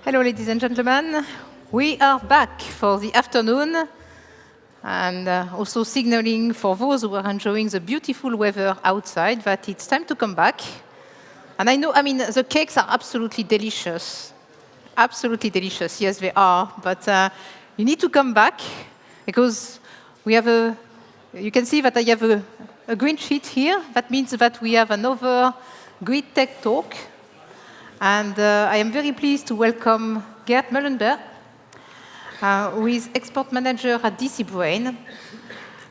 Hello, ladies and gentlemen. We are back for the afternoon, and also signaling for those who are enjoying the beautiful weather outside that it's time to come back. And I know, the cakes are absolutely delicious. Absolutely delicious, yes, they are. But you need to come back because we have you can see that I have a green sheet here. That means that we have another GRIDTech Talk. And I am very pleased to welcome Geert Meulenbelt, who is export manager at DC Brain.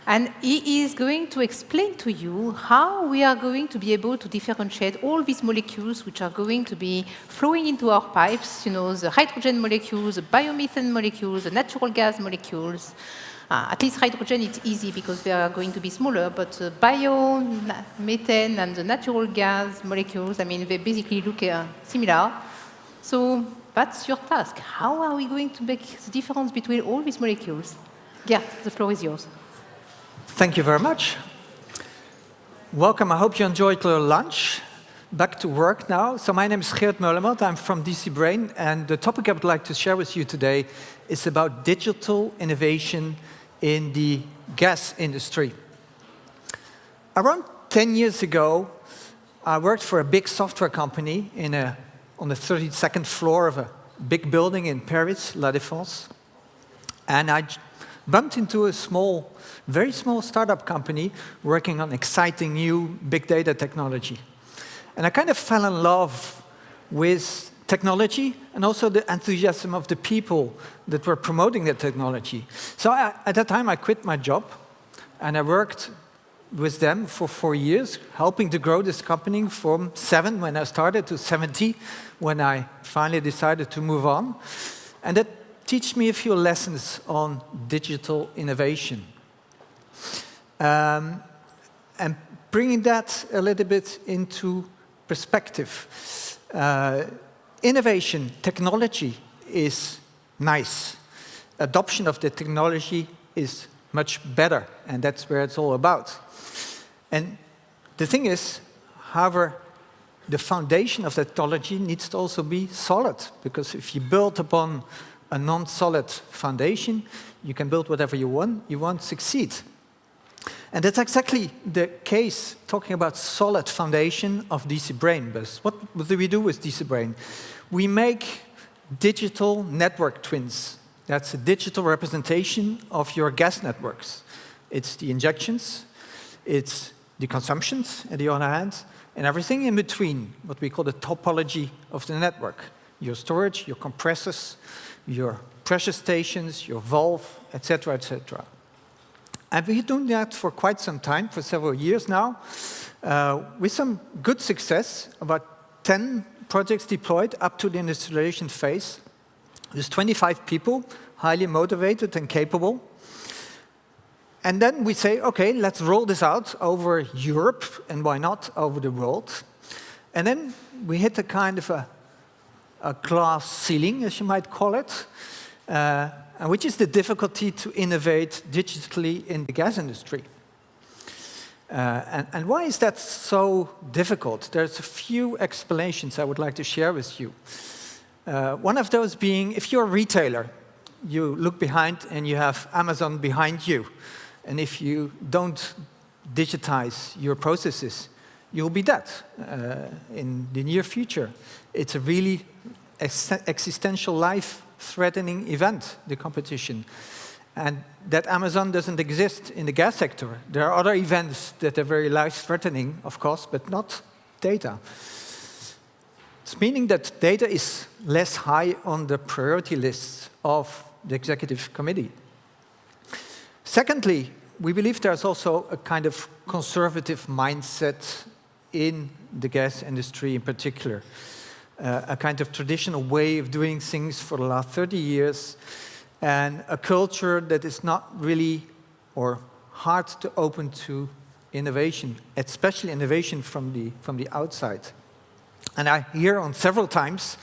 And he is going to explain to you how we are going to be able to differentiate all these molecules which are going to be flowing into our pipes, the hydrogen molecules, the biomethane molecules, the natural gas molecules. At least hydrogen, it's easy because they are going to be smaller, but biomethane and the natural gas molecules, they basically look similar. So that's your task. How are we going to make the difference between all these molecules? Geert, the floor is yours. Thank you very much. Welcome. I hope you enjoyed your lunch. Back to work now. So my name is Geert Meulenbelt. I'm from DC Brain, and the topic I would like to share with you today is about digital innovation in the gas industry. Around 10 years ago, I worked for a big software company on the 32nd floor of a big building in Paris, La Défense. And I bumped into a very small startup company working on exciting new big data technology. And I kind of fell in love with technology and also the enthusiasm of the people that were promoting the technology. So at that time, I quit my job and I worked with them for 4 years, helping to grow this company from 7 when I started to 70 when I finally decided to move on. And that taught me a few lessons on digital innovation. And bringing that a little bit into perspective. Innovation, technology is nice. Adoption of the technology is much better, and that's where it's all about. And the thing is, however, the foundation of the technology needs to also be solid, because if you build upon a non-solid foundation, you can build whatever you won't succeed. And that's exactly the case, talking about solid foundation of DC Brain. But what do we do with DC Brain? We make digital network twins. That's a digital representation of your gas networks. It's the injections, it's the consumptions on the other hand, and everything in between, what we call the topology of the network. Your storage, your compressors, your pressure stations, your valve, etc., etc. And we've been doing that for quite some time, for several years now, with some good success, about 10 projects deployed up to the installation phase. There's 25 people, highly motivated and capable. And then we say, okay, let's roll this out over Europe, and why not over the world? And then we hit a kind of a glass ceiling, as you might call it, which is the difficulty to innovate digitally in the gas industry. And why is that so difficult? There's a few explanations I would like to share with you. One of those being, if you're a retailer, you look behind and you have Amazon behind you. And if you don't digitize your processes, you'll be dead in the near future. It's a really existential life-threatening event, the competition. And that Amazon doesn't exist in the gas sector. There are other events that are very life-threatening, of course, but not data. It's meaning that data is less high on the priority lists of the executive committee. Secondly, we believe there's also a kind of conservative mindset in the gas industry in particular. A kind of traditional way of doing things for the last 30 years, and a culture that is not really or hard to open to innovation, especially innovation from the outside. And I hear on several times,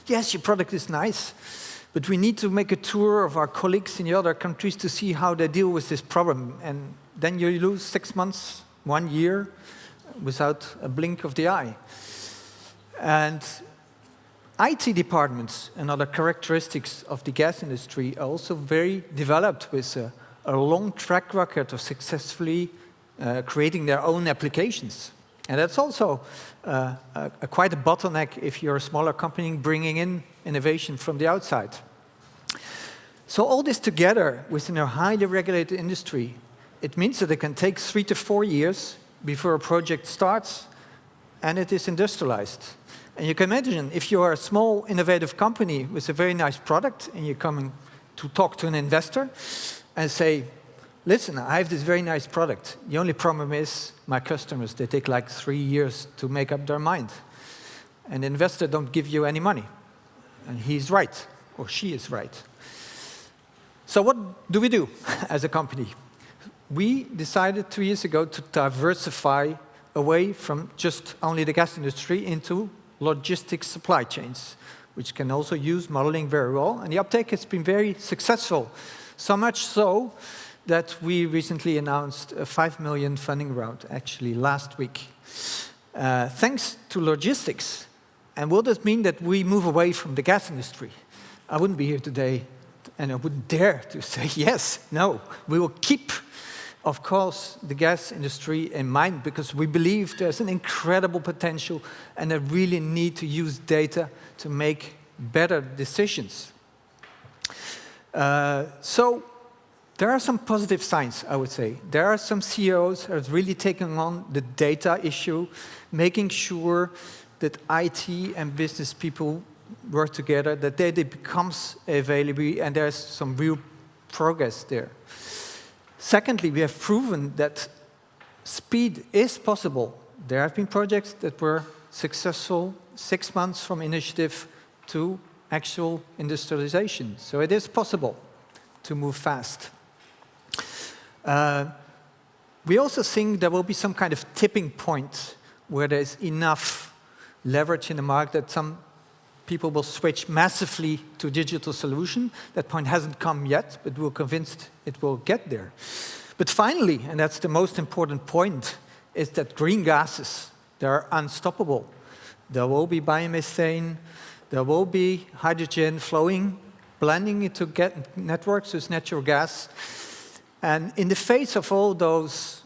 yes, your product is nice, but we need to make a tour of our colleagues in the other countries to see how they deal with this problem. And then you lose 6 months, 1 year, without a blink of the eye. And IT departments and other characteristics of the gas industry are also very developed with a long track record of successfully creating their own applications. And that's also quite a bottleneck if you're a smaller company bringing in innovation from the outside. So all this together within a highly regulated industry, it means that it can take 3 to 4 years before a project starts and it is industrialized. And you can imagine if you are a small innovative company with a very nice product and you're coming to talk to an investor and say, listen, I have this very nice product. The only problem is my customers, they take like 3 years to make up their mind. And the investor don't give you any money. And he's right, or she is right. So what do we do as a company? We decided 2 years ago to diversify away from just only the gas industry into logistics supply chains, which can also use modeling very well. And the uptake has been very successful, so much so that we recently announced a 5 million funding round, actually last week, thanks to logistics. And will this mean that we move away from the gas industry? I wouldn't be here today, and I wouldn't dare to say yes, no. We will keep, of course, the gas industry in mind because we believe there's an incredible potential and a really need to use data to make better decisions. So there are some positive signs, I would say. There are some CEOs who have really taken on the data issue, making sure that IT and business people work together, that data becomes available, and there's some real progress there. Secondly, we have proven that speed is possible. There have been projects that were successful 6 months from initiative to actual industrialization. So it is possible to move fast. We also think there will be some kind of tipping point where there's enough leverage in the market that some people will switch massively to digital solution. That point hasn't come yet, but we're convinced it will get there. But finally, and that's the most important point, is that green gases, they're unstoppable. There will be biomethane, there will be hydrogen flowing, blending into networks with natural gas. And in the face of all those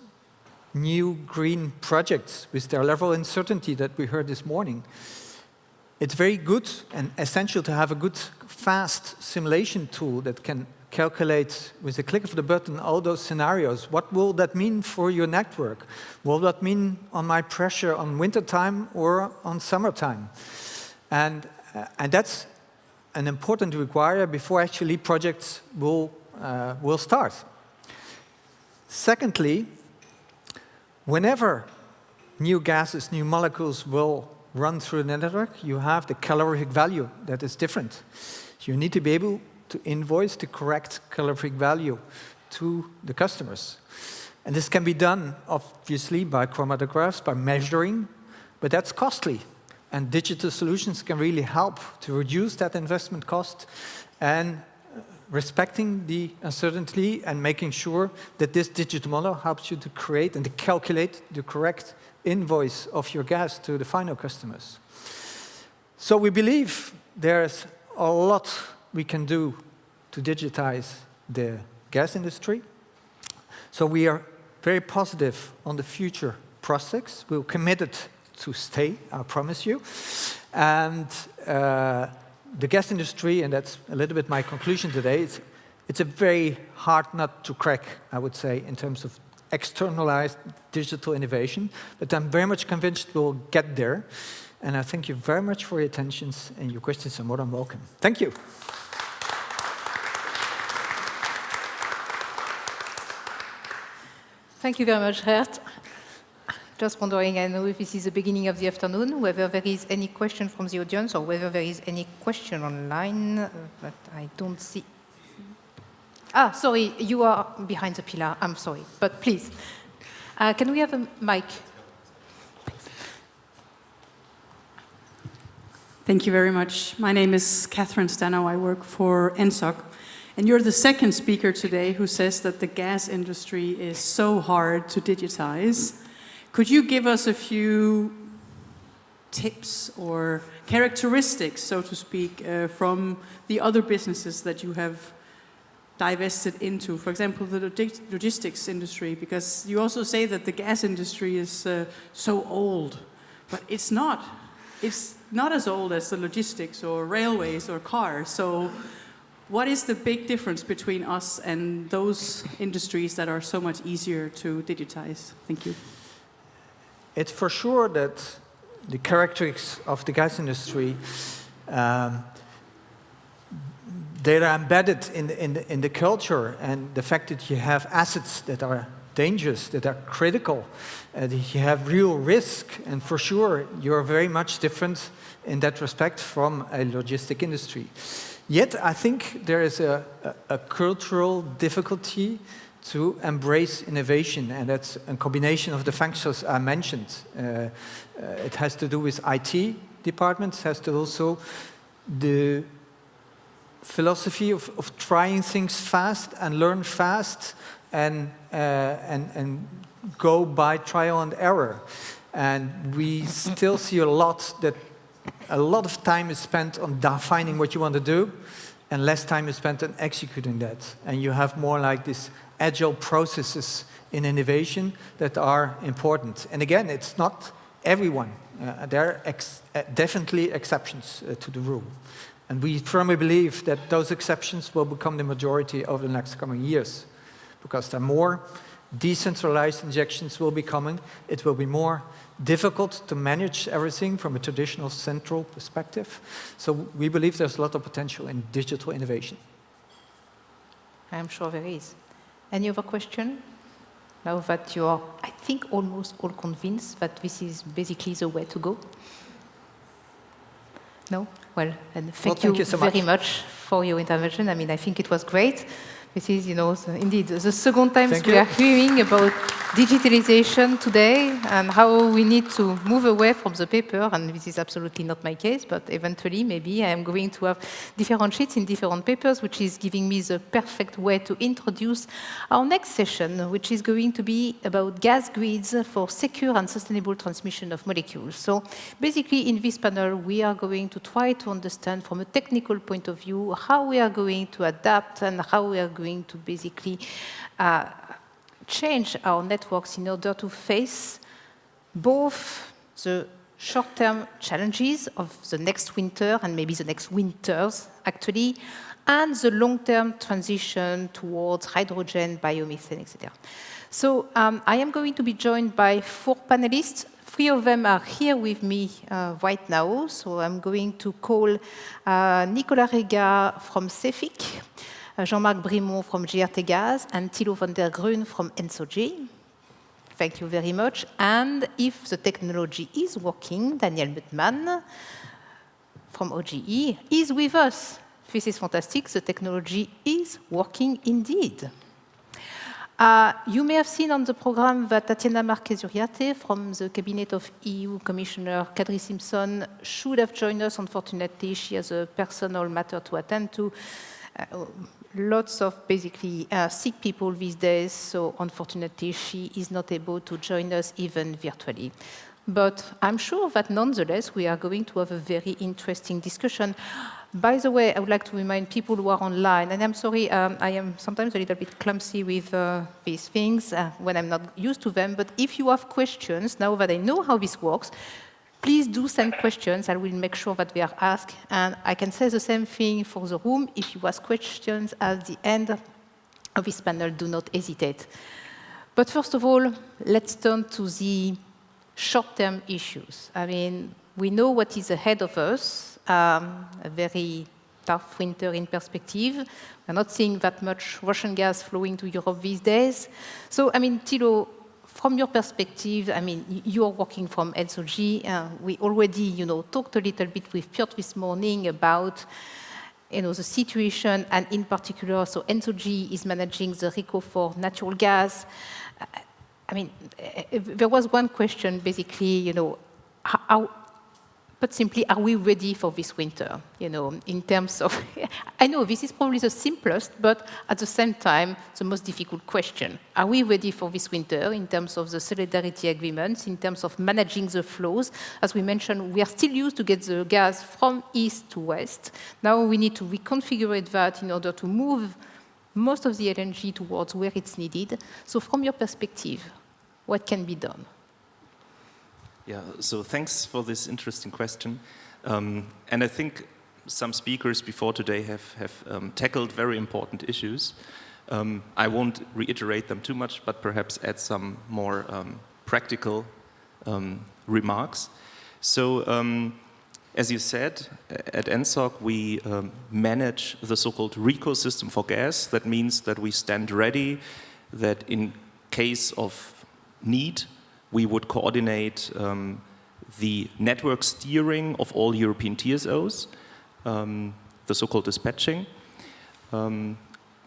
new green projects with their level of uncertainty that we heard this morning, it's very good and essential to have a good, fast simulation tool that can calculate with a click of the button all those scenarios. What will that mean for your network? What will that mean on my pressure on wintertime or on summertime? And that's an important requirement before actually projects will start. Secondly, whenever new gases, new molecules will run through the network, you have the calorific value that is different. So you need to be able to invoice the correct calorific value to the customers. And this can be done, obviously, by chromatographs, by measuring, but that's costly. And digital solutions can really help to reduce that investment cost and respecting the uncertainty and making sure that this digital model helps you to create and to calculate the correct invoice of your gas to the final customers. So we believe there's a lot we can do to digitize the gas industry. So we are very positive on the future prospects. We're committed to stay, I promise you. And the gas industry, and that's a little bit my conclusion today, it's a very hard nut to crack, I would say, in terms of externalized digital innovation, but I'm very much convinced we'll get there. And I thank you very much for your attention, and your questions are more than welcome. Thank you. Thank you very much, Geert. Just wondering, I know if this is the beginning of the afternoon, whether there is any question from the audience or whether there is any question online, but I don't see. Ah, sorry, you are behind the pillar. I'm sorry, but please. Can we have a mic? Thank you very much. My name is Catherine Stano. I work for ENTSOG. And you're the second speaker today who says that the gas industry is so hard to digitize. Could you give us a few tips or characteristics, so to speak, from the other businesses that you have divested into? For example, the logistics industry, because you also say that the gas industry is so old, but it's not. It's not as old as the logistics or railways or cars. So what is the big difference between us and those industries that are so much easier to digitize? Thank you. It's for sure that the characteristics of the gas industry, they are embedded in the culture, and the fact that you have assets that are dangerous, that are critical, that you have real risk, and for sure you're very much different in that respect from a logistic industry. Yet I think there is a cultural difficulty to embrace innovation, and that's a combination of the functions I mentioned. It has to do with IT departments, has to also the philosophy of trying things fast and learn fast and go by trial and error. And we still see a lot of time is spent on defining what you want to do, and less time is spent on executing that. And you have more like these agile processes in innovation that are important. And again, it's not everyone. There are definitely exceptions to the rule. And we firmly believe that those exceptions will become the majority over the next coming years, because there are more decentralized injections will be coming. It will be more difficult to manage everything from a traditional central perspective. So we believe there's a lot of potential in digital innovation. I'm sure there is. Any other question? Now that you are, I think, almost all convinced that this is basically the way to go? No? Well, and thank you so very much for your intervention. I mean, I think it was great. This is, indeed, the second time we are hearing about digitalization today and how we need to move away from the paper, and this is absolutely not my case, but eventually maybe I am going to have different sheets in different papers, which is giving me the perfect way to introduce our next session, which is going to be about gas grids for secure and sustainable transmission of molecules. So basically in this panel, we are going to try to understand from a technical point of view how we are going to adapt and how we are going to basically change our networks in order to face both the short-term challenges of the next winter and maybe the next winters, actually, and the long-term transition towards hydrogen, biomethane, etc. So I am going to be joined by 4 panelists. 3 of them are here with me right now. So I'm going to call Nicolas Rega from CEFIC, Jean-Marc Brimont from GRIDTech, and Thilo van der Gruen from ENTSOG. Thank you very much. And if the technology is working, Daniel Muthmann from OGE is with us. This is fantastic. The technology is working indeed. You may have seen on the program that Tatiana Marquez-Uriarte from the cabinet of EU Commissioner Kadri Simpson should have joined us. Unfortunately, she has a personal matter to attend to. Lots of basically sick people these days, so unfortunately she is not able to join us even virtually. But I'm sure that nonetheless we are going to have a very interesting discussion. By the way, I would like to remind people who are online, and I'm sorry, I am sometimes a little bit clumsy with these things when I'm not used to them, but if you have questions, now that I know how this works, please do send questions. I will make sure that they are asked. And I can say the same thing for the room. If you ask questions at the end of this panel, do not hesitate. But first of all, let's turn to the short-term issues. I mean, we know what is ahead of us, a very tough winter in perspective. We're not seeing that much Russian gas flowing to Europe these days. So, I mean, Thilo, from your perspective, I mean, you are working from ENTSOG. We already, talked a little bit with Geert this morning about, the situation, and in particular, so ENTSOG is managing the RECO for natural gas. I mean, there was one question, basically, how but simply, are we ready for this winter? You know, in terms of, I know this is probably the simplest, but at the same time, the most difficult question. Are we ready for this winter in terms of the solidarity agreements, in terms of managing the flows? As we mentioned, we are still used to get the gas from east to west. Now we need to reconfigure that in order to move most of the LNG towards where it's needed. So from your perspective, what can be done? Yeah, so thanks for this interesting question. And I think some speakers before today have tackled very important issues. I won't reiterate them too much, but perhaps add some more practical remarks. So, as you said, at ENTSOG we manage the so-called RECO system for gas. That means that we stand ready, that in case of need, we would coordinate the network steering of all European TSOs, the so-called dispatching. And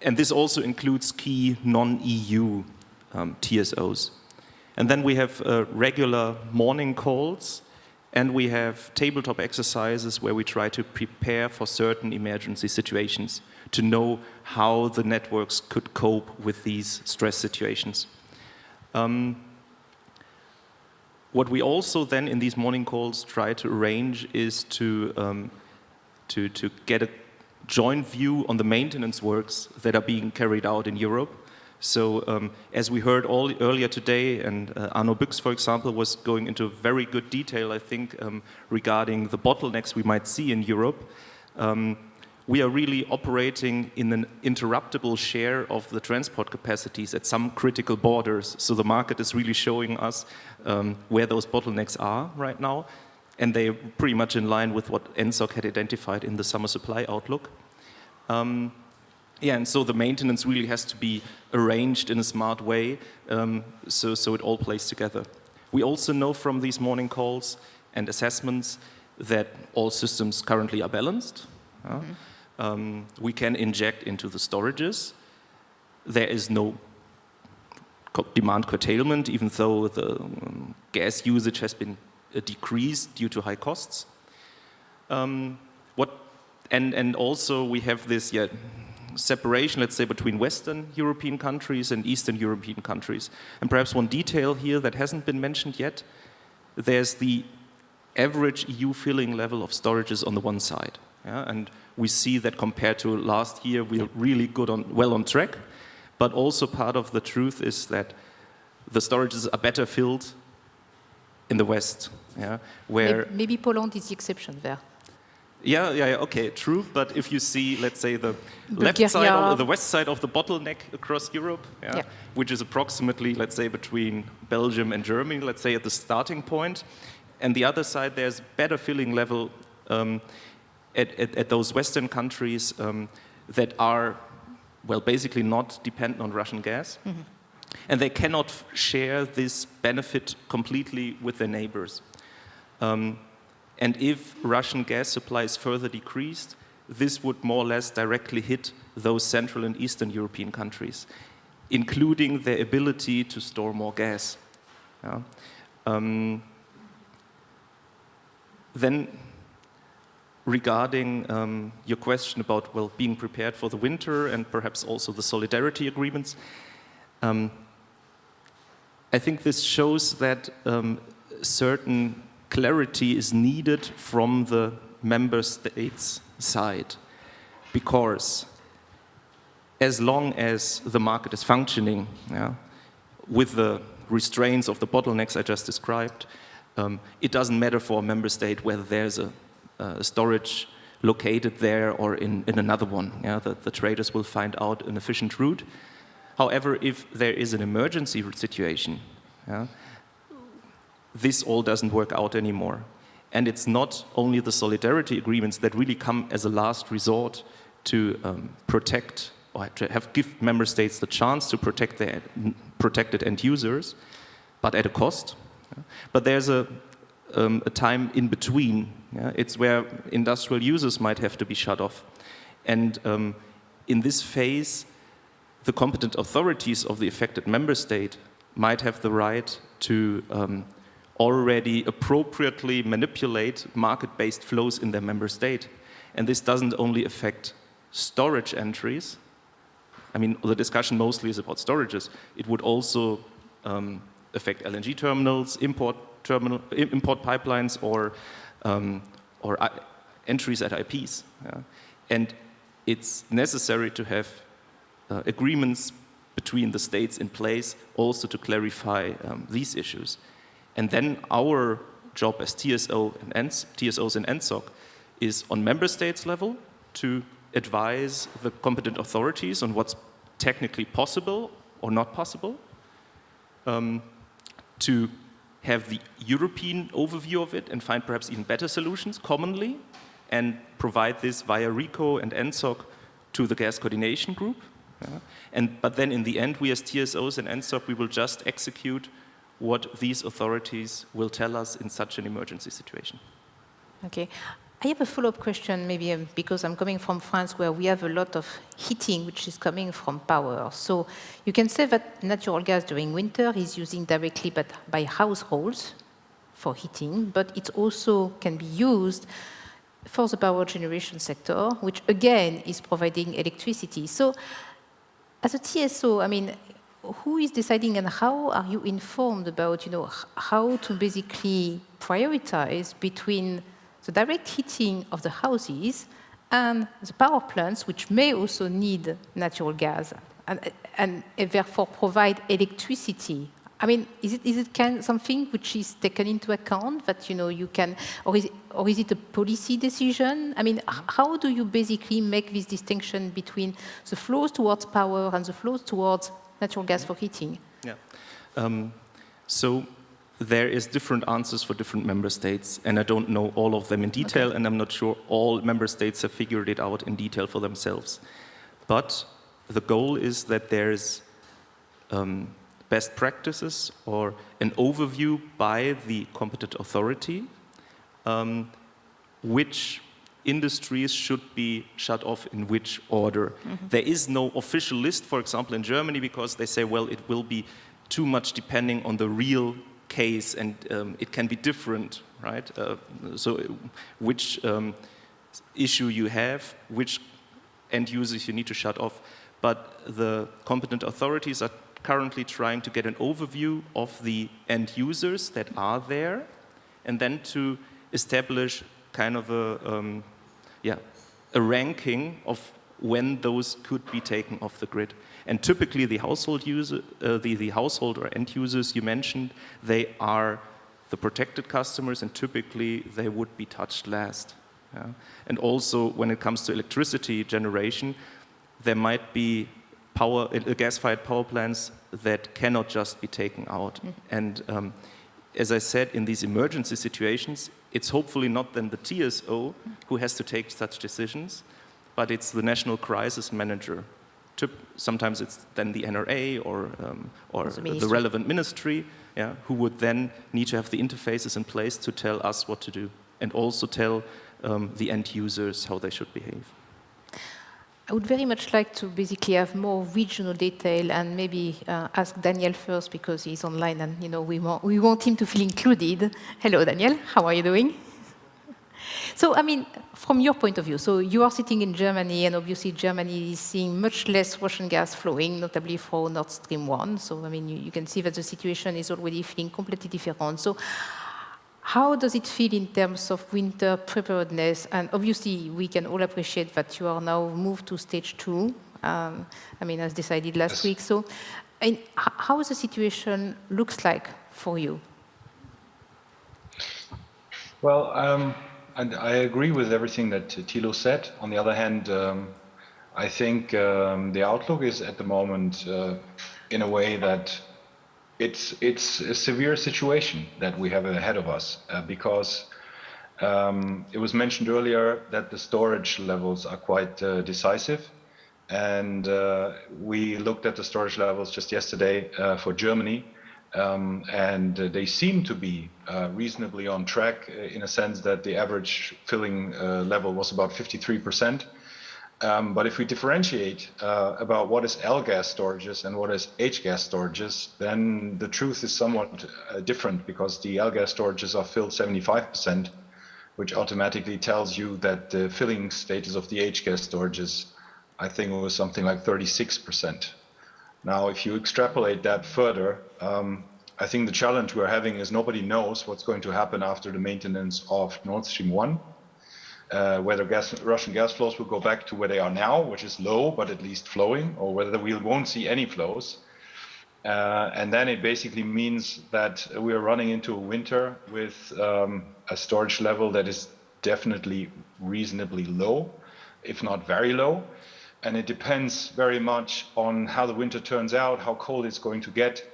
this also includes key non-EU TSOs. And then we have regular morning calls, and we have tabletop exercises where we try to prepare for certain emergency situations to know how the networks could cope with these stress situations. What we also then in these morning calls try to arrange is to get a joint view on the maintenance works that are being carried out in Europe. So as we heard earlier today, and Arno Büchs, for example, was going into very good detail, I think, regarding the bottlenecks we might see in Europe. We are really operating in an interruptible share of the transport capacities at some critical borders. So the market is really showing us where those bottlenecks are right now. And they are pretty much in line with what ENTSOG had identified in the summer supply outlook. Yeah, and so the maintenance really has to be arranged in a smart way, so it all plays together. We also know from these morning calls and assessments that all systems currently are balanced. We can inject into the storages. There is no demand curtailment, even though the gas usage has been decreased due to high costs. And also we have this separation, let's say, between Western European countries and Eastern European countries. And perhaps one detail here that hasn't been mentioned yet, there's the average EU filling level of storages on the one side. Yeah? And we see that compared to last year, we're really well on track. But also part of the truth is that the storages are better filled in the West. Yeah? Where maybe Poland is the exception there. Yeah, okay, true. But if you see, let's say, the the west side of the bottleneck across Europe, which is approximately, let's say, between Belgium and Germany, let's say, at the starting point, and the other side, there's better filling level at those Western countries that are, well, basically not dependent on Russian gas. Mm-hmm. And they cannot share this benefit completely with their neighbors. And if Russian gas supply is further decreased, this would more or less directly hit those Central and Eastern European countries, including their ability to store more gas. Yeah. Then, regarding your question about, well, being prepared for the winter and perhaps also the solidarity agreements, I think this shows that certain clarity is needed from the member states' side, because as long as the market is functioning, with the restraints of the bottlenecks I just described, it doesn't matter for a member state whether there's a storage located there or in another one. The traders will find out an efficient route. However, if there is an emergency situation, this all doesn't work out anymore. And it's not only the solidarity agreements that really come as a last resort to protect or to give member states the chance to protect their protected end users, but at a cost. But there's a time in between. It's where industrial users might have to be shut off. And in this phase, the competent authorities of the affected member state might have the right to already appropriately manipulate market-based flows in their member state. And this doesn't only affect storage entries. I mean, the discussion mostly is about storages. It would also affect LNG terminals, import pipelines, or entries at IPs. Yeah? And it's necessary to have agreements between the states in place also to clarify these issues. And then our job as TSOs and ENTSOG is on member states level to advise the competent authorities on what's technically possible or not possible, to have the European overview of it and find perhaps even better solutions commonly, and provide this via RECO and ENTSOG to the gas coordination group. Yeah? But then in the end, we as TSOs and ENTSOG, we will just execute what these authorities will tell us in such an emergency situation. Okay. I have a follow-up question, maybe because I'm coming from France, where we have a lot of heating, which is coming from power. So you can say that natural gas during winter is used directly by households for heating, but it also can be used for the power generation sector, which again is providing electricity. So as a TSO, I mean, who is deciding and how are you informed about, how to basically prioritize between the direct heating of the houses and the power plants, which may also need natural gas and therefore provide electricity? I mean, is it something which is taken into account that you can, or is it a policy decision? I mean, how do you basically make this distinction between the flows towards power and the flows towards natural gas for heating? Yeah. So there is different answers for different member states, and I don't know all of them in detail, okay. And I'm not sure all member states have figured it out in detail for themselves. But the goal is that there's best practices or an overview by the competent authority, which industries should be shut off in which order. Mm-hmm. There is no official list, for example, in Germany, because they say, well, it will be too much depending on the real case, and it can be different, right? So which issue you have, which end users you need to shut off. But the competent authorities are currently trying to get an overview of the end users that are there, and then to establish kind of a ranking of when those could be taken off the grid. And typically the household user, the household or end users you mentioned, they are the protected customers, and typically they would be touched last. Yeah? And also when it comes to electricity generation, there might be gas-fired power plants that cannot just be taken out. Mm-hmm. And as I said, in these emergency situations, it's hopefully not then the TSO who has to take such decisions, but it's the national crisis manager. Sometimes it's then the NRA or the relevant ministry, yeah, who would then need to have the interfaces in place to tell us what to do, and also tell the end users how they should behave. I would very much like to basically have more regional detail, and maybe ask Daniel first, because he's online and we want him to feel included. Hello, Daniel. How are you doing? So, I mean, from your point of view, so you are sitting in Germany, and obviously Germany is seeing much less Russian gas flowing, notably for Nord Stream 1. So, I mean, you can see that the situation is already feeling completely different. So, how does it feel in terms of winter preparedness? And obviously, we can all appreciate that you are now moved to stage 2, I mean, as decided last week. So, and how the situation looks like for you? Well, and I agree with everything that Thilo said. On the other hand, I think the outlook is at the moment in a way that it's a severe situation that we have ahead of us, because it was mentioned earlier that the storage levels are quite decisive. And we looked at the storage levels just yesterday for Germany, and they seem to be reasonably on track, in a sense that the average filling level was about 53%. But if we differentiate about what is L-gas storages and what is H-gas storages, then the truth is somewhat different, because the L-gas storages are filled 75%, which automatically tells you that the filling status of the H-gas storages, I think it was something like 36%. Now, if you extrapolate that further, I think the challenge we're having is nobody knows what's going to happen after the maintenance of Nord Stream 1. Whether Russian gas flows will go back to where they are now, which is low, but at least flowing, or whether we won't see any flows. And then it basically means that we are running into a winter with a storage level that is definitely reasonably low, if not very low. And it depends very much on how the winter turns out, how cold it's going to get.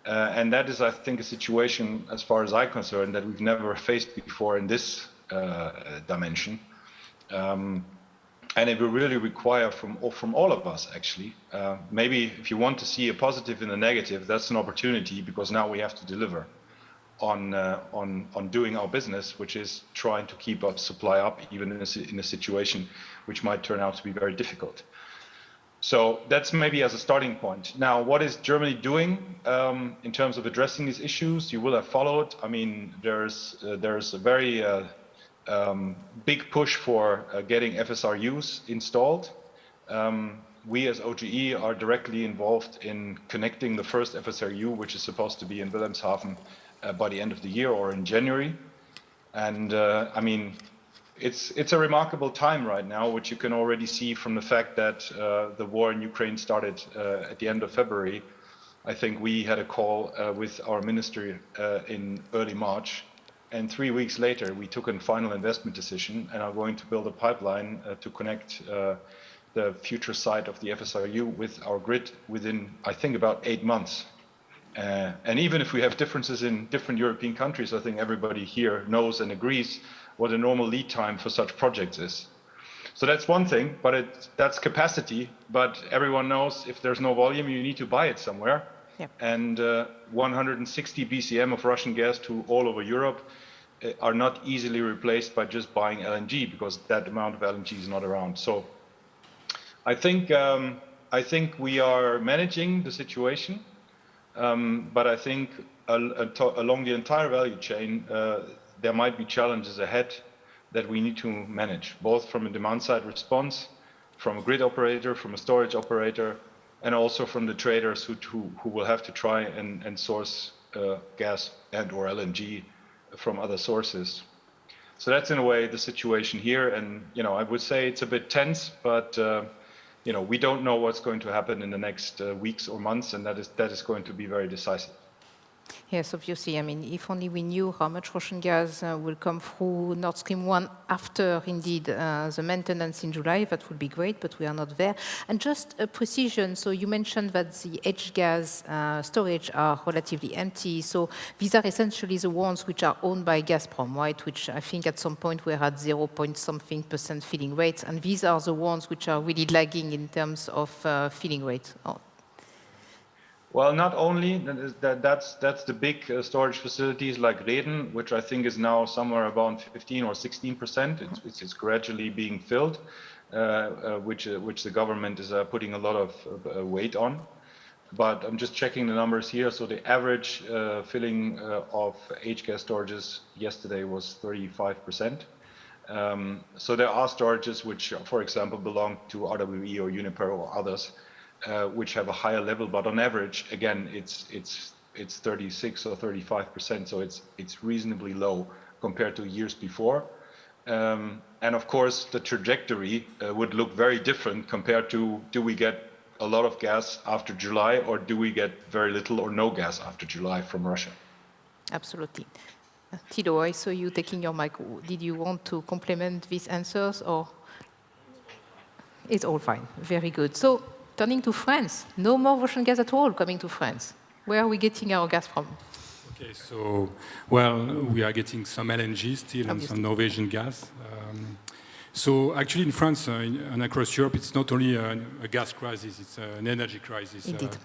And that is, I think, a situation, as far as I'm concerned, that we've never faced before in this dimension, and it will really require from all of us, actually. Maybe if you want to see a positive in the negative, that's an opportunity, because now we have to deliver on doing our business, which is trying to keep our supply up, even in a situation which might turn out to be very difficult. So that's maybe as a starting point. Now, what is Germany doing in terms of addressing these issues? You will have followed. I mean, there's a very big push for getting FSRUs installed. We as OGE are directly involved in connecting the first FSRU, which is supposed to be in Wilhelmshaven by the end of the year or in January. And I mean, it's a remarkable time right now, which you can already see from the fact that the war in Ukraine started at the end of February. I think we had a call with our ministry in early March, and 3 weeks later we took a final investment decision and are going to build a pipeline to connect the future site of the FSRU with our grid within, I think, about 8 months. And even if we have differences in different European countries, I think everybody here knows and agrees what a normal lead time for such projects is. So that's one thing, but that's capacity. But everyone knows if there's no volume, you need to buy it somewhere. Yep. And 160 BCM of Russian gas to all over Europe are not easily replaced by just buying LNG, because that amount of LNG is not around. So I think we are managing the situation, but I think along the entire value chain, there might be challenges ahead that we need to manage, both from a demand-side response, from a grid operator, from a storage operator, and also from the traders who will have to try and source gas and or LNG from other sources. So that's in a way the situation here, and I would say it's a bit tense, but we don't know what's going to happen in the next weeks or months, and that is going to be very decisive. Yes, obviously. I mean, if only we knew how much Russian gas will come through Nord Stream 1 after, indeed, the maintenance in July, that would be great, but we are not there. And just a precision, so you mentioned that the H-gas storage are relatively empty. So these are essentially the ones which are owned by Gazprom, right? Which I think at some point we're at 0.something% filling rates. And these are the ones which are really lagging in terms of filling rates. Oh. Well, not only that's the big storage facilities like Reden, which I think is now somewhere around 15 or 16%. It's gradually being filled, which the government is putting a lot of weight on. But I'm just checking the numbers here. So the average filling of H-gas storages yesterday was 35%. So there are storages which, for example, belong to RWE or Uniper or others, which have a higher level, but on average, again, it's 36 or 35%, so it's reasonably low compared to years before. And of course, the trajectory would look very different compared to, do we get a lot of gas after July, or do we get very little or no gas after July from Russia? Absolutely. Tilo, I saw you taking your mic. Did you want to complement these answers, or? It's all fine. Very good. So, turning to France, no more Russian gas at all coming to France. Where are we getting our gas from? Okay, so, well, we are getting some LNG still and some Norwegian gas. So actually in France and across Europe, it's not only a gas crisis, it's an energy crisis. Indeed.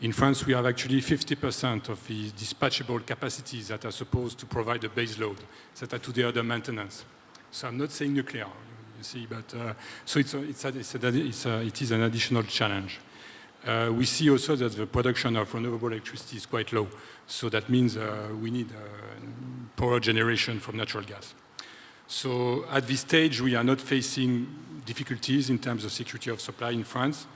In France, we have actually 50% of the dispatchable capacities that are supposed to provide a base load that are today under maintenance. So I'm not saying nuclear. you see. But so it is an additional challenge. We see also that the production of renewable electricity is quite low. So that means we need power generation from natural gas. So at this stage, we are not facing difficulties in terms of security of supply in France.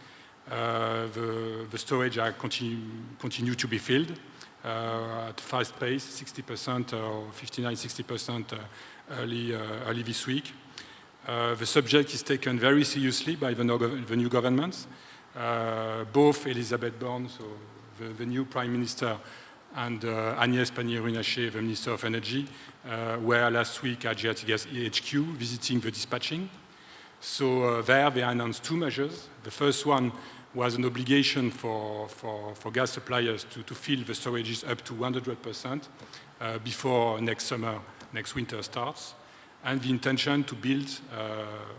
The storage are continue to be filled at fast pace, 60% or 59-60% early this week. The subject is taken very seriously by the new governments. Both Elisabeth Borne, so the new Prime Minister, and Agnès Pannier-Runacher, the Minister of Energy, were last week at GRIDTech HQ visiting the dispatching. So there they announced two measures. The first one was an obligation for gas suppliers to fill the storages up to 100% before next winter starts. And the intention to build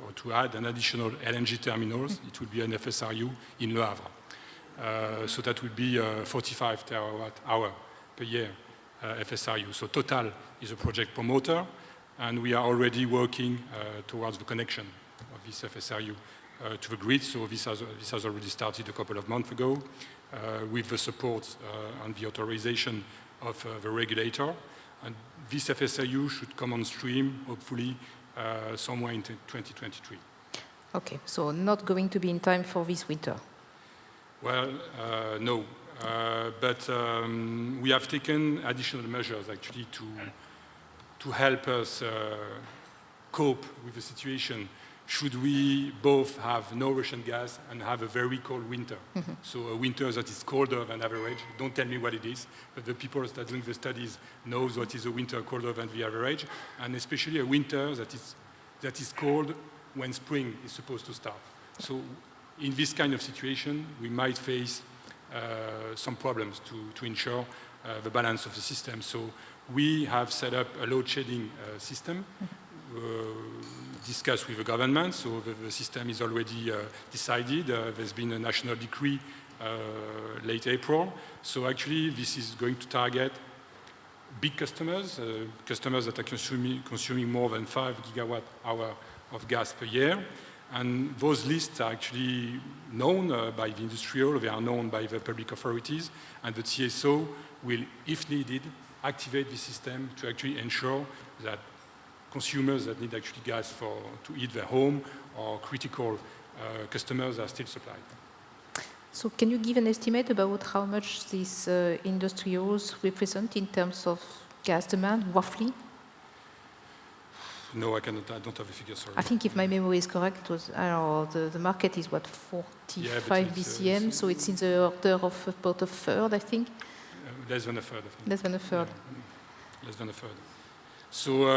or to add an additional LNG terminals. It will be an FSRU in Le Havre. So that would be 45 terawatt-hour per year FSRU. So Total is a project promoter, and we are already working towards the connection of this FSRU to the grid. So this has already started a couple of months ago with the support and the authorization of the regulator. And this FSRU should come on stream, hopefully, somewhere in 2023. Okay, so not going to be in time for this winter? Well, no. But we have taken additional measures, actually, to help us cope with the situation should we both have no Russian gas and have a very cold winter. Mm-hmm. So a winter that is colder than average. Don't tell me what it is, but the people that are doing the studies knows what is a winter colder than the average, and especially a winter that is cold when spring is supposed to start. So in this kind of situation, we might face some problems to ensure the balance of the system. So we have set up a load shedding system, discussed with the government, so the system is already decided. There's been a national decree late April. So actually this is going to target big customers, customers that are consuming more than 5 gigawatt hour of gas per year. And those lists are actually known by the industrial, they are known by the public authorities, and the TSO will, if needed, activate the system to actually ensure that consumers that need actually gas to heat their home or critical customers are still supplied. So can you give an estimate about how much these industrials represent in terms of gas demand, roughly? No, I cannot. I don't have a figure, sorry. I think if my memory is correct, it was, the market is, what, 45 BCM, so it's in the order of about a third, I think? Less than a third, I think. Less than a third. Yeah, less than a third. So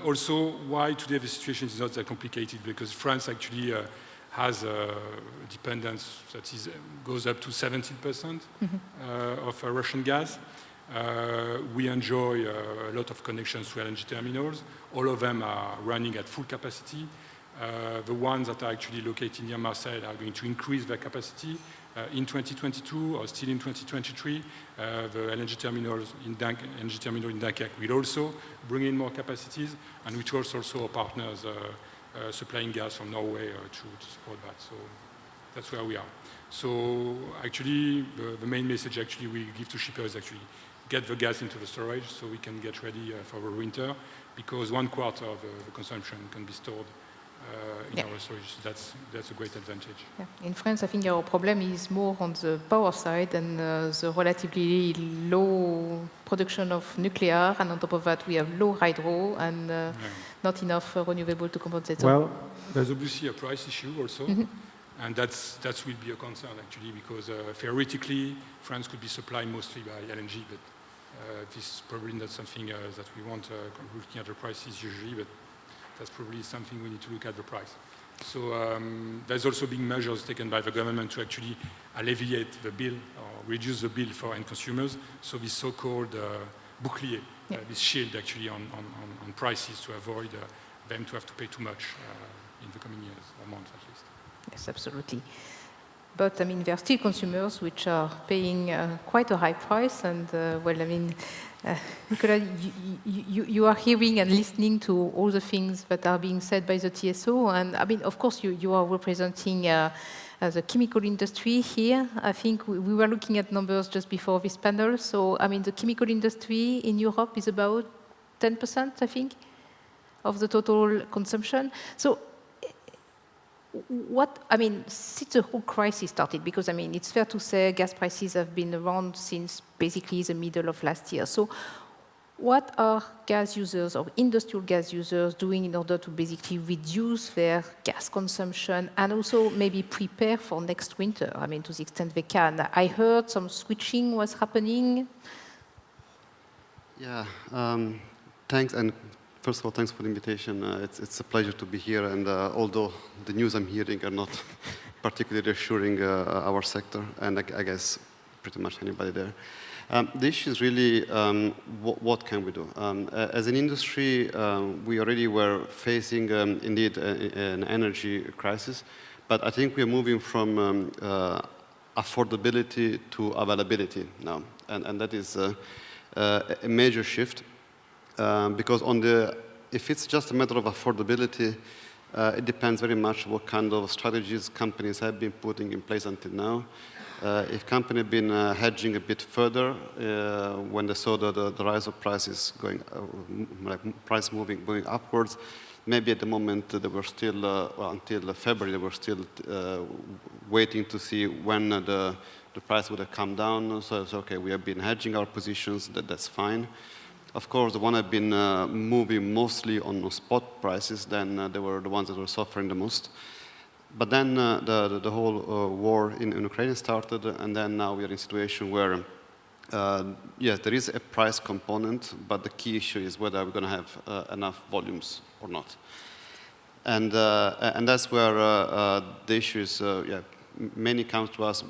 also, why today the situation is not that complicated? Because France actually has a dependence that goes up to 17% of Russian gas. We enjoy a lot of connections to LNG terminals. All of them are running at full capacity. The ones that are actually located near Marseille are going to increase their capacity in 2022 or still in 2023. The LNG terminal in Dunkerque will also bring in more capacities, and we trust also our partners supplying gas from Norway to support that. So that's where we are. So actually, the main message actually we give to shippers is actually get the gas into the storage so we can get ready for the winter, because 1/4 of the consumption can be stored in our storage. So that's a great advantage. Yeah. In France, I think our problem is more on the power side and the relatively low production of nuclear, and on top of that we have low hydro and not enough renewable to compensate. Well, there's obviously a price issue also. And that will be a concern actually, because theoretically France could be supplied mostly by LNG, but this is probably not something that we want looking at the prices usually, but that's probably something we need to look at the price. So there's also been measures taken by the government to actually alleviate the bill or reduce the bill for end consumers. So this so-called bouclier, this shield actually on prices to avoid them to have to pay too much in the coming years or months at least. Yes, absolutely. but I mean, there are still consumers which are paying quite a high price. And well, I mean, Nicolas, you are hearing and listening to all the things that are being said by the TSO. And I mean, of course, you are representing the chemical industry here. I think we were looking at numbers just before this panel. So, I mean, the chemical industry in Europe is about 10%, I think, of the total consumption. So, what, I mean, since the whole crisis started, because, I mean, it's fair to say gas prices have been around since basically the middle of last year. So what are gas users or industrial gas users doing in order to basically reduce their gas consumption and also maybe prepare for next winter, I mean, to the extent they can? I heard some switching was happening. Yeah, thanks. And first of all, thanks for the invitation. It's a pleasure to be here, and although the news I'm hearing are not particularly reassuring our sector, and I guess pretty much anybody there. The issue is really what can we do? As an industry, we already were facing, indeed, an energy crisis, but I think we're moving from affordability to availability now, and that is a major shift. Because if it's just a matter of affordability, it depends very much what kind of strategies companies have been putting in place until now. If companies have been hedging a bit further when they saw the rise of prices going, price going upwards, maybe at the moment they were still, until February, they were still waiting to see when the price would have come down. So it's okay, we have been hedging our positions, that's fine. Of course, the one have been moving mostly on spot prices, then they were the ones that were suffering the most. But then the whole war in Ukraine started, and then now we are in a situation where, yes, there is a price component, but the key issue is whether we're going to have enough volumes or not. And that's where the issue is, yeah, many come to us,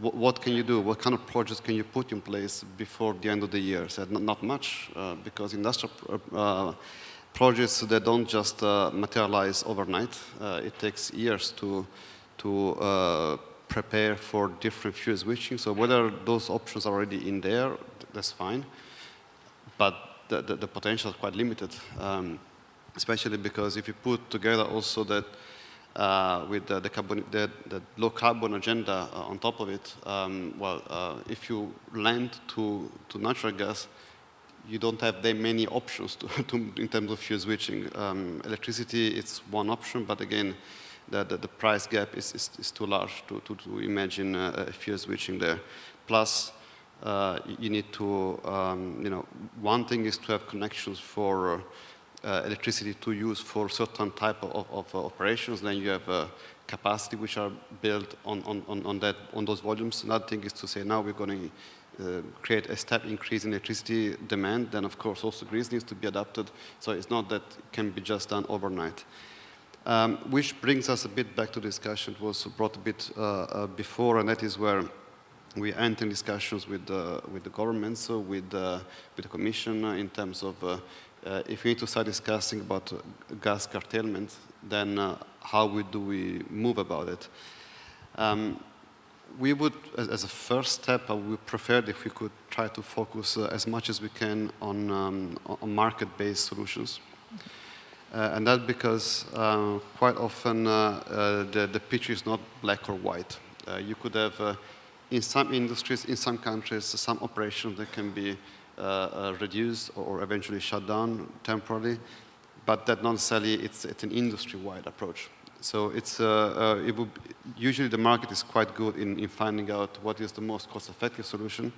what can you do? What kind of projects can you put in place before the end of the year? Said not much, because industrial projects, they don't just materialize overnight. It takes years to prepare for different fuel switching. So whether those options are already in there, that's fine. But the potential is quite limited, especially because if you put together also that with the low carbon agenda on top of it, if you land to natural gas, you don't have that many options in terms of fuel switching. Electricity, it's one option, but again, the price gap is too large to imagine fuel switching there. Plus, you need to, one thing is to have connections for electricity to use for certain type of operations. Then you have capacity which are built on those volumes. Another thing is to say now we're going to create a step increase in electricity demand. Then of course also grids needs to be adapted. So it's not that it can be just done overnight. Which brings us a bit back to discussion. It was brought a bit before, and that is where we enter in discussions with the government, so with the Commission in terms of if we need to start discussing about gas curtailment, then how do we move about it? We would, as a first step, I would prefer if we could try to focus as much as we can on market-based solutions. And that's because quite often the picture is not black or white. You could have, in some industries, in some countries, some operations that can be reduced or eventually shut down temporarily, but that not necessarily it's an industry-wide approach. So it's usually the market is quite good in finding out what is the most cost-effective solution.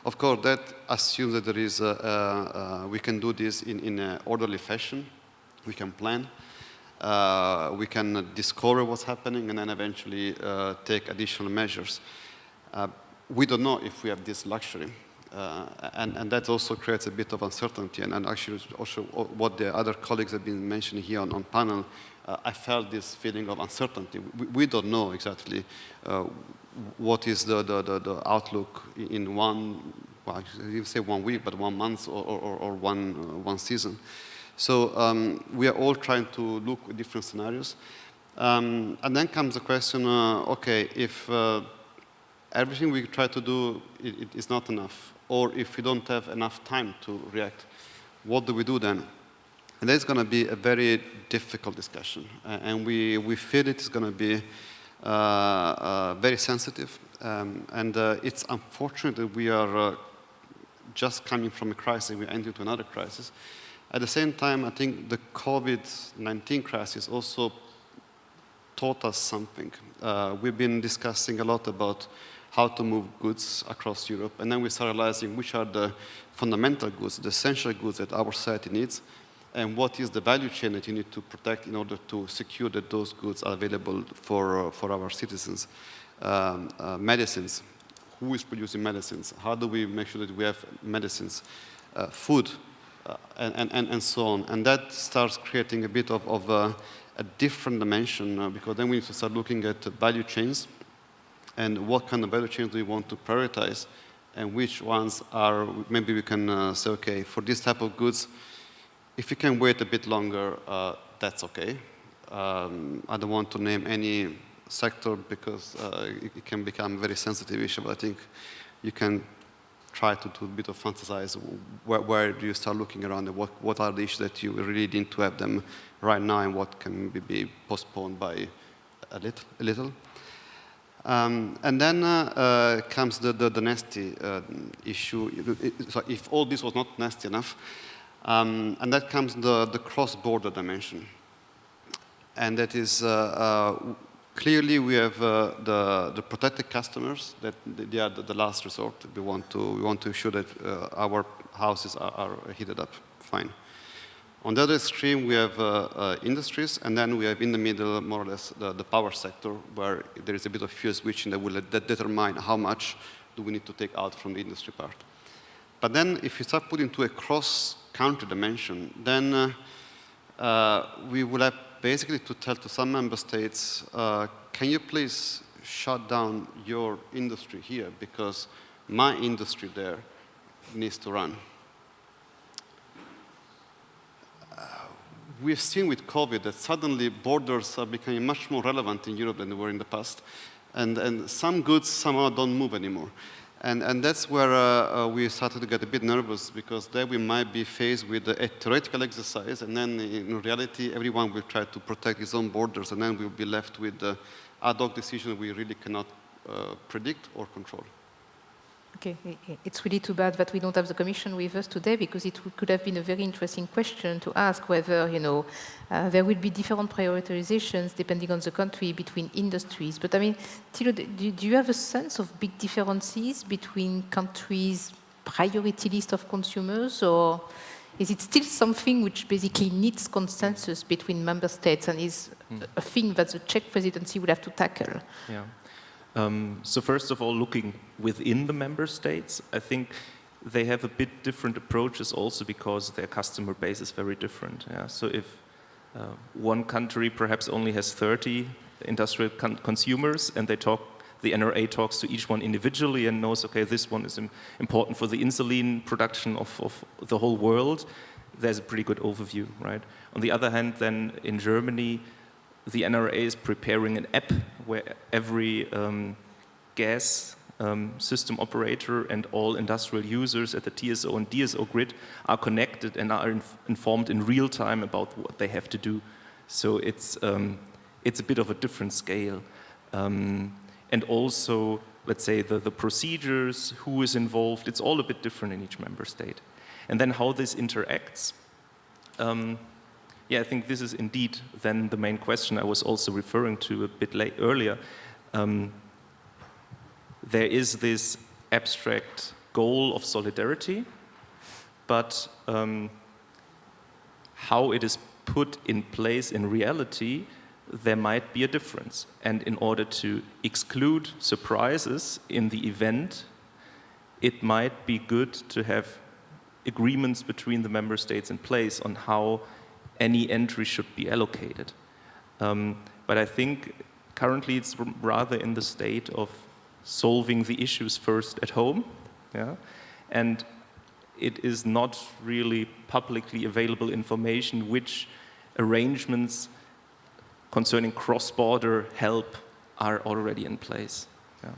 Of course, that assumes that there is we can do this in an orderly fashion. We can plan. We can discover what's happening and then eventually take additional measures. We don't know if we have this luxury. And that also creates a bit of uncertainty. And actually, also what the other colleagues have been mentioning here on panel, I felt this feeling of uncertainty. We don't know exactly what is the outlook in one, well, you say 1 week, but 1 month or one season. So we are all trying to look at different scenarios. And then comes the question, okay, if everything we try to do it is not enough, or if we don't have enough time to react, what do we do then? And that's going to be a very difficult discussion. And we feel it's going to be very sensitive. And it's unfortunate that we are just coming from a crisis, we enter into another crisis. At the same time, I think the COVID-19 crisis also taught us something. We've been discussing a lot about how to move goods across Europe, and then we start realizing which are the fundamental goods, the essential goods that our society needs, and what is the value chain that you need to protect in order to secure that those goods are available for our citizens. Medicines. Who is producing medicines? How do we make sure that we have medicines? Food, and so on. And that starts creating a bit of a different dimension, because then we need to start looking at value chains and what kind of value chains do we want to prioritize, and which ones are, maybe we can say, okay, for this type of goods, if you can wait a bit longer, that's okay. I don't want to name any sector because it can become a very sensitive issue, but I think you can try to do a bit of fantasize where do you start looking around and what are the issues that you really need to have them right now and what can be postponed by a little. And then comes the nasty issue. So if all this was not nasty enough, and that comes the cross-border dimension. And that is clearly we have the protected customers that they are the last resort. We want to ensure that our houses are heated up fine. On the other extreme, we have industries, and then we have in the middle, more or less, the power sector, where there is a bit of fuel switching that will determine how much do we need to take out from the industry part. But then, if you start putting to a cross-country dimension, then we will have basically to tell to some member states, can you please shut down your industry here, because my industry there needs to run. We've seen with COVID that suddenly borders are becoming much more relevant in Europe than they were in the past. And some goods somehow don't move anymore. And that's where we started to get a bit nervous, because there we might be faced with a theoretical exercise, and then in reality, everyone will try to protect his own borders, and then we'll be left with ad hoc decisions we really cannot predict or control. Okay, it's really too bad that we don't have the Commission with us today, because it could have been a very interesting question to ask whether, there will be different prioritizations depending on the country between industries. But I mean, Thilo, do you have a sense of big differences between countries' priority list of consumers, or is it still something which basically needs consensus between member states and is a thing that the Czech presidency would have to tackle? Yeah. So first of all, looking within the member states, I think they have a bit different approaches also because their customer base is very different. Yeah? So if one country perhaps only has 30 industrial consumers and the NRA talks to each one individually and knows, okay, this one is important for the insulin production of the whole world, there's a pretty good overview, right? On the other hand, then in Germany, the NRA is preparing an app where every gas system operator and all industrial users at the TSO and DSO grid are connected and are informed in real time about what they have to do. So it's a bit of a different scale. And also, let's say, the procedures, who is involved, it's all a bit different in each member state. And then how this interacts. Yeah, I think this is indeed then the main question I was also referring to a bit earlier. There is this abstract goal of solidarity, but how it is put in place in reality, there might be a difference. And in order to exclude surprises in the event, it might be good to have agreements between the member states in place on how any entry should be allocated. But I think currently it's rather in the state of solving the issues first at home, yeah? And it is not really publicly available information which arrangements concerning cross-border help are already in place. Yeah.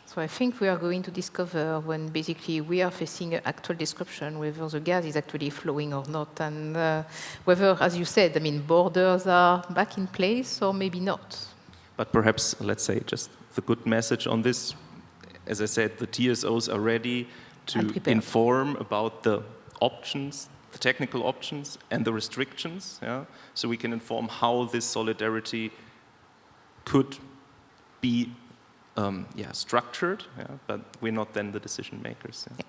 So I think we are going to discover when basically we are facing an actual description whether the gas is actually flowing or not, and whether, as you said, I mean, borders are back in place or maybe not. But perhaps, let's say, just the good message on this, as I said, the TSOs are ready to inform about the options, the technical options and the restrictions, yeah? So we can inform how this solidarity could be structured, yeah? But we're not then the decision makers. Yeah. Yeah.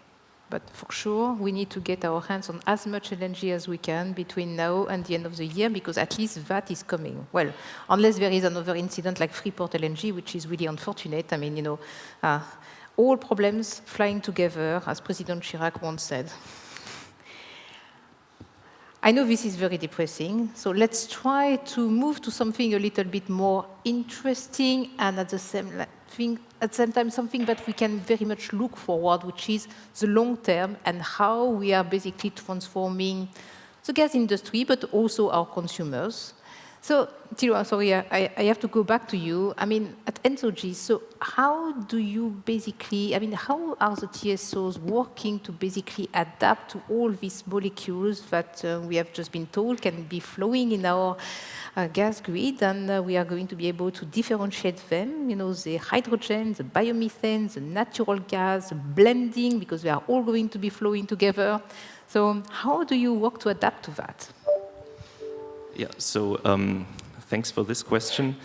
But for sure, we need to get our hands on as much LNG as we can between now and the end of the year, because at least that is coming. Well, unless there is another incident like Freeport LNG, which is really unfortunate. I mean, you know, all problems flying together, as President Chirac once said. I know this is very depressing, so let's try to move to something a little bit more interesting and at the same time something that we can very much look forward, which is the long term and how we are basically transforming the gas industry, but also our consumers. So, Thilo, I'm sorry, I have to go back to you. I mean, at ENTSOG, so how do you basically, I mean, how are the TSOs working to basically adapt to all these molecules that we have just been told can be flowing in our gas grid, and we are going to be able to differentiate them, you know, the hydrogen, the biomethane, the natural gas, the blending, because they are all going to be flowing together. So how do you work to adapt to that? Yeah, so thanks for this question.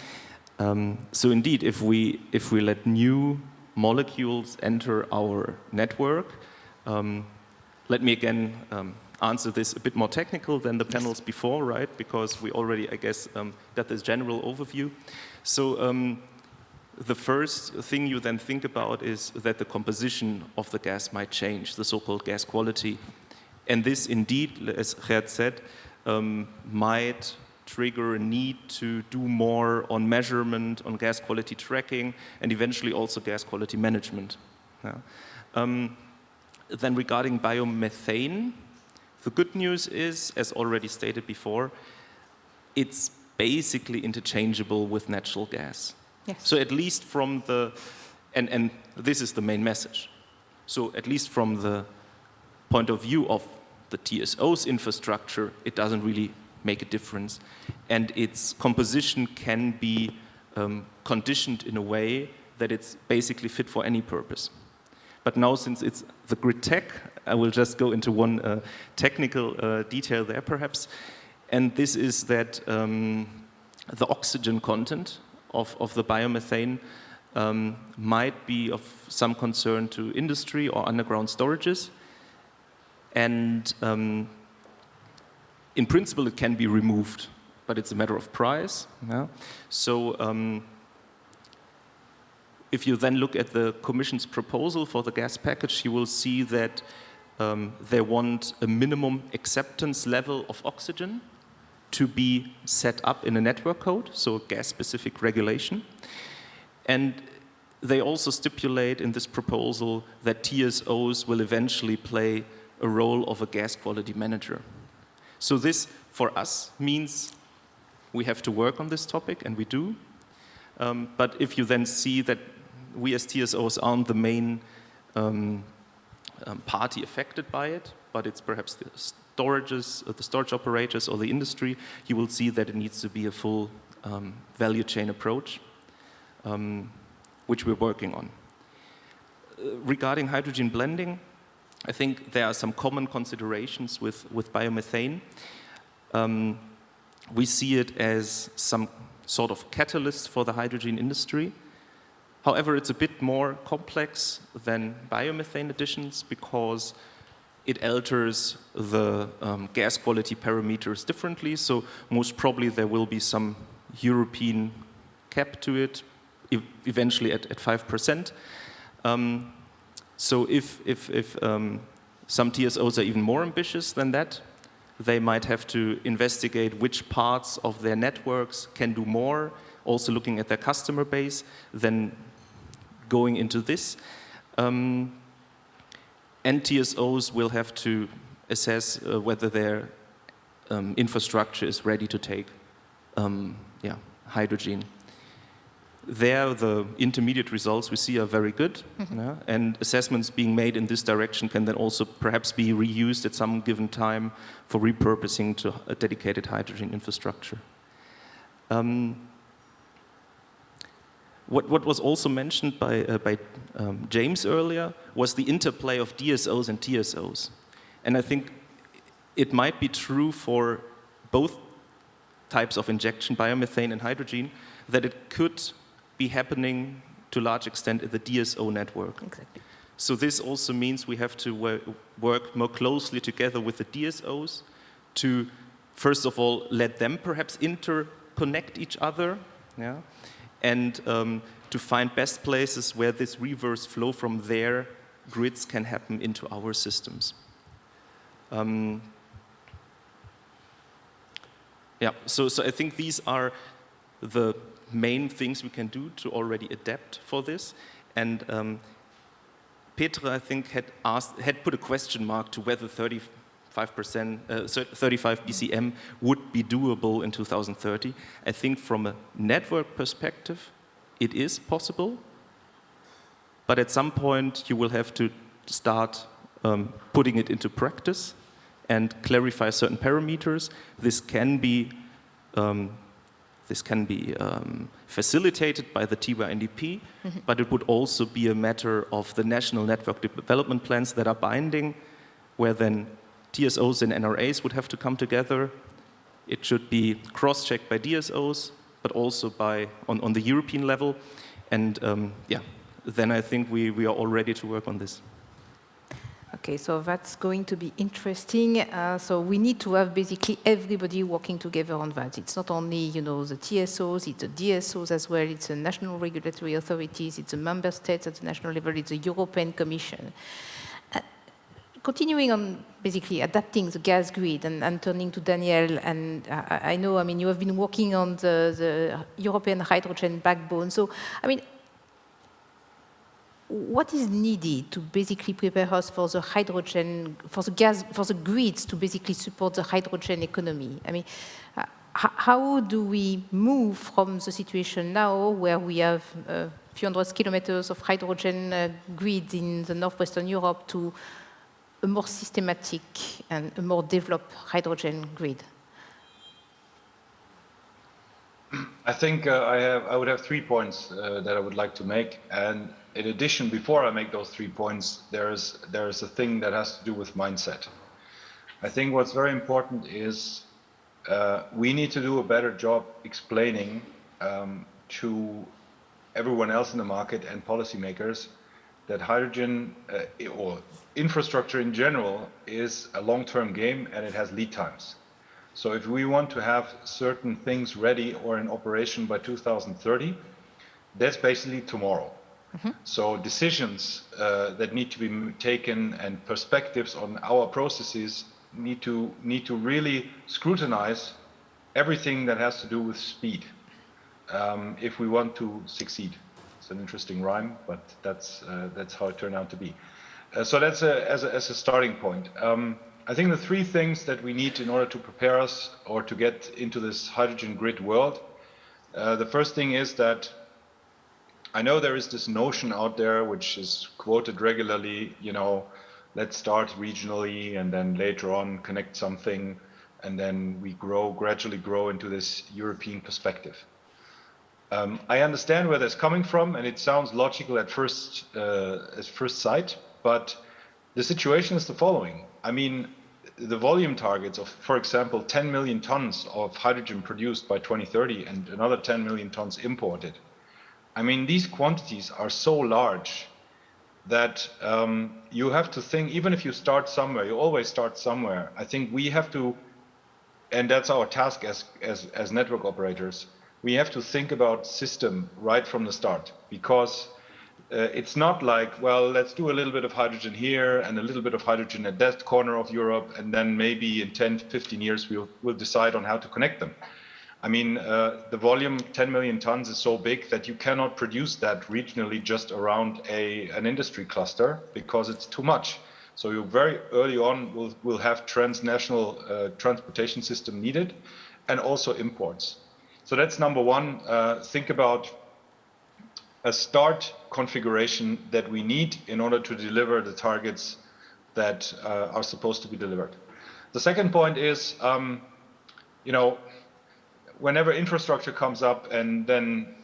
So indeed, if we let new molecules enter our network, let me again answer this a bit more technical than the panels before, right? Because we already, I guess, got this general overview. So the first thing you then think about is that the composition of the gas might change, the so-called gas quality. And this indeed, as Geert said, might trigger a need to do more on measurement, on gas quality tracking, and eventually also gas quality management. Yeah. Then regarding biomethane, the good news is, as already stated before, it's basically interchangeable with natural gas. Yes. So at least from the, and this is the main message, so at least from the point of view of the TSO's infrastructure, it doesn't really make a difference. And its composition can be conditioned in a way that it's basically fit for any purpose. But now, since it's the GRIDTech, I will just go into one technical detail there, perhaps. And this is that the oxygen content of the biomethane might be of some concern to industry or underground storages. And in principle, it can be removed, but it's a matter of price. Yeah? So if you then look at the Commission's proposal for the gas package, you will see that they want a minimum acceptance level of oxygen to be set up in a network code, so gas-specific regulation. And they also stipulate in this proposal that TSOs will eventually play a role of a gas quality manager. So this, for us, means we have to work on this topic, and we do. But if you then see that we as TSOs aren't the main party affected by it, but it's perhaps the storages, the storage operators or the industry, you will see that it needs to be a full value chain approach, which we're working on. Regarding hydrogen blending, I think there are some common considerations with biomethane. We see it as some sort of catalyst for the hydrogen industry. However, it's a bit more complex than biomethane additions because it alters the gas quality parameters differently. So most probably there will be some European cap to it, eventually at 5%. So if some TSOs are even more ambitious than that, they might have to investigate which parts of their networks can do more, also looking at their customer base, then going into this. And TSOs will have to assess whether their infrastructure is ready to take hydrogen. There, the intermediate results we see are very good, and assessments being made in this direction can then also perhaps be reused at some given time for repurposing to a dedicated hydrogen infrastructure. What was also mentioned by James earlier was the interplay of DSOs and TSOs. And I think it might be true for both types of injection, biomethane and hydrogen, that it could be happening to a large extent in the DSO network. Exactly. So this also means we have to work more closely together with the DSOs to, first of all, let them perhaps interconnect each other, and to find best places where this reverse flow from their grids can happen into our systems. So I think these are the main things we can do to already adapt for this. And Petra, I think, had put a question mark to whether 35 BCM would be doable in 2030. I think from a network perspective, it is possible. But at some point, you will have to start putting it into practice and clarify certain parameters. This can be facilitated by the TIWA NDP, but it would also be a matter of the national network development plans that are binding, where then TSOs and NRAs would have to come together. It should be cross-checked by DSOs, but also on the European level. And then I think we are all ready to work on this. Okay, so that's going to be interesting. So we need to have basically everybody working together on that. It's not only, the TSOs, it's the DSOs as well, it's the national regulatory authorities, it's the member states at the national level, it's the European Commission. Continuing on basically adapting the gas grid and turning to Daniel, and I know, you have been working on the European hydrogen backbone. So, what is needed to basically prepare us for the hydrogen, for the grids to basically support the hydrogen economy? How do we move from the situation now where we have a few hundred kilometers of hydrogen grid in the northwestern Europe to a more systematic and a more developed hydrogen grid? I think I would have 3 points that I would like to make, and in addition, before I make those 3 points, there's a thing that has to do with mindset. I think what's very important is we need to do a better job explaining to everyone else in the market and policymakers that hydrogen or infrastructure in general is a long-term game and it has lead times. So if we want to have certain things ready or in operation by 2030, that's basically tomorrow. So decisions that need to be taken and perspectives on our processes need to really scrutinize everything that has to do with speed if we want to succeed. It's an interesting rhyme, but that's how it turned out to be. So that's as a starting point. I think the 3 things that we need in order to prepare us or to get into this hydrogen grid world, the first thing is that I know there is this notion out there which is quoted regularly, let's start regionally and then later on connect something and then we gradually grow into this European perspective. I understand where that's coming from and it sounds logical at first sight, but the situation is the following. The volume targets of, for example, 10 million tons of hydrogen produced by 2030 and another 10 million tons imported. These quantities are so large that you have to think, even if you start somewhere, you always start somewhere. I think we have to, and that's our task as network operators, we have to think about system right from the start, because it's not like, well, let's do a little bit of hydrogen here and a little bit of hydrogen at that corner of Europe, and then maybe in 10, 15 years we'll decide on how to connect them. The volume, 10 million tons, is so big that you cannot produce that regionally just around an industry cluster because it's too much. So you very early on will have transnational transportation system needed and also imports. So that's number one. Think about a start configuration that we need in order to deliver the targets that are supposed to be delivered. The second point is, whenever infrastructure comes up and then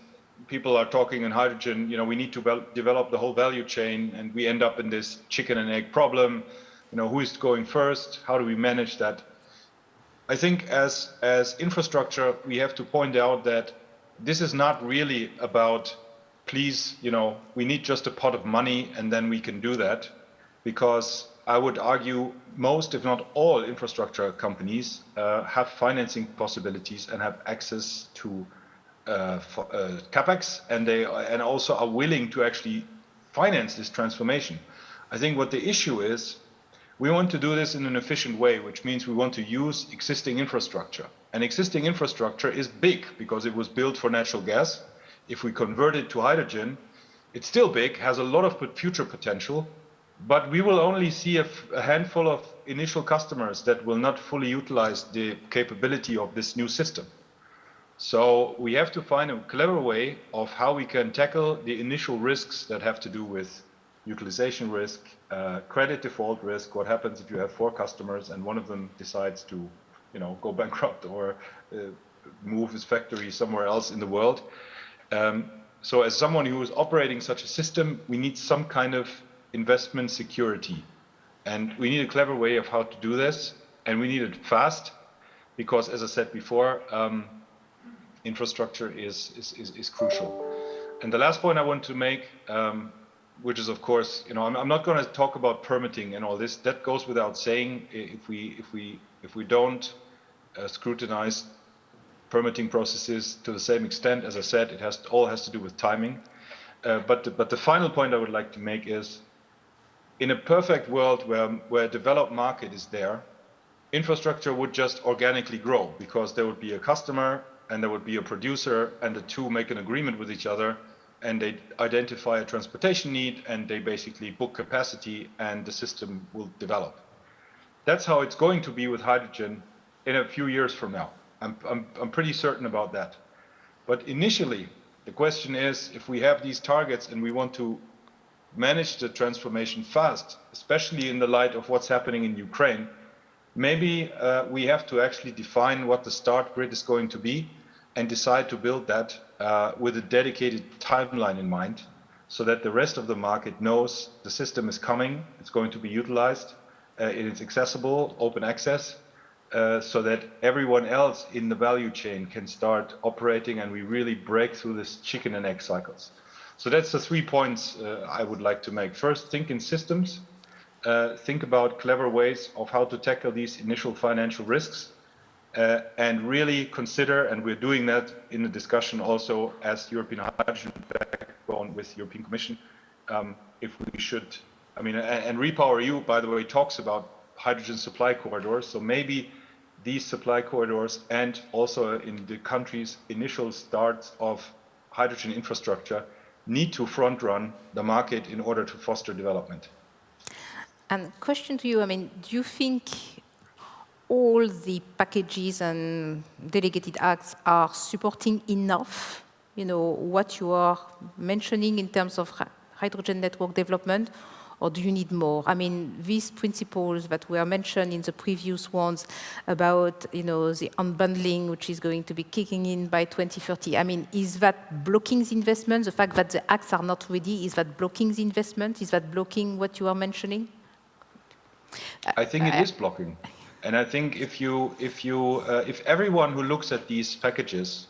people are talking in hydrogen, we need to develop the whole value chain, and we end up in this chicken and egg problem. Who is going first? How do we manage that? I think as infrastructure, we have to point out that this is not really about, please, we need just a pot of money and then we can do that, because I would argue most, if not all, infrastructure companies have financing possibilities and have access to capex, and also are willing to actually finance this transformation. I think what the issue is, we want to do this in an efficient way, which means we want to use existing infrastructure. And existing infrastructure is big because it was built for natural gas. If we convert it to hydrogen, it's still big, has a lot of future potential, but we will only see a handful of initial customers that will not fully utilize the capability of this new system. So we have to find a clever way of how we can tackle the initial risks that have to do with utilization risk, credit default risk. What happens if you have 4 customers and one of them decides to, go bankrupt or move his factory somewhere else in the world? So as someone who is operating such a system, we need some kind of investment security, and we need a clever way of how to do this, and we need it fast, because as I said before, infrastructure is crucial. And the last point I want to make, which is, of course, I'm not going to talk about permitting and all this. That goes without saying. If we don't scrutinize permitting processes to the same extent, as I said, it all has to do with timing. But the final point I would like to make is, in a perfect world where a developed market is there, infrastructure would just organically grow, because there would be a customer and there would be a producer, and the two make an agreement with each other, and they identify a transportation need, and they basically book capacity, and the system will develop. That's how it's going to be with hydrogen in a few years from now. I'm pretty certain about that. But initially, the question is, if we have these targets and we want to manage the transformation fast, especially in the light of what's happening in Ukraine, maybe we have to actually define what the start grid is going to be and decide to build that with a dedicated timeline in mind, so that the rest of the market knows the system is coming, it's going to be utilized, it is accessible, open access, so that everyone else in the value chain can start operating, and we really break through this chicken and egg cycles. So that's the 3 points I would like to make. First, think in systems, think about clever ways of how to tackle these initial financial risks, and really consider, and we're doing that in the discussion also as European Hydrogen Backbone with European Commission, if we should, and REPowerEU, by the way, talks about hydrogen supply corridors. So maybe these supply corridors, and also in the countries' initial starts of hydrogen infrastructure, need to front run the market in order to foster development. And question to you, do you think all the packages and delegated acts are supporting enough, what you are mentioning in terms of hydrogen network development, or do you need more? These principles that were mentioned in the previous ones about, the unbundling, which is going to be kicking in by 2030. Is that blocking the investment? The fact that the acts are not ready, is that blocking the investment? Is that blocking what you are mentioning? I think it is blocking. And I think if everyone who looks at these packages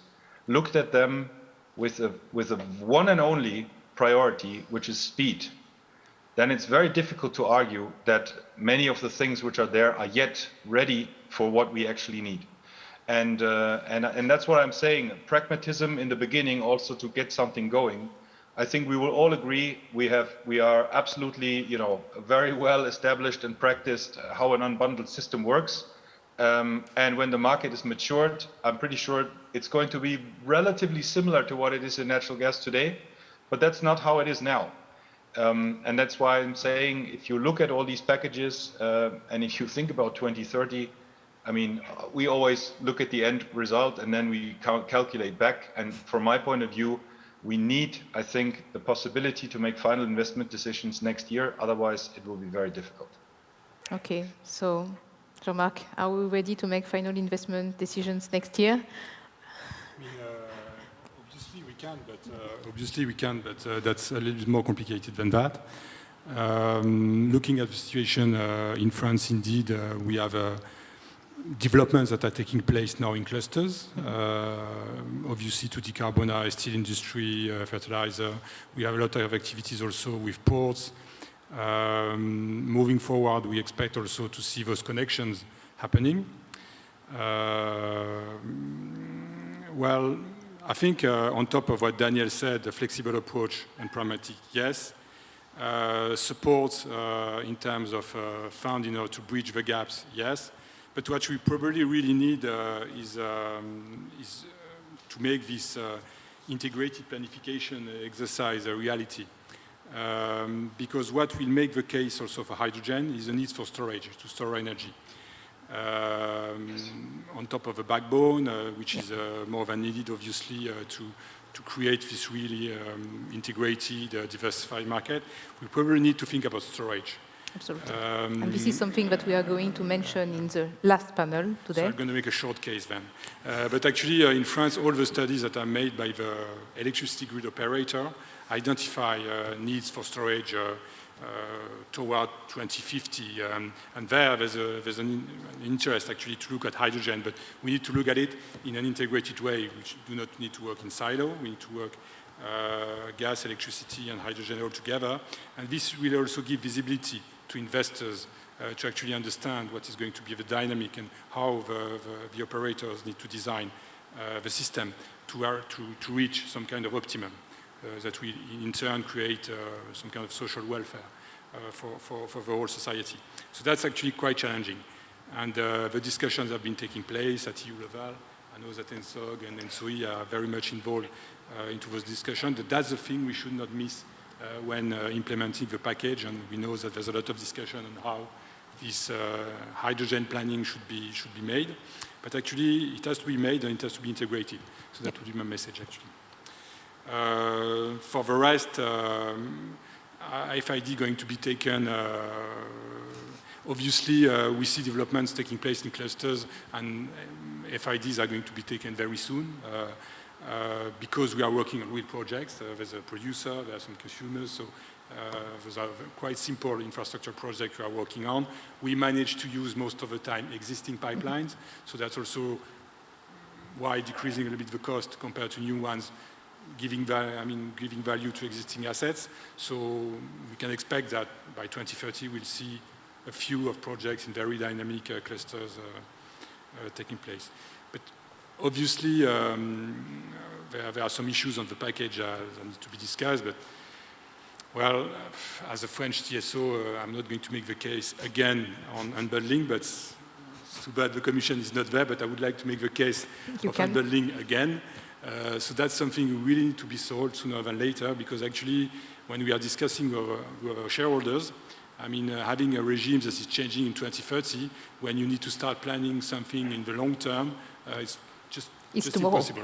looked at them with a one and only priority, which is speed, then it's very difficult to argue that many of the things which are there are yet ready for what we actually need. And that's what I'm saying. Pragmatism in the beginning, also to get something going. I think we will all agree we are absolutely, very well established and practiced how an unbundled system works. And when the market is matured, I'm pretty sure it's going to be relatively similar to what it is in natural gas today, but that's not how it is now. And that's why I'm saying, if you look at all these packages, and if you think about 2030, I mean, we always look at the end result and then we calculate back. And from my point of view, we need, I think, the possibility to make final investment decisions next year. Otherwise, it will be very difficult. Okay, so Jean-Marc, are we ready to make final investment decisions next year? I mean, obviously we can, but that's a little bit more complicated than that. Looking at the situation in France, indeed, we have developments that are taking place now in clusters. Obviously, to decarbonize steel industry, fertilizer. We have a lot of activities also with ports. Moving forward, we expect also to see those connections happening. Well, I think on top of what Daniel said, the flexible approach and pragmatic, yes. Support in terms of fund, to bridge the gaps, yes. But what we probably really need is to make this integrated planification exercise a reality. Because what will make the case also for hydrogen is the need for storage, to store energy. On top of the backbone, which is more than needed, obviously, to create this really integrated, diversified market, we probably need to think about storage. Absolutely. And this is something that we are going to mention in the last panel today. So I'm going to make a short case then. But actually, in France, all the studies that are made by the electricity grid operator identify needs for storage toward 2050. And there's an interest actually to look at hydrogen, but we need to look at it in an integrated way. We do not need to work in silo. We need to work gas, electricity, and hydrogen all together. And this will also give visibility to investors to actually understand what is going to be the dynamic and how the operators need to design the system to reach some kind of optimum that will in turn create some kind of social welfare for the whole society. So that's actually quite challenging. And the discussions have been taking place at EU level. I know that ENTSOG and GIE are very much involved into those discussions. But that's the thing we should not miss when implementing the package. And we know that there's a lot of discussion on how this hydrogen planning should be made. But actually, it has to be made and it has to be integrated. So that would be my message, actually. For the rest, FID going to be taken. Obviously, we see developments taking place in clusters, and FIDs are going to be taken very soon because we are working on real projects. There's a producer, there are some consumers, so those are quite simple infrastructure projects we are working on. We manage to use most of the time existing pipelines, so that's also why decreasing a little bit the cost compared to new ones, giving value to existing assets. So we can expect that by 2030 we'll see a few of projects in very dynamic clusters taking place. But obviously there are some issues on the package that need to be discussed. But well, as a French TSO, I'm not going to make the case again on unbundling, but it's too bad the Commission is not there, but I would like to make the case of unbundling again. So that's something really need to be solved sooner than later, because actually when we are discussing with our shareholders, I mean, having a regime that is changing in 2030, when you need to start planning something in the long term, it's just impossible.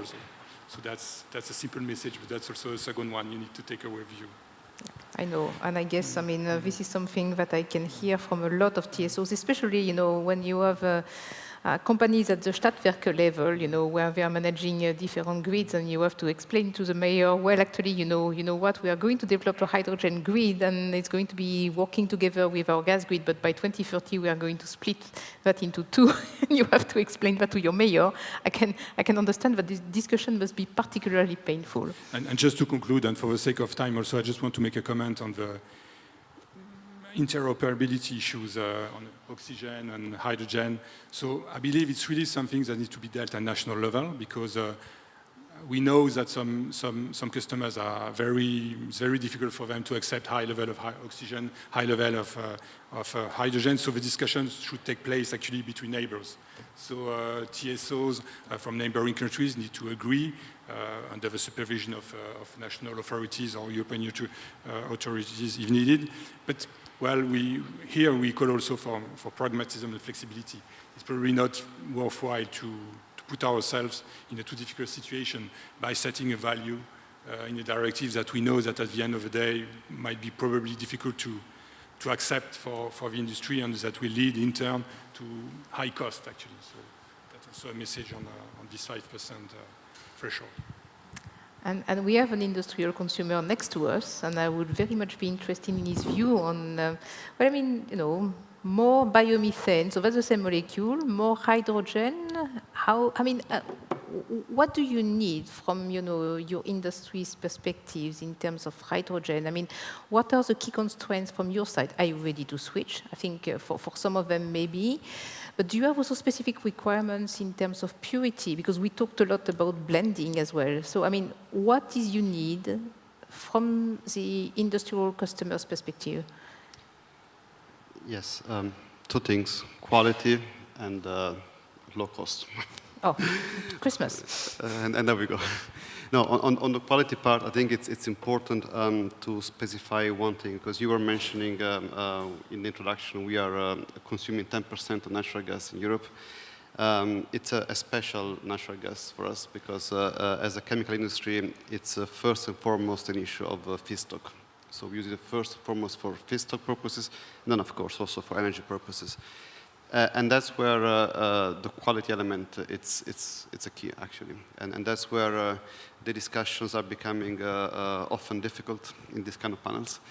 So that's a simple message, but that's also a second one you need to take away with you. I know, and I guess, this is something that I can hear from a lot of TSOs, especially, when you have companies at the Stadtwerke level, where they are managing different grids, and you have to explain to the mayor, well, actually, you know what, we are going to develop a hydrogen grid, and it's going to be working together with our gas grid, but by 2030 we are going to split that into two. You have to explain that to your mayor. I can understand that this discussion must be particularly painful. And just to conclude, and for the sake of time also, I just want to make a comment on the interoperability issues on oxygen and hydrogen. So I believe it's really something that needs to be dealt at national level, because we know that some customers are it's very difficult for them to accept high level of oxygen, high level of hydrogen. So the discussions should take place actually between neighbors. So TSOs from neighboring countries need to agree under the supervision of national authorities or European authorities if needed. But Well, here we call also for pragmatism and flexibility. It's probably not worthwhile to put ourselves in a too difficult situation by setting a value in a directive that we know that at the end of the day might be probably difficult to accept for the industry, and that will lead in turn to high cost, actually. So that's also a message on this 5% threshold. And we have an industrial consumer next to us, and I would very much be interested in his view on, well, I mean, you know, more biomethane, so that's the same molecule, more hydrogen. What do you need from, you know, your industry's perspectives in terms of hydrogen? I mean, what are the key constraints from your side? Are you ready to switch? I think for some of them, maybe. But do you have also specific requirements in terms of purity? Because we talked a lot about blending as well. So, I mean, what is you need from the industrial customer's perspective? Yes, two things, quality and low cost. Oh, Christmas. And there we go. No, on the quality part, I think it's important to specify one thing, because you were mentioning in the introduction, we are consuming 10% of natural gas in Europe. It's a special natural gas for us, because as a chemical industry, it's first and foremost an issue of feedstock. So we use it first and foremost for feedstock purposes, and then of course also for energy purposes. And that's where the quality element, it's a key, actually. And that's where the discussions are becoming often difficult in these kind of panels,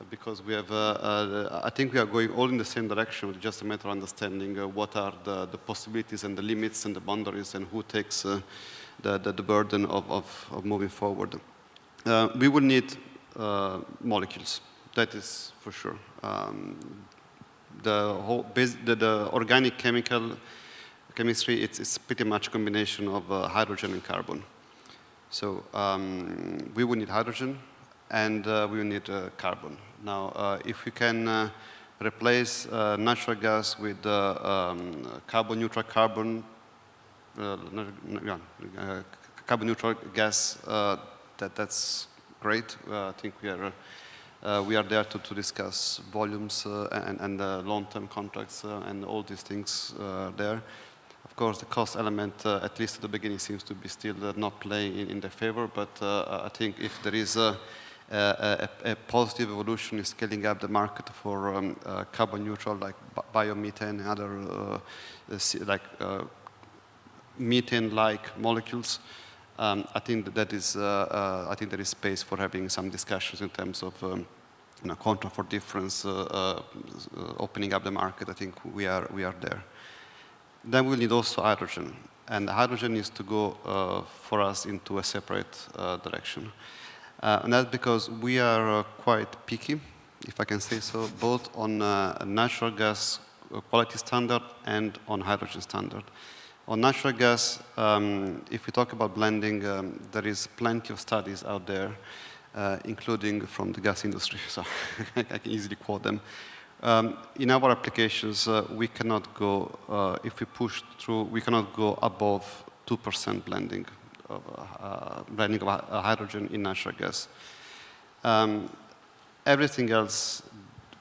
because we have, I think we are going all in the same direction, with just a matter of understanding what are the possibilities and the limits and the boundaries, and who takes the burden of moving forward. We will need molecules, that is for sure. The organic chemistry, it's pretty much a combination of hydrogen and carbon. So we will need hydrogen, and we will need carbon. Now, if we can replace natural gas with carbon neutral gas, that's great. I think we are there to discuss volumes and long-term contracts and all these things there. Of course, the cost element, at least at the beginning, seems to be still not playing in their favor. But I think if there is a positive evolution in scaling up the market for carbon neutral, like biomethane and other like methane-like molecules, I think that is. I think there is space for having some discussions in terms of contract for difference, opening up the market. I think we are there. Then we'll need also hydrogen, and hydrogen needs to go for us into a separate direction, and that's because we are quite picky, if I can say so, both on natural gas quality standard and on hydrogen standard. On natural gas, if we talk about blending, there is plenty of studies out there, including from the gas industry, so I can easily quote them. In our applications, we cannot go, if we push through, we cannot go above 2% blending of hydrogen in natural gas. Everything else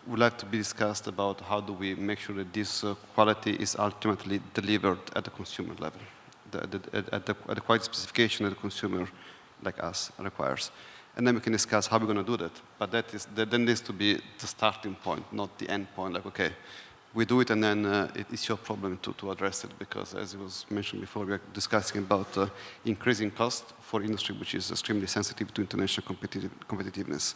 would like to be discussed about how do we make sure that this quality is ultimately delivered at the consumer level, at the quality specification that the consumer, like us, requires. And then we can discuss how we're going to do that. But that needs to be the starting point, not the end point. Like, okay, we do it, and then it's your problem to address it, because as it was mentioned before, we are discussing about increasing cost for industry, which is extremely sensitive to international competitiveness.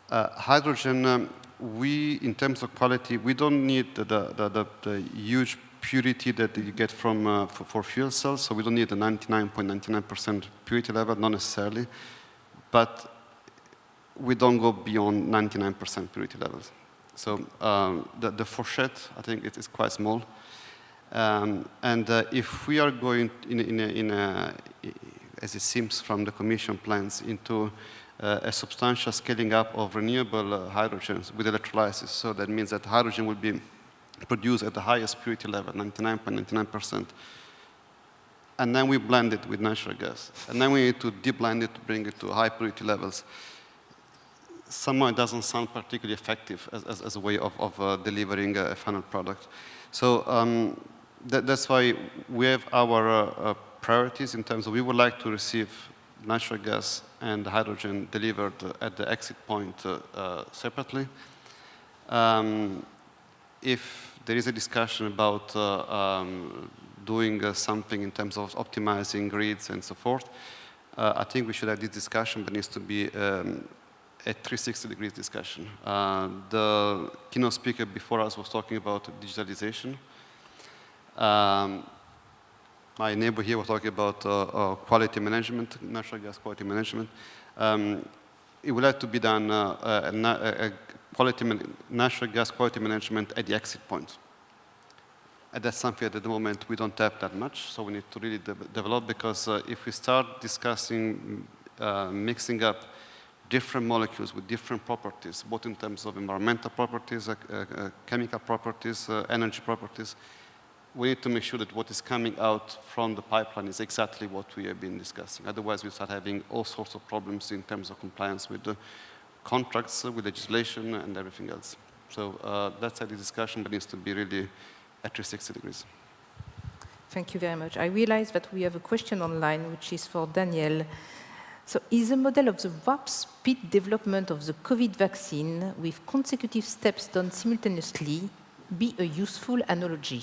Hydrogen, in terms of quality, we don't need the huge purity that you get from for fuel cells, so we don't need the 99.99% purity level, not necessarily, but we don't go beyond 99% purity levels. So the fourchette, I think, it is quite small, and if we are going as it seems from the Commission plans, into a substantial scaling up of renewable hydrogens with electrolysis. So that means that hydrogen will be produced at the highest purity level, 99.99%. And then we blend it with natural gas. And then we need to deblend it to bring it to high purity levels. somehow it doesn't sound particularly effective as a way of delivering a final product. So that's why we have our priorities in terms of we would like to receive natural gas and hydrogen delivered at the exit point separately. If there is a discussion about doing something in terms of optimizing grids and so forth, I think we should have this discussion, but it needs to be a 360-degree discussion. The keynote speaker before us was talking about digitalization. My neighbor here was talking about quality management, natural gas quality management. It would have to be done natural gas quality management at the exit point. And that's something that at the moment we don't have that much, so we need to really develop, because if we start discussing mixing up different molecules with different properties, both in terms of environmental properties, chemical properties, energy properties, we need to make sure that what is coming out from the pipeline is exactly what we have been discussing. Otherwise, we start having all sorts of problems in terms of compliance with the contracts, with legislation, and everything else. So that's a discussion that needs to be really at 360 degrees. Thank you very much. I realize that we have a question online, which is for Daniel. So is the model of the warp speed development of the COVID vaccine with consecutive steps done simultaneously be a useful analogy?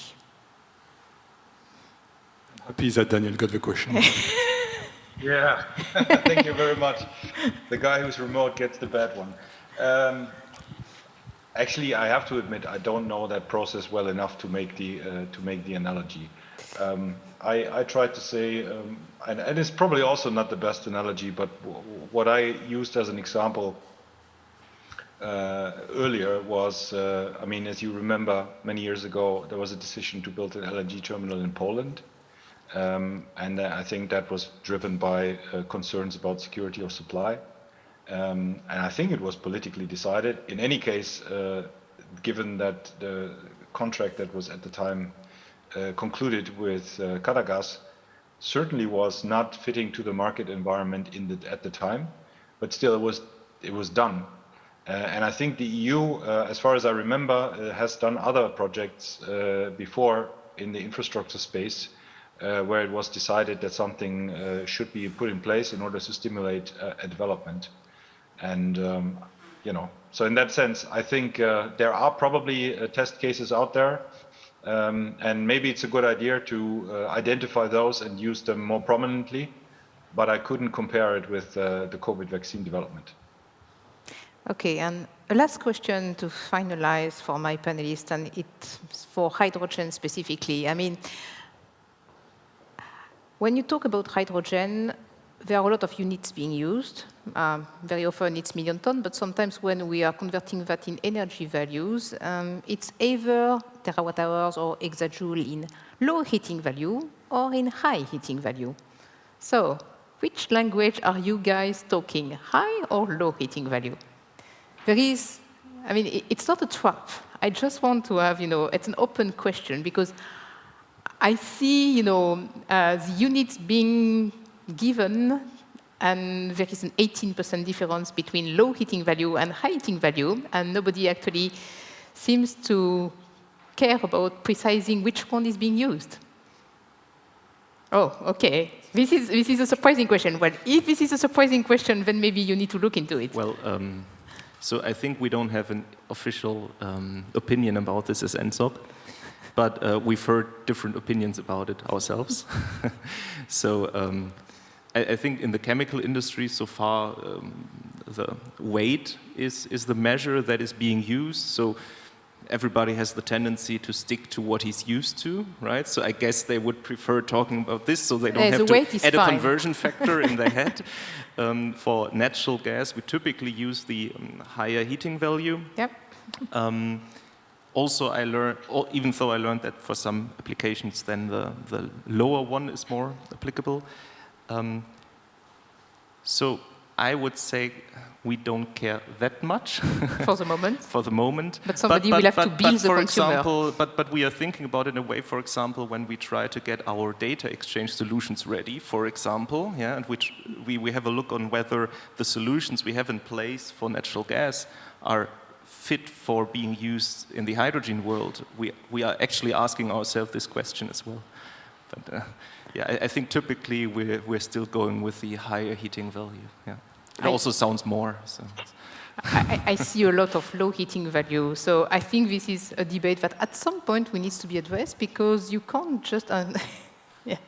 Happy that Daniel got the question. Yeah, thank you very much. The guy who's remote gets the bad one. Actually, I have to admit, I don't know that process well enough to make the analogy. I tried to say, and it's probably also not the best analogy, but what I used as an example earlier was, I mean, as you remember, many years ago, there was a decision to build an LNG terminal in Poland. And I think that was driven by concerns about security of supply. And I think it was politically decided. In any case, given that the contract that was at the time concluded with Qatargas certainly was not fitting to the market environment at the time, but still it was done. And I think the EU, as far as I remember, has done other projects before in the infrastructure space, where it was decided that something should be put in place in order to stimulate a development. And, you know, so in that sense, I think there are probably test cases out there, and maybe it's a good idea to identify those and use them more prominently, but I couldn't compare it with the COVID vaccine development. Okay, and a last question to finalize for my panelists, and it's for hydrogen specifically. I mean, when you talk about hydrogen, there are a lot of units being used. Very often it's million ton, but sometimes when we are converting that in energy values, it's either terawatt hours or exajoule in low heating value or in high heating value. So, which language are you guys talking, high or low heating value? There is, I mean, it's not a trap. I just want to have, you know, it's an open question, because I see, you know, the units being given, and there is an 18% difference between low heating value and high heating value, and nobody actually seems to care about precising which one is being used. Oh, okay. This is a surprising question. Well, if this is a surprising question, then maybe you need to look into it. Well, so I think we don't have an official opinion about this as ENTSOG. But we've heard different opinions about it ourselves. So I think in the chemical industry so far, the weight is the measure that is being used. So everybody has the tendency to stick to what he's used to, right? So I guess they would prefer talking about this, so they don't have to add a conversion factor in their head. For natural gas, we typically use the higher heating value. Yep. Also, I learned, even though I learned that for some applications, then the lower one is more applicable. So I would say we don't care that much For the moment. for the moment. But somebody will have to bill the for consumer. Example, but we are thinking about it in a way, for example, when we try to get our data exchange solutions ready, for example, yeah, and which we have a look on whether the solutions we have in place for natural gas are fit for being used in the hydrogen world. We are actually asking ourselves this question as well. But yeah, I think typically we're still going with the higher heating value. Yeah. It also sounds more. So. I see a lot of low heating value. So I think this is a debate that at some point we need to be addressed, because you can't just... yeah,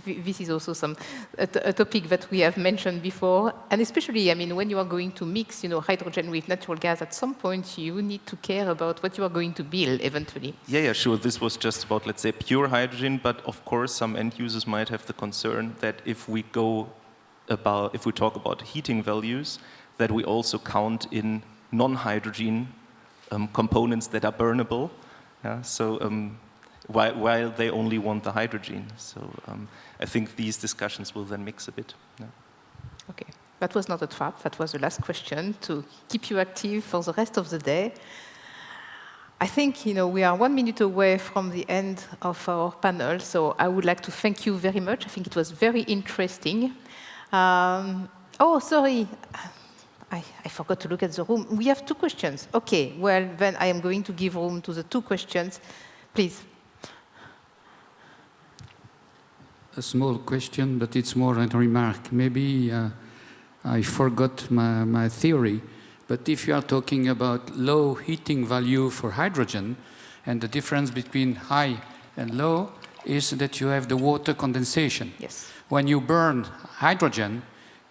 this is also a topic that we have mentioned before. And especially, I mean, when you are going to mix, hydrogen with natural gas, at some point you need to care about what you are going to build eventually. Yeah, sure. This was just about, let's say, pure hydrogen. But of course, some end users might have the concern that if we talk about heating values, that we also count in non-hydrogen components that are burnable. Yeah? So while they only want the hydrogen. So I think these discussions will then mix a bit. Yeah. Okay, that was not a trap. That was the last question to keep you active for the rest of the day. I think, we are 1 minute away from the end of our panel, so I would like to thank you very much. I think it was very interesting. Oh, sorry. I forgot to look at the room. We have 2 questions. Okay, well, then I am going to give room to the 2 questions. Please. A small question, but it's more a remark. Maybe I forgot my theory, but if you are talking about low heating value for hydrogen, and the difference between high and low is that you have the water condensation. Yes. When you burn hydrogen,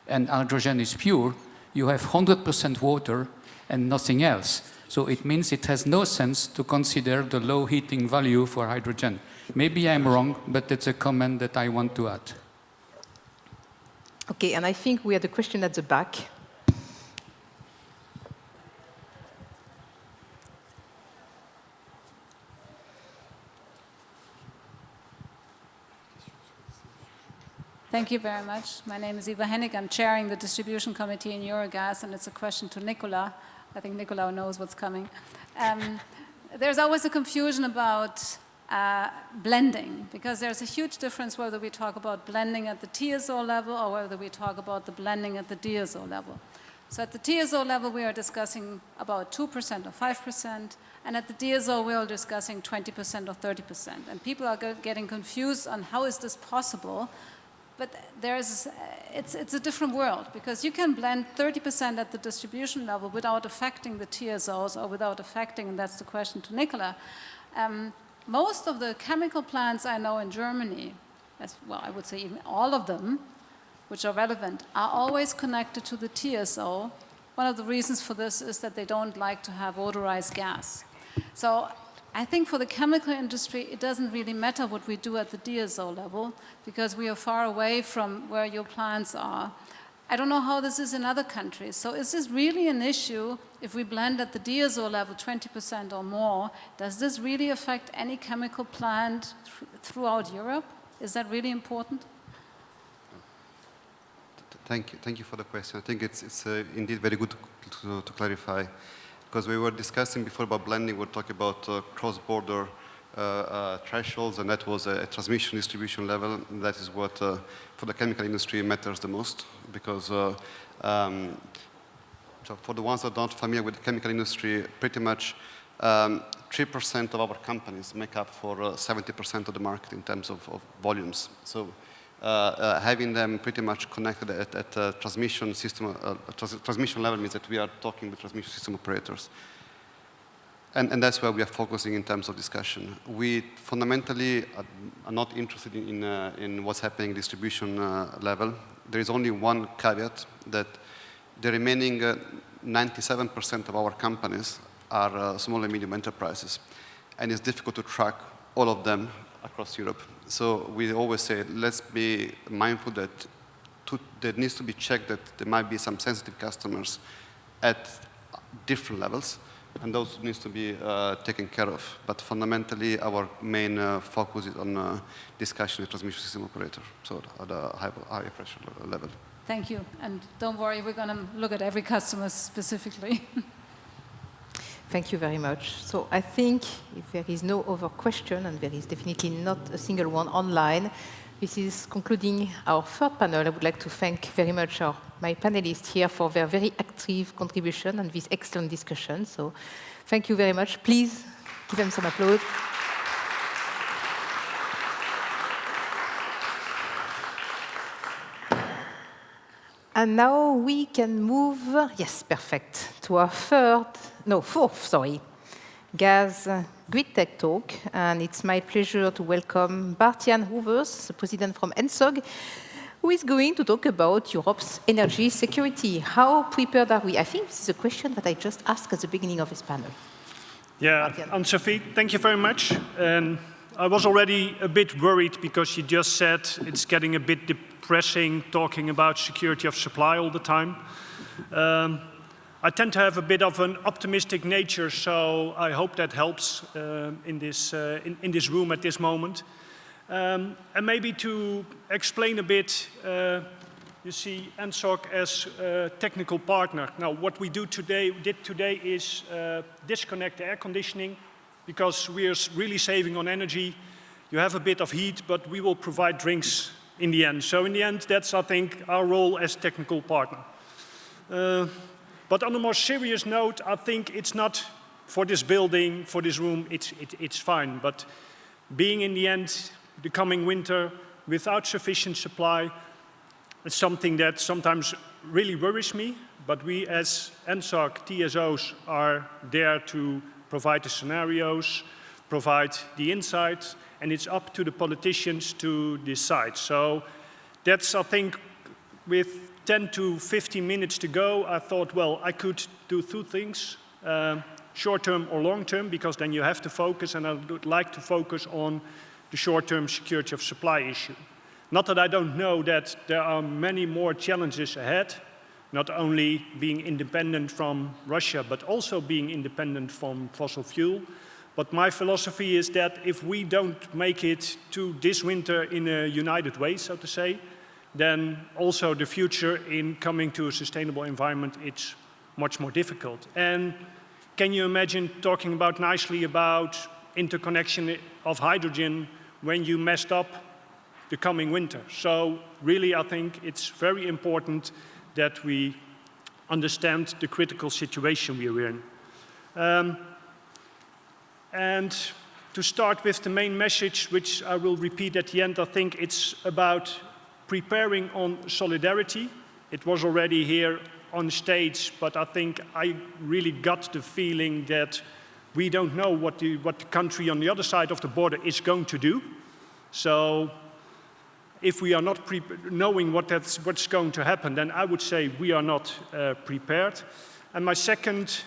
and hydrogen is pure, you have 100% water and nothing else. So it means it has no sense to consider the low heating value for hydrogen. Maybe I'm wrong, but it's a comment that I want to add. Okay, and I think we had a question at the back. Thank you very much. My name is Eva Hennig. I'm chairing the distribution committee in Eurogas, and it's a question to Nicola. I think Nicola knows what's coming. There's always a confusion about blending, because there's a huge difference whether we talk about blending at the TSO level or whether we talk about the blending at the DSO level. So at the TSO level, we are discussing about 2% or 5%, and at the DSO, we are discussing 20% or 30%. And people are getting confused on how is this possible. But it's a different world, because you can blend 30% at the distribution level without affecting the TSOs or without affecting, and that's the question to Nicola. Most of the chemical plants I know in Germany, well, I would say even all of them, which are relevant, are always connected to the TSO. One of the reasons for this is that they don't like to have odorized gas. So I think for the chemical industry, it doesn't really matter what we do at the DSO level, because we are far away from where your plants are. I don't know how this is in other countries. So is this really an issue if we blend at the DSO level 20% or more? Does this really affect any chemical plant throughout Europe? Is that really important? Thank you for the question. I think it's indeed very good to clarify. Because we were discussing before about blending, we're talking about cross-border thresholds, and that was a transmission distribution level. And that is what, for the chemical industry, matters the most. Because so for the ones that aren't familiar with the chemical industry, pretty much 3% of our companies make up for 70% of the market in terms of volumes. So having them pretty much connected at transmission system, transmission level means that we are talking with transmission system operators. And that's where we are focusing in terms of discussion. We fundamentally are not interested in what's happening at distribution level. There is only one caveat, that the remaining 97% of our companies are small and medium enterprises. And it's difficult to track all of them across Europe. So we always say, let's be mindful that there needs to be checked that there might be some sensitive customers at different levels, and those needs to be taken care of. But fundamentally, our main focus is on discussion with transmission system operator, so at a high pressure level. Thank you. And don't worry, we're going to look at every customer specifically. Thank you very much. So I think if there is no other question, and there is definitely not a single one online, this is concluding our third panel. I would like to thank very much my panelists here for their very active contribution and this excellent discussion. So thank you very much. Please give them some applause. And now we can move, yes, perfect, to our fourth, GRIDTech Talk. And it's my pleasure to welcome Bart-Jan Hoevers, the president from ENTSOG, who is going to talk about Europe's energy security. How prepared are we? I think this is a question that I just asked at the beginning of this panel. Yeah, Anne-Sophie, thank you very much. And I was already a bit worried because you just said it's getting a bit depressing talking about security of supply all the time. I tend to have a bit of an optimistic nature, so I hope that helps in this room at this moment. And maybe to explain a bit, you see ENTSOG as a technical partner. Now, what we did today is disconnect the air conditioning because we are really saving on energy. You have a bit of heat, but we will provide drinks in the end. So in the end, that's, I think, our role as technical partner. But on a more serious note, I think it's not for this building, for this room, it's fine. But being in the end, the coming winter, without sufficient supply, it's something that sometimes really worries me. But we as ENTSOG TSOs are there to provide the scenarios, provide the insights, and it's up to the politicians to decide. So that's, I think, with 10 to 15 minutes to go, I thought, well, I could do two things, short-term or long-term, because then you have to focus, and I would like to focus on the short-term security of supply issue. Not that I don't know that there are many more challenges ahead, not only being independent from Russia, but also being independent from fossil fuel. But my philosophy is that if we don't make it to this winter in a united way, so to say, then also the future in coming to a sustainable environment, it's much more difficult. And can you imagine talking about nicely about interconnection of hydrogen when you messed up the coming winter? So really, I think it's very important that we understand the critical situation we are in. And to start with the main message, which I will repeat at the end, I think it's about preparing on solidarity. It was already here on stage, but I think I really got the feeling that we don't know what the country on the other side of the border is going to do. So if we are not knowing what's going to happen, then I would say we are not prepared. And my second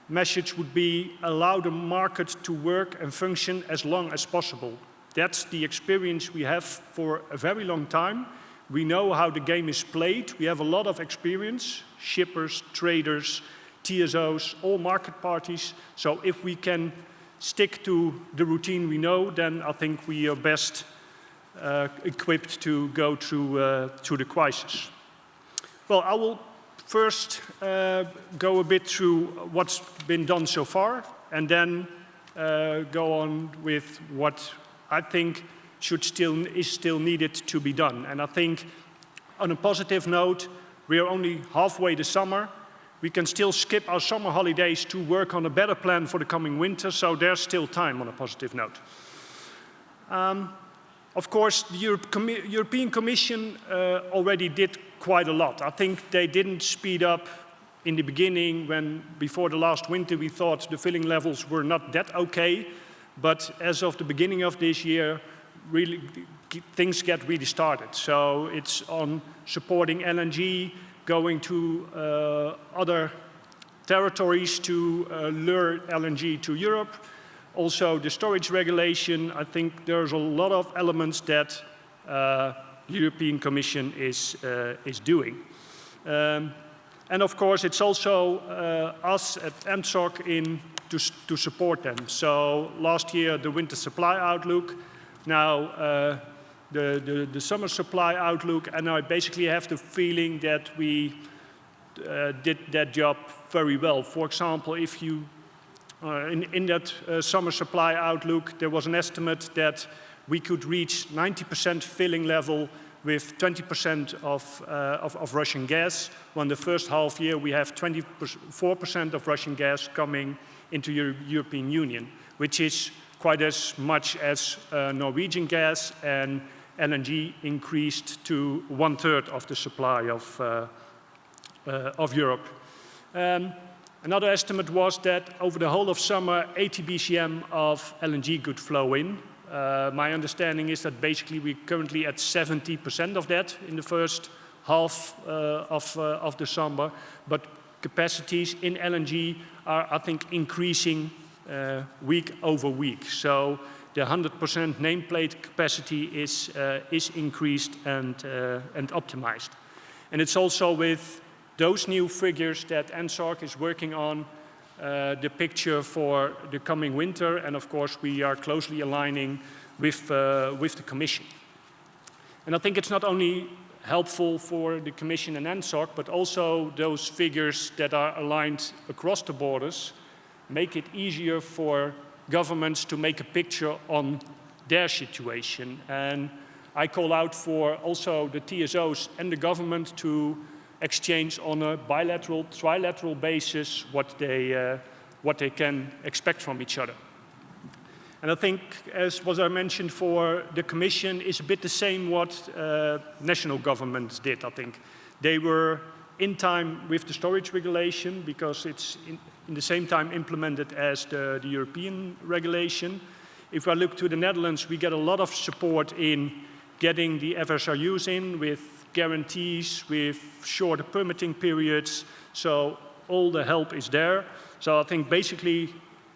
message would be allow the market to work and function as long as possible. That's the experience we have for a very long time. We know how the game is played. We have a lot of experience, shippers, traders, TSOs, all market parties. So if we can stick to the routine we know, then I think we are best equipped to go through the crisis. Well, I will first go a bit through what's been done so far, and then go on with what I think is still needed to be done. And I think, on a positive note, we are only halfway the summer. We can still skip our summer holidays to work on a better plan for the coming winter, so there's still time on a positive note. Of course, the European Commission already did quite a lot. I think they didn't speed up in the beginning when, before the last winter, we thought the filling levels were not that okay. But as of the beginning of this year, really, things get really started. So it's on supporting LNG, going to other territories to lure LNG to Europe. Also, the storage regulation, I think there's a lot of elements that the European Commission is doing. And And of course, it's also us at ENTSOG to support them. So last year, the winter supply outlook, now the summer supply outlook, and I basically have the feeling that we did that job very well. For example, if you, in that summer supply outlook, there was an estimate that we could reach 90% filling level with 20% of Russian gas, when the first half year we have 24% of Russian gas coming into the European Union, which is quite as much as Norwegian gas, and LNG increased to 1/3 of the supply of Europe. Another estimate was that over the whole of summer, 80 BCM of LNG could flow in. My understanding is that basically we're currently at 70% of that in the first half of the summer, but capacities in LNG are, I think, increasing week over week. So the 100% nameplate capacity is increased and optimized. And it's also with those new figures that ENTSOG is working on the picture for the coming winter, and of course we are closely aligning with the Commission. And I think it's not only helpful for the Commission and ENTSOG, but also those figures that are aligned across the borders make it easier for governments to make a picture on their situation. And I call out for also the TSOs and the government to exchange on a bilateral, trilateral basis what they can expect from each other. And I think, as was I mentioned for the Commission, is a bit the same what national governments did, I think. They were in time with the storage regulation because it's in the same time implemented as the European regulation. If I look to the Netherlands, we get a lot of support in getting the FSRUs in with guarantees, with shorter permitting periods, so all the help is there. So I think basically,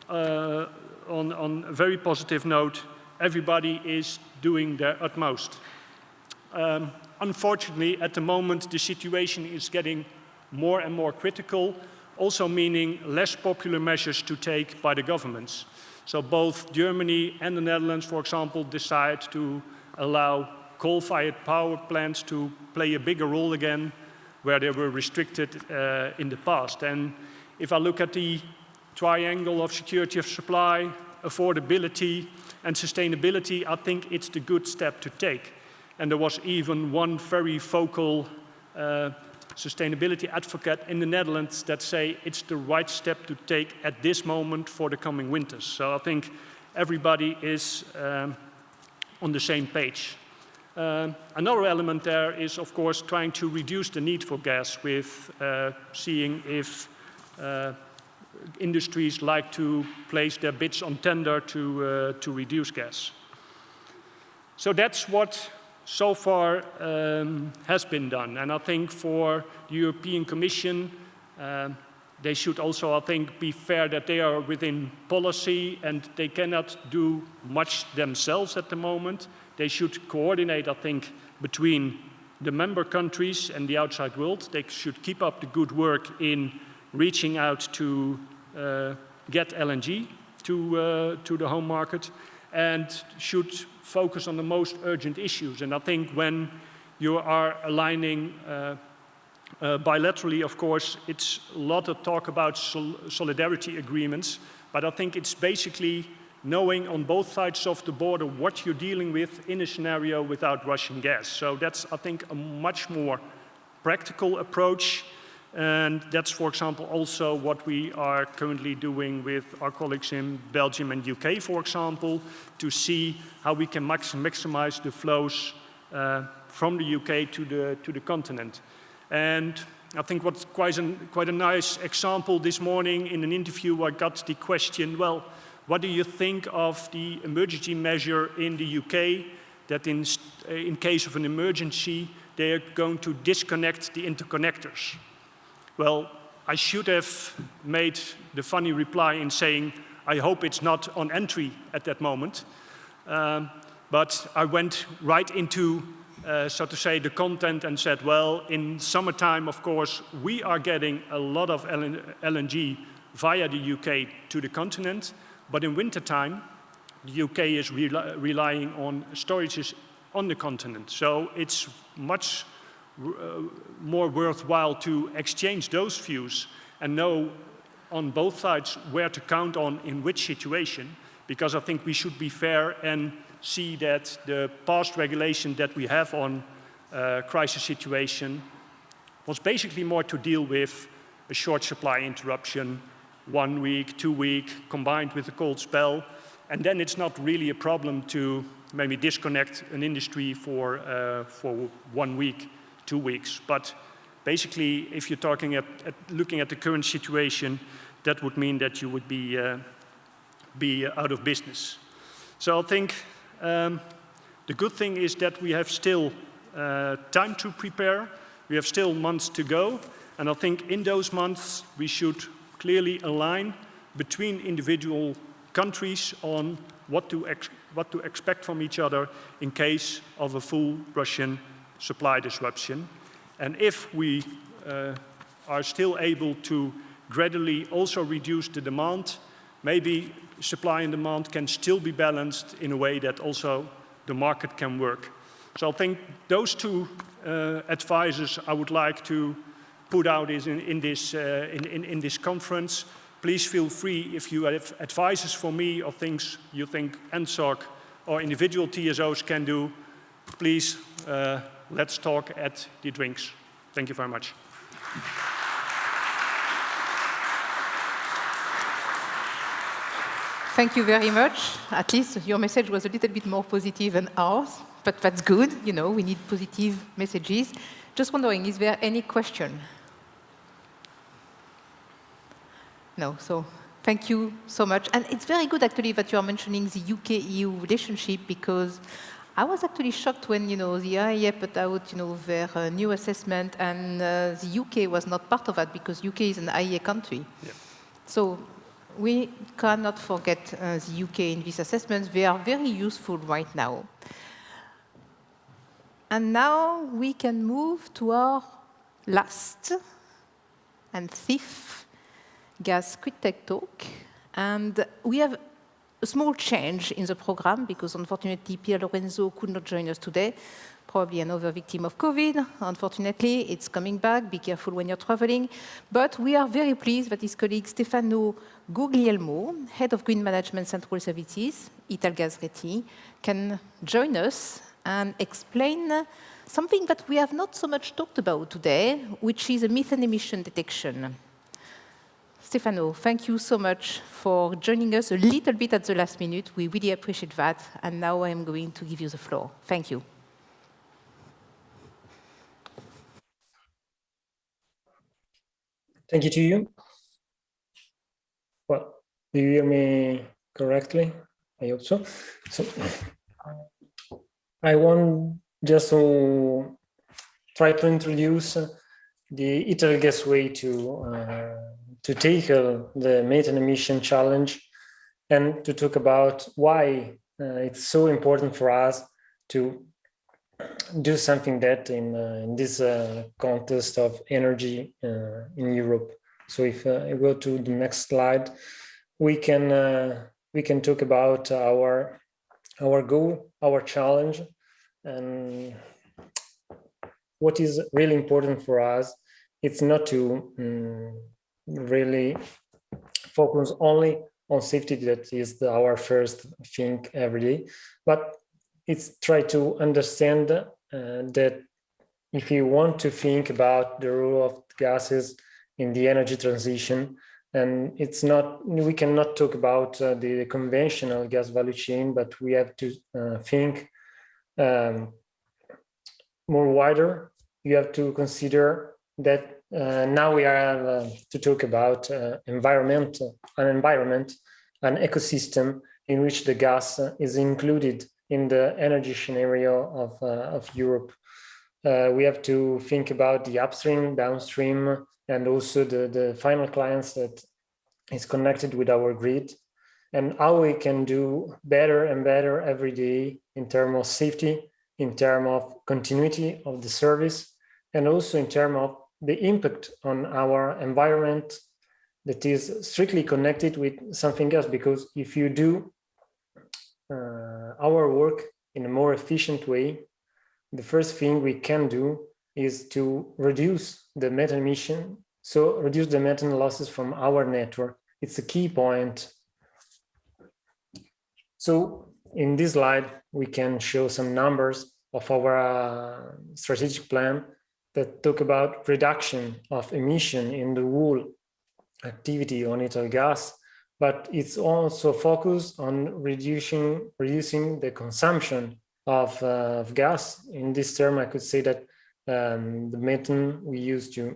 on a very positive note, everybody is doing their utmost. Unfortunately, at the moment, the situation is getting more and more critical, also meaning less popular measures to take by the governments. So both Germany and the Netherlands, for example, decide to allow coal-fired power plants to play a bigger role again, where they were restricted in the past. And if I look at the triangle of security of supply, affordability, and sustainability, I think it's the good step to take. And there was even one very vocal sustainability advocate in the Netherlands that say it's the right step to take at this moment for the coming winters. So I think everybody is on the same page. Another element there is, of course, trying to reduce the need for gas with seeing if industries like to place their bids on tender to reduce gas. So that's what so far has been done. And I think for the European Commission, they should also, I think, be fair that they are within policy and they cannot do much themselves at the moment. They should coordinate, I think, between the member countries and the outside world. They should keep up the good work in reaching out to get LNG to the home market, and should focus on the most urgent issues. And I think when you are aligning bilaterally, of course, it's a lot of talk about solidarity agreements, but I think it's basically knowing on both sides of the border what you're dealing with in a scenario without Russian gas. So that's, I think, a much more practical approach. And that's, for example, also what we are currently doing with our colleagues in Belgium and UK, for example, to see how we can maximize the flows from the UK to the continent. And I think what's quite a nice example this morning in an interview, I got the question, well, what do you think of the emergency measure in the UK that in case of an emergency, they are going to disconnect the interconnectors? Well, I should have made the funny reply in saying, I hope it's not on entry at that moment. But I went right into so to say, the content and said, well, in summertime, of course, we are getting a lot of LNG via the UK to the continent, but in wintertime, the UK is relying on storages on the continent. So it's much more worthwhile to exchange those views and know on both sides where to count on in which situation, because I think we should be fair and see that the past regulation that we have on crisis situation was basically more to deal with a short supply interruption, 1 week, 2 weeks, combined with a cold spell. And then it's not really a problem to maybe disconnect an industry for 1 week, 2 weeks. But basically, if you're talking looking at the current situation, that would mean that you would be out of business. So I think the good thing is that we have still time to prepare. We have still months to go. And I think in those months, we should clearly align between individual countries on what to expect from each other in case of a full Russian supply disruption. And if we are still able to gradually also reduce the demand, maybe supply and demand can still be balanced in a way that also the market can work. So I think those two advices I would like to put out in this conference. Please feel free if you have advices for me or things you think ENTSOG or individual TSOs can do. Please, let's talk at the drinks. Thank you very much. Thank you very much. At least your message was a little bit more positive than ours, but that's good. You know, we need positive messages. Just wondering, is there any question? No, so thank you so much. And it's very good, actually, that you are mentioning the UK-EU relationship, because I was actually shocked when, the IEA put out, their new assessment, and the UK was not part of that, because UK is an IEA country. Yeah. So we cannot forget the UK in these assessments. They are very useful right now. And now we can move to our last and fifth GRIDTech Talk. And we have a small change in the program, because unfortunately Pierre Lorenzo could not join us today. Probably another victim of COVID. Unfortunately, it's coming back. Be careful when you're traveling. But we are very pleased that his colleague Stefano Guglielmo, Head of Green Management Central Services, Italgas, can join us and explain something that we have not so much talked about today, which is a methane emission detection. Stefano, thank you so much for joining us a little bit at the last minute. We really appreciate that. And now I'm going to give you the floor. Thank you. Thank you to you. Well, do you hear me correctly? I hope so. So I want just to try to introduce the Italgas way to tackle the methane emission challenge, and to talk about why it's so important for us to do something that in this context of energy in Europe. So if I go to the next slide, we can talk about our goal, our challenge, and what is really important for us. It's not to really focus only on safety, that is our first thing every day, but it's try to understand that if you want to think about the role of gases in the energy transition, and it's not, we cannot talk about the conventional gas value chain, but we have to think more wider. You have to consider that now we are to talk about an environment, an ecosystem in which the gas is included in the energy scenario of Europe. We have to think about the upstream, downstream, and also the final clients that is connected with our grid, and how we can do better and better every day in terms of safety, in terms of continuity of the service, and also in terms of the impact on our environment that is strictly connected with something else. Because if you do our work in a more efficient way, the first thing we can do is to reduce the methane emission, so reduce the methane losses from our network. It's a key point. So in this slide, we can show some numbers of our strategic plan that talk about reduction of emission in the whole activity on natural gas, but it's also focused on reducing the consumption of gas. In this term, I could say that the methane we use to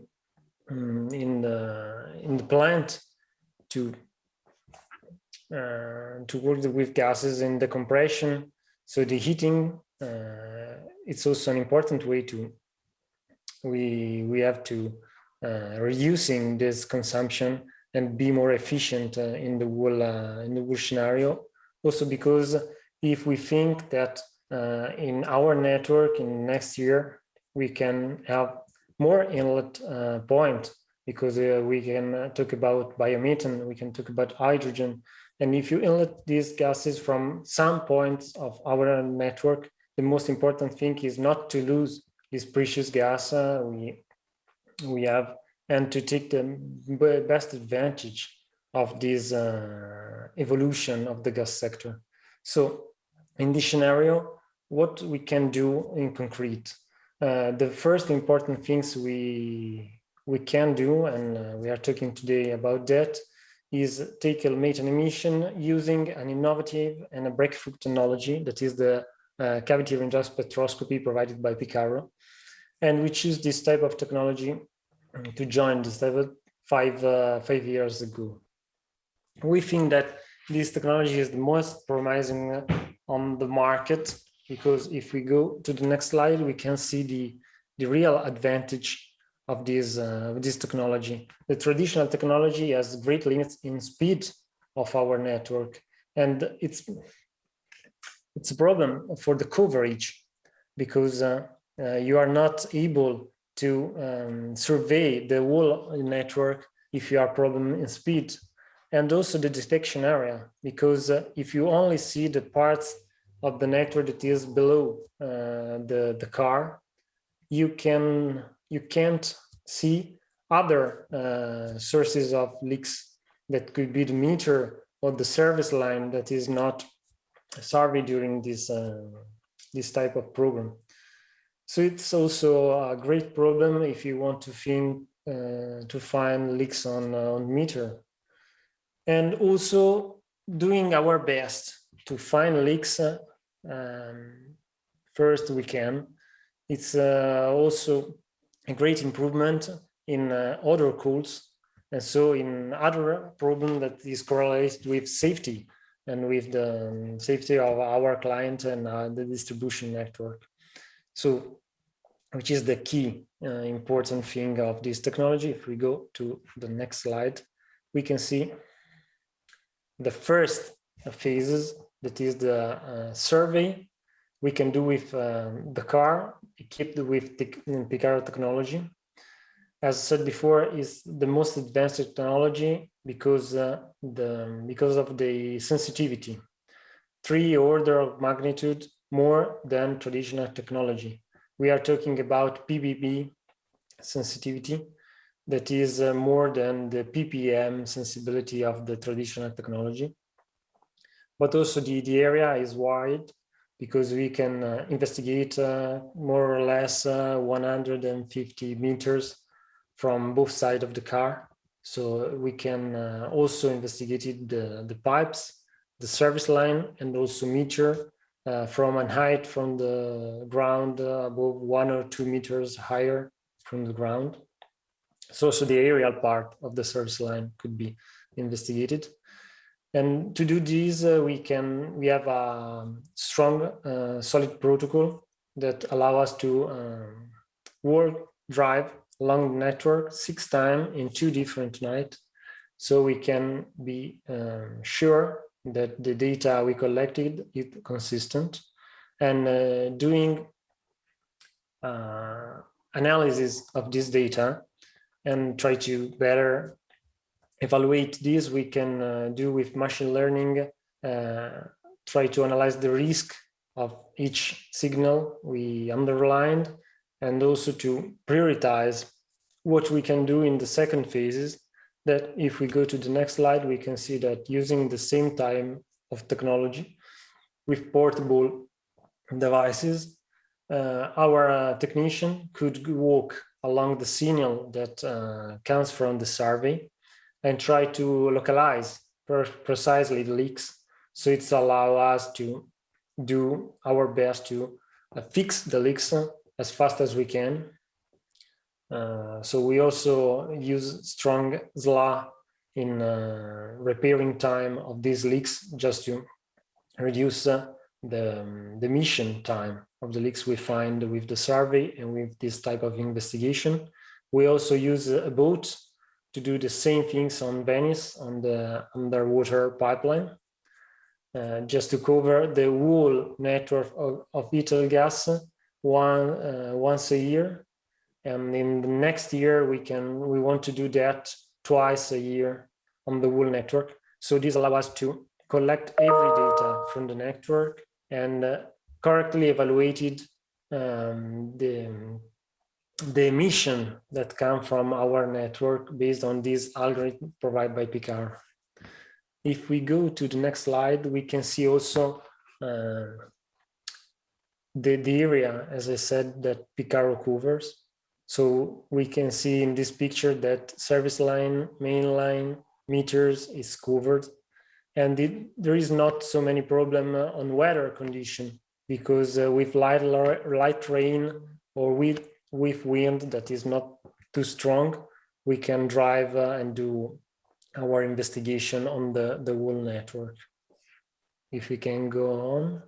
in the plant to work with gases in the compression. So the heating, it's also an important way to we have to reducing this consumption and be more efficient in the whole scenario. Also because if we think that in our network in next year we can have more inlet point, because we can talk about biomethane, we can talk about hydrogen, and if you inlet these gases from some points of our network, the most important thing is not to lose this precious gas we have, and to take the best advantage of this evolution of the gas sector. So in this scenario, what we can do in concrete? The first important things we can do, and we are talking today about that, is tackle methane emission using an innovative and a breakthrough technology that is the cavity range spectroscopy provided by Picaro. And we choose this type of technology to join this level 5 years ago. We think that this technology is the most promising on the market, because if we go to the next slide, we can see the real advantage of this technology. The traditional technology has great limits in speed of our network, and it's a problem for the coverage, because you are not able to survey the whole network if you are problem in speed, and also the detection area, because if you only see the parts of the network that is below the car, you can't see other sources of leaks that could be the meter or the service line that is not surveyed during this type of program. So it's also a great problem if you want to find leaks on meter, and also doing our best to find leaks. First we can. It's also a great improvement in odor cools, and so in other problem that is correlated with safety and with the safety of our client and the distribution network. So, which is the key important thing of this technology. If we go to the next slide, we can see the first phases, that is the survey we can do with the car equipped with the Picaro technology. As I said before, is the most advanced technology because of the sensitivity, 3 orders of magnitude more than traditional technology. We are talking about ppb sensitivity, that is more than the ppm sensibility of the traditional technology. But also the area is wide, because we can investigate more or less 150 meters from both sides of the car. So we can also investigate the pipes, the service line, and also meter from a height from the ground above 1 or 2 meters higher from the ground. So also the aerial part of the service line could be investigated. And to do this, we have a strong, solid protocol that allow us to drive along the network 6 times in 2 different nights. So we can be sure that the data we collected is consistent. and doing analysis of this data and try to better evaluate this. We can do with machine learning, try to analyze the risk of each signal we underlined, and also to prioritize what we can do in the second phases. That if we go to the next slide, we can see that using the same type of technology with portable devices, our technician could walk along the signal that comes from the survey and try to localize precisely the leaks. So it's allow us to do our best to fix the leaks as fast as we can. So we also use strong SLA in repairing time of these leaks, just to reduce the emission time of the leaks we find with the survey and with this type of investigation. We also use a boat to do the same things on Venice, on the underwater pipeline, just to cover the whole network of Italgas once a year. And in the next year, we want to do that twice a year on the whole network. So this allows us to collect every data from the network and correctly evaluated the emission that come from our network based on this algorithm provided by Picaro. If we go to the next slide, we can see also the area, as I said, that Picaro covers. So we can see in this picture that service line, main line, meters is covered. And there is not so many problem on weather condition, because with light rain or with wind that is not too strong, we can drive and do our investigation on the whole network. If we can go on.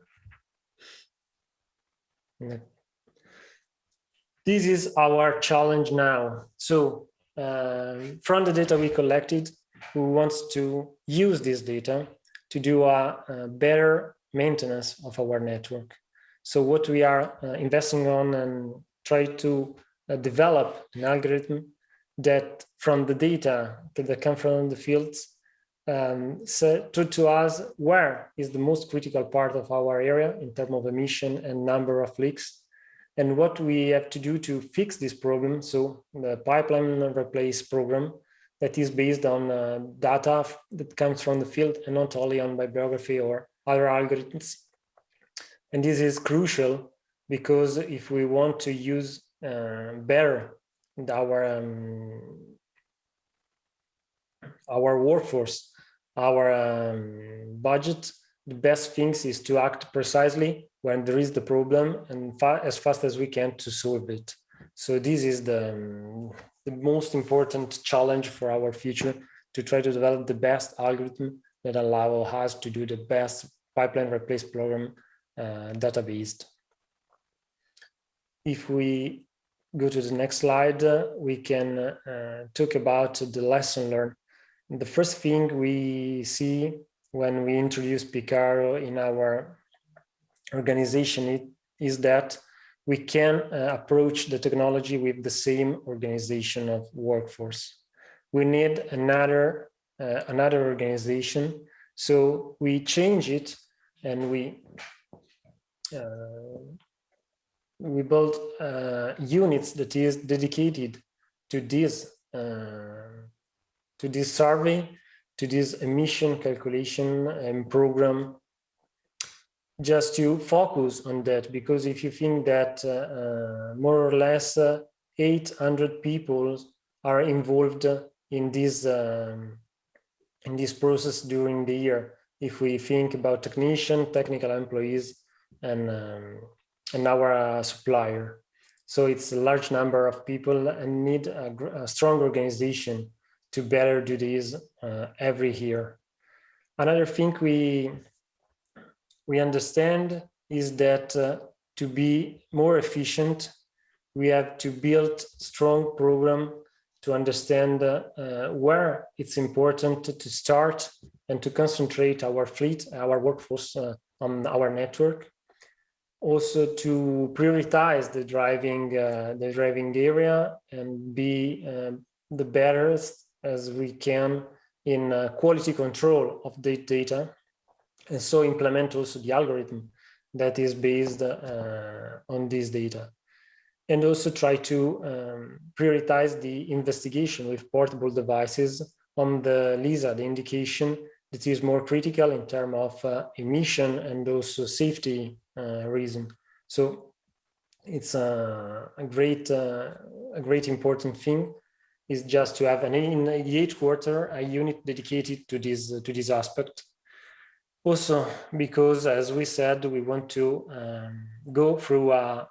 This is our challenge now. So from the data we collected, we want to use this data to do a better maintenance of our network. So what we are investing on and try to develop an algorithm that from the data that come from the fields to us where is the most critical part of our area in terms of emission and number of leaks, and what we have to do to fix this problem. So the pipeline replace program that is based on data that comes from the field and not only on bibliography or other algorithms. And this is crucial because if we want to use better our workforce, our budget, the best things is to act precisely when there is the problem and as fast as we can to solve it. So this is the most important challenge for our future, to try to develop the best algorithm that allow us to do the best pipeline replace program database. If we go to the next slide, we can talk about the lesson learned. The first thing we see when we introduce Picaro in our organization is that we can approach the technology with the same organization of workforce. We need another organization, so we change it and we build units that is dedicated to this survey, to this emission calculation and program, just to focus on that. Because if you think that more or less 800 people are involved in this process during the year, if we think about technician, technical employees, and our supplier. So it's a large number of people and need a strong organization to better do this every year. Another thing we understand is that to be more efficient, we have to build strong program to understand where it's important to start and to concentrate our fleet, our workforce on our network. also to prioritize the driving area and be the best as we can in quality control of the data, and so implement also the algorithm that is based on this data. And also try to prioritize the investigation with portable devices on the LISA, the indication that is more critical in terms of emission and also safety reason. So it's a great important thing is just to have in the headquarters a unit dedicated to this aspect. Also, because as we said, we want to go through a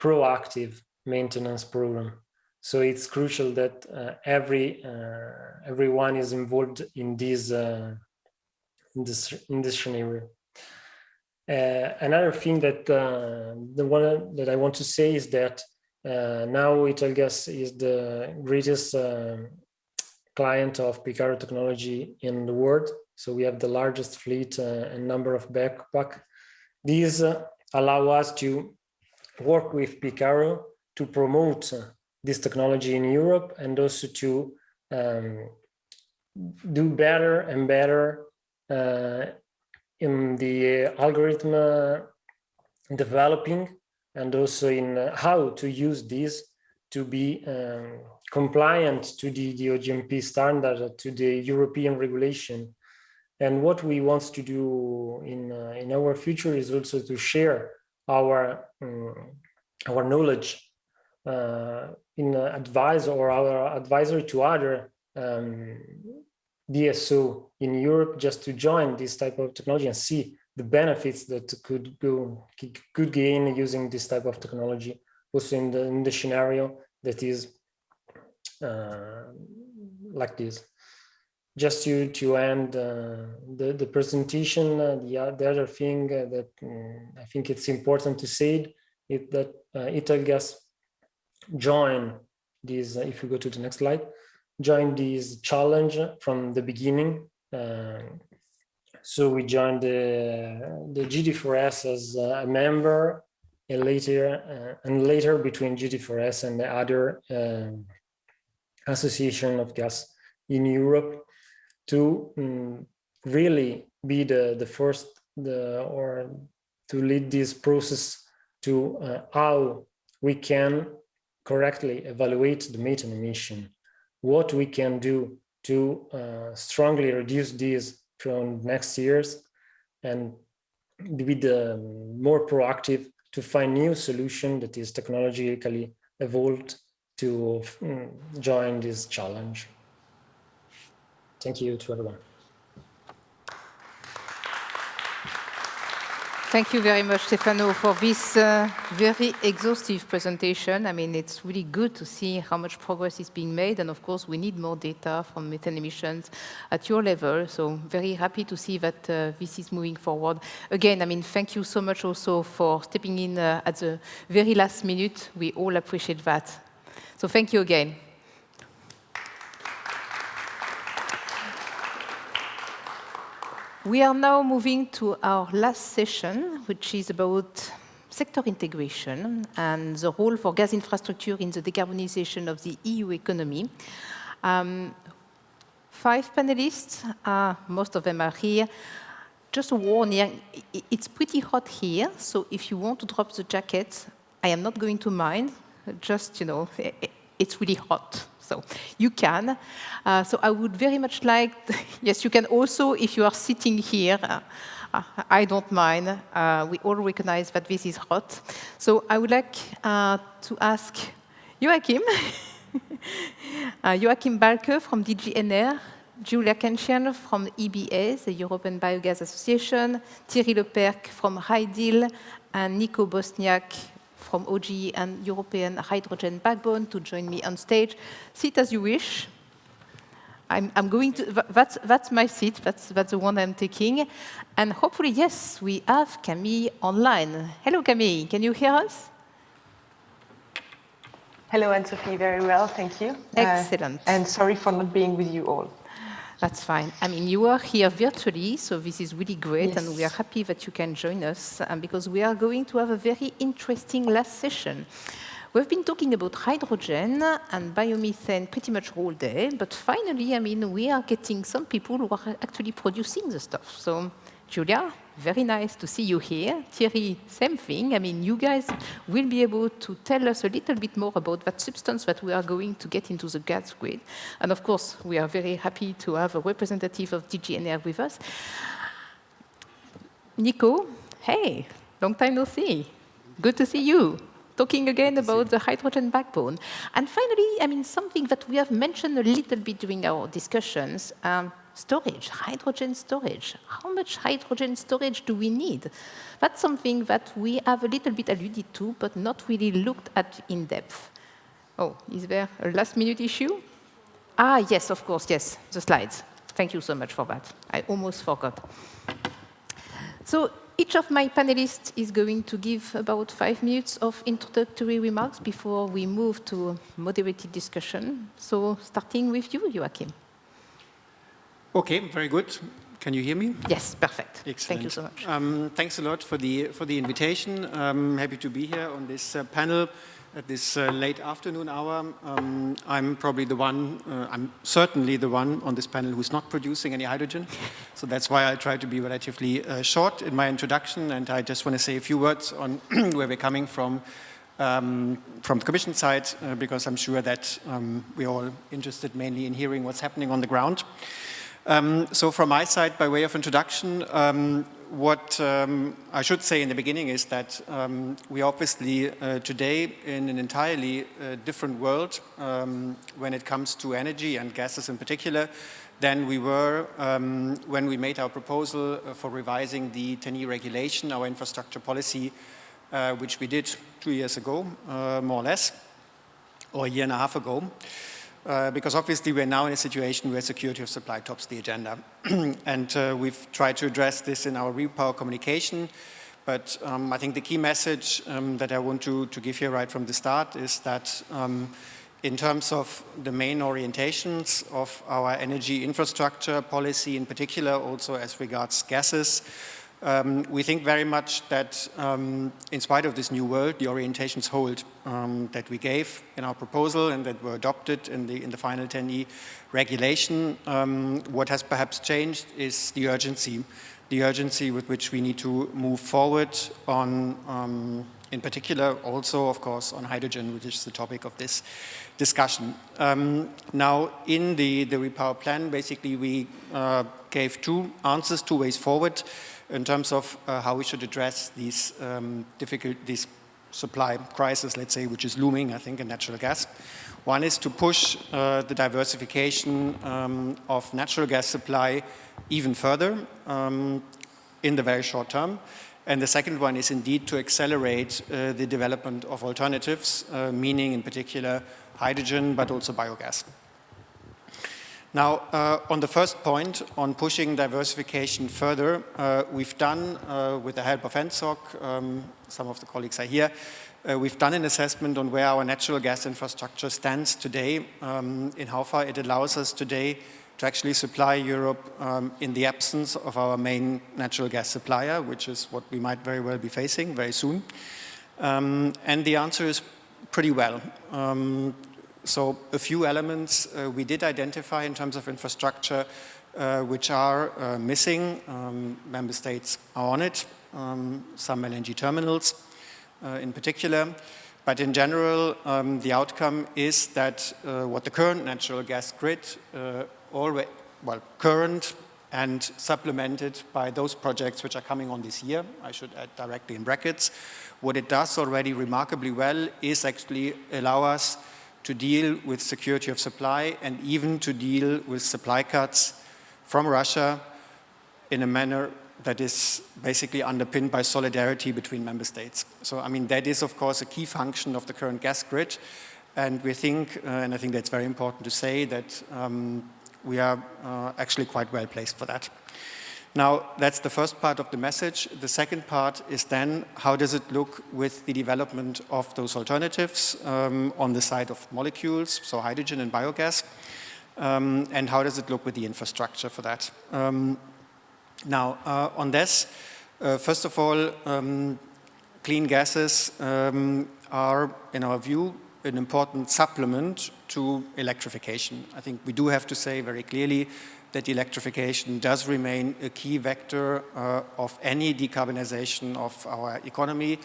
proactive maintenance program. So it's crucial that everyone is involved in this scenario. Another thing that the one that I want to say is that now Italgas is the greatest client of Picarro technology in the world. So we have the largest fleet and number of backpack. These allow us to work with Picarro to promote this technology in Europe and also to do better and better in the algorithm developing and also in how to use this to be compliant to the OGMP standard, to the European regulation. And what we want to do in our future is also to share our knowledge in advice or our advisory to other DSO in Europe, just to join this type of technology and see the benefits that could gain using this type of technology. Also in the scenario that is like this. Just to end the presentation, the other thing that I think it's important to say is that Italgas joined this, if you go to the next slide, joined this challenge from the beginning. So we joined the GD4S as a member, and later between GD4S and the other association of gas in Europe, to really be the first or to lead this process to how we can correctly evaluate the methane emission, what we can do to strongly reduce this from next years, and be more proactive to find new solution that is technologically evolved to join this challenge. Thank you to everyone. Thank you very much, Stefano, for this very exhaustive presentation. I mean, it's really good to see how much progress is being made. And of course, we need more data from methane emissions at your level. So very happy to see that this is moving forward. Again, I mean, thank you so much also for stepping in at the very last minute. We all appreciate that. So thank you again. We are now moving to our last session, which is about sector integration and the role for gas infrastructure in the decarbonisation of the EU economy. 5 panelists, most of them are here. Just a warning, it's pretty hot here, so if you want to drop the jacket, I am not going to mind. Just, you know, it's really hot. So you can. So I would very much like, yes, you can also, if you are sitting here, I don't mind. We all recognize that this is hot. So I would like to ask Joachim, Joachim Balke from DG NR, Julia Kenchian from EBA, the European Biogas Association, Thierry Leperc from HYDIL, and Nico Bosniak from OGE and European Hydrogen Backbone to join me on stage. Sit as you wish. I'm going to, that's my seat, that's the one I'm taking. And hopefully, yes, we have Camille online. Hello, Camille, can you hear us? Hello, Anne-Sophie, very well, thank you. Excellent. And sorry for not being with you all. That's fine. I mean, you are here virtually, so this is really great, Yes. and we are happy that you can join us, because we are going to have a very interesting last session. We've been talking about hydrogen and biomethane pretty much all day, but finally, I mean, we are getting some people who are actually producing the stuff. So, Julia, very nice to see you here. Thierry, same thing. I mean, you guys will be able to tell us a little bit more about that substance that we are going to get into the gas grid. And of course, we are very happy to have a representative of DGNR with us. Nico, hey, long time no see. Good to see you. Talking again about the hydrogen backbone. And finally, I mean, something that we have mentioned a little bit during our discussions, storage, hydrogen storage. How much hydrogen storage do we need? That's something that we have a little bit alluded to, but not really looked at in depth. Oh, is there a last-minute issue? Ah, yes, of course, yes, the slides. Thank you so much for that. I almost forgot. So each of my panelists is going to give about 5 minutes of introductory remarks before we move to a moderated discussion. So starting with you, Joachim. Okay, very good. Can you hear me? Yes, perfect. Excellent. Thank you so much. Thanks a lot for the invitation. I'm happy to be here on this panel at this late afternoon hour. I'm probably the one, I'm certainly the one on this panel who's not producing any hydrogen. So that's why I try to be relatively short in my introduction. And I just want to say a few words on where we're coming from the Commission side, because I'm sure that we're all interested mainly in hearing what's happening on the ground. So from my side, by way of introduction, what I should say in the beginning is that we obviously today in an entirely different world when it comes to energy and gases in particular than we were when we made our proposal for revising the 10E regulation, our infrastructure policy, which we did 2 years ago, more or less, or a year and a half ago. Because obviously we're now in a situation where security of supply tops the agenda. And we've tried to address this in our repower communication. But I think the key message that I want to give here right from the start is that in terms of the main orientations of our energy infrastructure policy, in particular also as regards gases, we think very much that in spite of this new world, the orientations hold that we gave in our proposal and that were adopted in the final 10E regulation. What has perhaps changed is the urgency with which we need to move forward on, in particular, also, of course, on hydrogen, which is the topic of this discussion. Now, in the repower plan, basically, we gave two answers, two ways forward in terms of how we should address these this supply crisis, let's say, which is looming, I think, in natural gas. One is to push the diversification of natural gas supply even further in the very short term. And the second one is indeed to accelerate the development of alternatives, meaning in particular hydrogen, but also biogas. Now, on the first point, on pushing diversification further, we've done, with the help of ENTSOG, some of the colleagues are here, we've done an assessment on where our natural gas infrastructure stands today, in how far it allows us today to actually supply Europe in the absence of our main natural gas supplier, which is what we might very well be facing very soon. And the answer is pretty well. So a few elements we did identify in terms of infrastructure which are missing. Member states are on it, some LNG terminals in particular. But in general, the outcome is that what the current natural gas grid, current and supplemented by those projects which are coming on this year, I should add directly in brackets, what it does already remarkably well is actually allow us to deal with security of supply and even to deal with supply cuts from Russia in a manner that is basically underpinned by solidarity between member states. So, I mean, that is, of course, a key function of the current gas grid. And we think, and I think that's very important to say, that we are actually quite well placed for that. Now, that's the first part of the message. The second part is then, how does it look with the development of those alternatives on the side of molecules, so hydrogen and biogas? and how does it look with the infrastructure for that? Now, on this, first of all, clean gases are, in our view, an important supplement to electrification. I think we do have to say very clearly that electrification does remain a key vector of any decarbonization of our economy.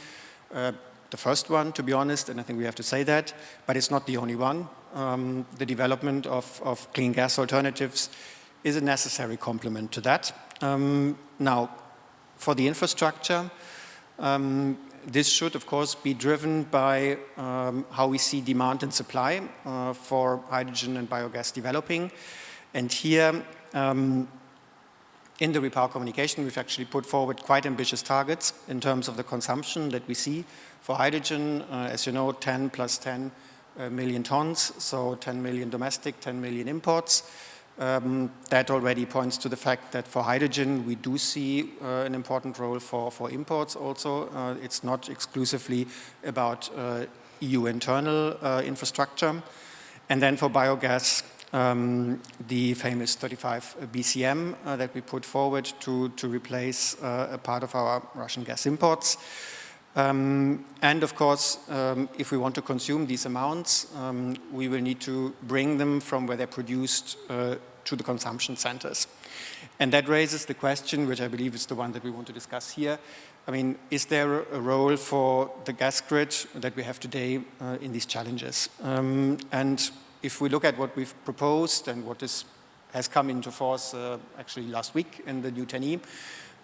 The first one, to be honest, and I think we have to say that, but it's not the only one. The development of clean gas alternatives is a necessary complement to that. Now, for the infrastructure, this should, of course, be driven by how we see demand and supply for hydrogen and biogas developing. And here, in the Repower communication, we've actually put forward quite ambitious targets in terms of the consumption that we see for hydrogen. As you know, 10 plus 10 million tons, so 10 million domestic, 10 million imports. That already points to the fact that for hydrogen, we do see an important role for imports also. It's not exclusively about EU internal infrastructure. And then for biogas, the famous 35 BCM that we put forward to replace a part of our Russian gas imports. And of course, if we want to consume these amounts, we will need to bring them from where they're produced to the consumption centers. And that raises the question, which I believe is the one that we want to discuss here. I mean, is there a role for the gas grid that we have today in these challenges? And if we look at what we've proposed and what has come into force actually last week in the new 10E,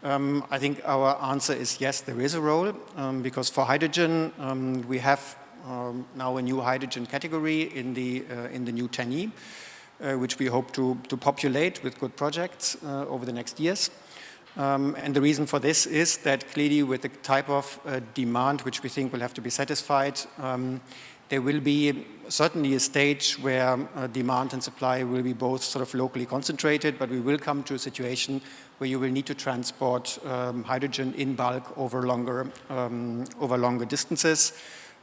I think our answer is yes, there is a role, because for hydrogen, we have now a new hydrogen category in the new 10E, which we hope to populate with good projects over the next years. And the reason for this is that clearly with the type of demand which we think will have to be satisfied, there will be certainly a stage where demand and supply will be both sort of locally concentrated, but we will come to a situation where you will need to transport hydrogen in bulk over longer distances.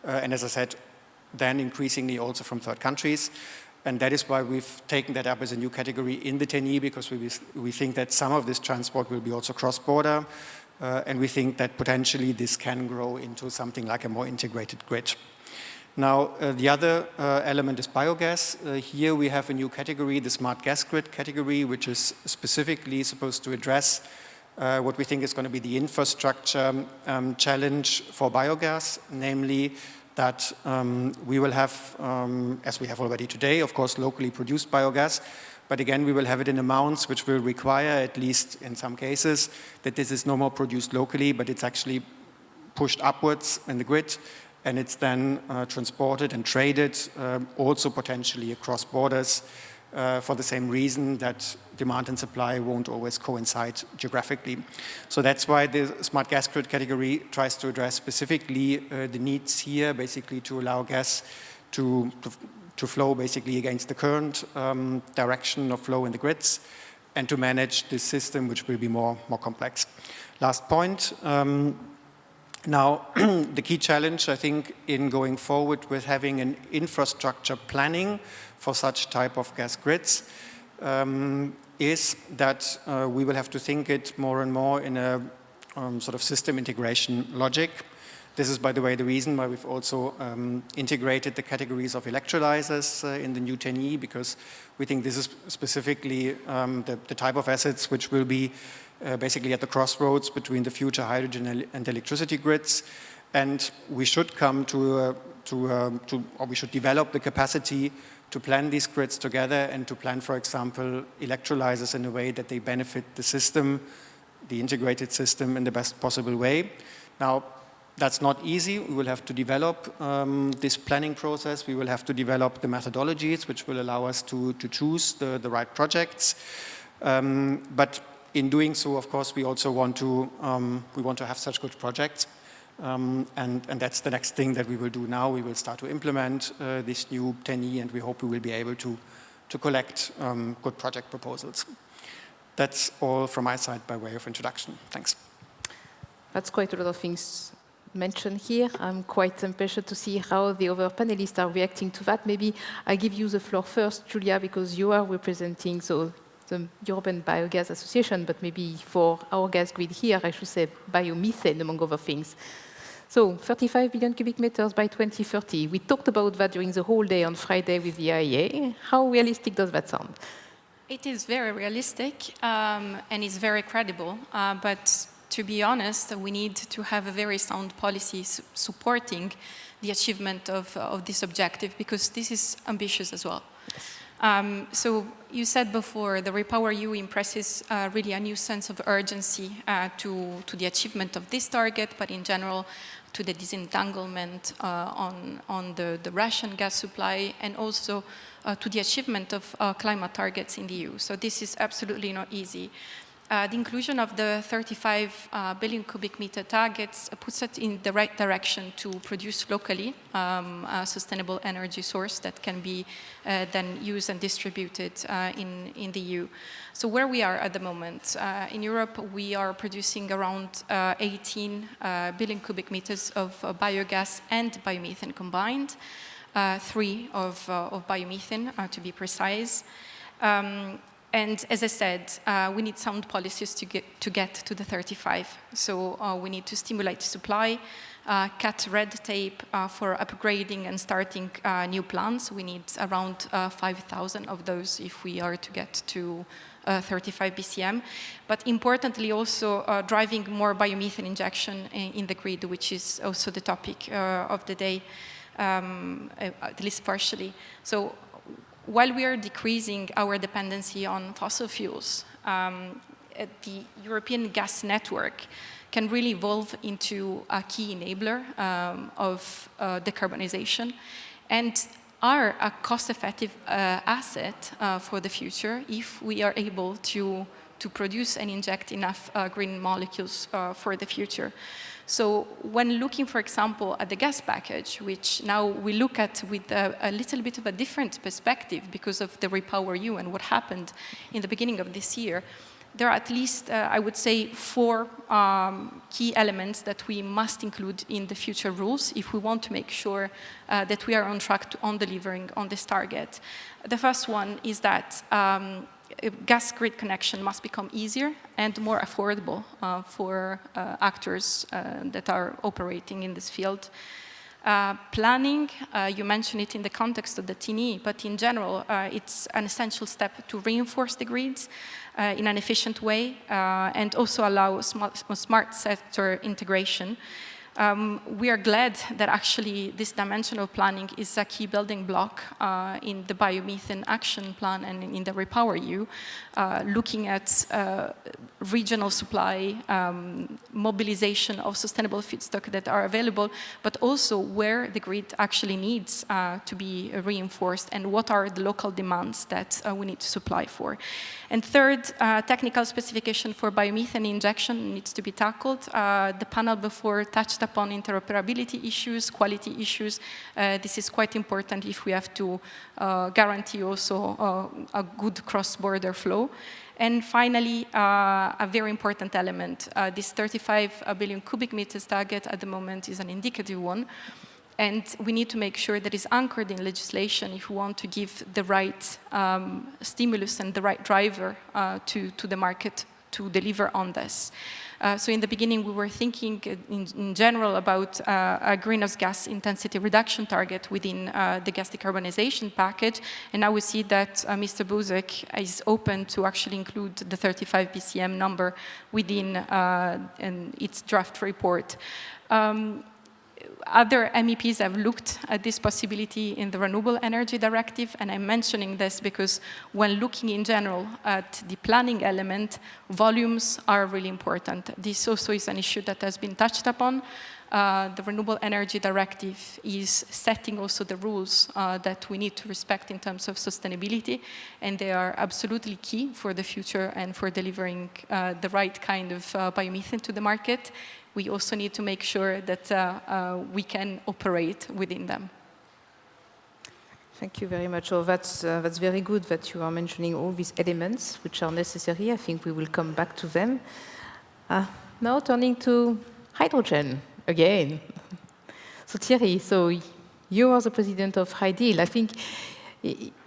And as I said, then increasingly also from third countries. And that is why we've taken that up as a new category in the 10E, because we think that some of this transport will be also cross-border. And we think that potentially this can grow into something like a more integrated grid. Now, the other element is biogas. Here we have a new category, the smart gas grid category, which is specifically supposed to address what we think is going to be the infrastructure challenge for biogas, namely that we will have, as we have already today, of course, locally produced biogas, but again, we will have it in amounts which will require, at least in some cases, that this is no more produced locally, but it's actually pushed upwards in the grid, and it's then transported and traded, also potentially across borders, for the same reason that demand and supply won't always coincide geographically. So that's why the smart gas grid category tries to address specifically the needs here, basically to allow gas to flow basically against the current direction of flow in the grids, and to manage this system, which will be more complex. Last point. Now, the key challenge, I think, in going forward with having an infrastructure planning for such type of gas grids is that we will have to think it more and more in a sort of system integration logic. This is, by the way, the reason why we've also integrated the categories of electrolyzers in the new 10E, because we think this is specifically the type of assets which will be basically at the crossroads between the future hydrogen and electricity grids. And we should come or we should develop the capacity to plan these grids together and to plan, for example, electrolyzers in a way that they benefit the system, the integrated system, in the best possible way. Now, that's not easy. We will have to develop this planning process. We will have to develop the methodologies which will allow us to choose the right projects. But in doing so, of course, we also want to have such good projects. And that's the next thing that we will do now. We will start to implement this new 10E, and we hope we will be able to collect good project proposals. That's all from my side by way of introduction. Thanks. That's quite a lot of things mention here. I'm quite impatient to see how the other panelists are reacting to that. Maybe I give you the floor first, Julia, because you are representing the European Biogas Association, but maybe for our gas grid here, I should say biomethane, among other things. So 35 billion cubic meters by 2030. We talked about that during the whole day on Friday with the IEA. How realistic does that sound? It is very realistic, and it's very credible, but to be honest, we need to have a very sound policy supporting the achievement of this objective, because this is ambitious as well. So you said before, the REPowerEU impresses really a new sense of urgency to the achievement of this target, but in general to the disentanglement on the Russian gas supply, and also to the achievement of climate targets in the EU. So this is absolutely not easy. The inclusion of the 35 billion cubic meter targets puts it in the right direction to produce locally a sustainable energy source that can be then used and distributed in the EU. So where we are at the moment, in Europe, we are producing around 18 billion cubic meters of biogas and biomethane combined, 3 of biomethane to be precise. And as I said, we need sound policies to get to the 35. So we need to stimulate supply, cut red tape for upgrading and starting new plants. We need around 5,000 of those if we are to get to 35 BCM. But importantly also driving more biomethane injection in the grid, which is also the topic of the day, at least partially. So while we are decreasing our dependency on fossil fuels, the European gas network can really evolve into a key enabler of decarbonisation, and are a cost-effective asset for the future if we are able to produce and inject enough green molecules for the future. So when looking, for example, at the gas package, which now we look at with a little bit of a different perspective because of the REPowerEU and what happened in the beginning of this year, there are at least, I would say, 4 key elements that we must include in the future rules if we want to make sure that we are on track on delivering on this target. The first one is that gas grid connection must become easier and more affordable for actors that are operating in this field. Planning, you mentioned it in the context of the TNE, but in general, it's an essential step to reinforce the grids in an efficient way and also allow smart sector integration. We are glad that actually this dimensional planning is a key building block in the biomethane action plan and in the REPowerEU, looking at regional supply, mobilization of sustainable feedstock that are available, but also where the grid actually needs to be reinforced and what are the local demands that we need to supply for. And third, technical specification for biomethane injection needs to be tackled. The panel before touched upon interoperability issues, quality issues. This is quite important if we have to guarantee also a good cross-border flow. And finally, a very important element, this 35 billion cubic meters target at the moment is an indicative one. And we need to make sure that it's anchored in legislation if we want to give the right stimulus and the right driver to the market to deliver on this. So in the beginning, we were thinking in general about a greenhouse gas intensity reduction target within the gas decarbonisation package. And now we see that Mr. Buzek is open to actually include the 35 BCM number within its draft report. Other MEPs have looked at this possibility in the Renewable Energy Directive, and I'm mentioning this because when looking in general at the planning element, volumes are really important. This also is an issue that has been touched upon. The Renewable Energy Directive is setting also the rules that we need to respect in terms of sustainability, and they are absolutely key for the future and for delivering the right kind of biomethane to the market. We also need to make sure that we can operate within them. Thank you very much. So that's very good that you are mentioning all these elements which are necessary. I think we will come back to them. Now turning to hydrogen again. So Thierry, so you are the president of Ideal. I think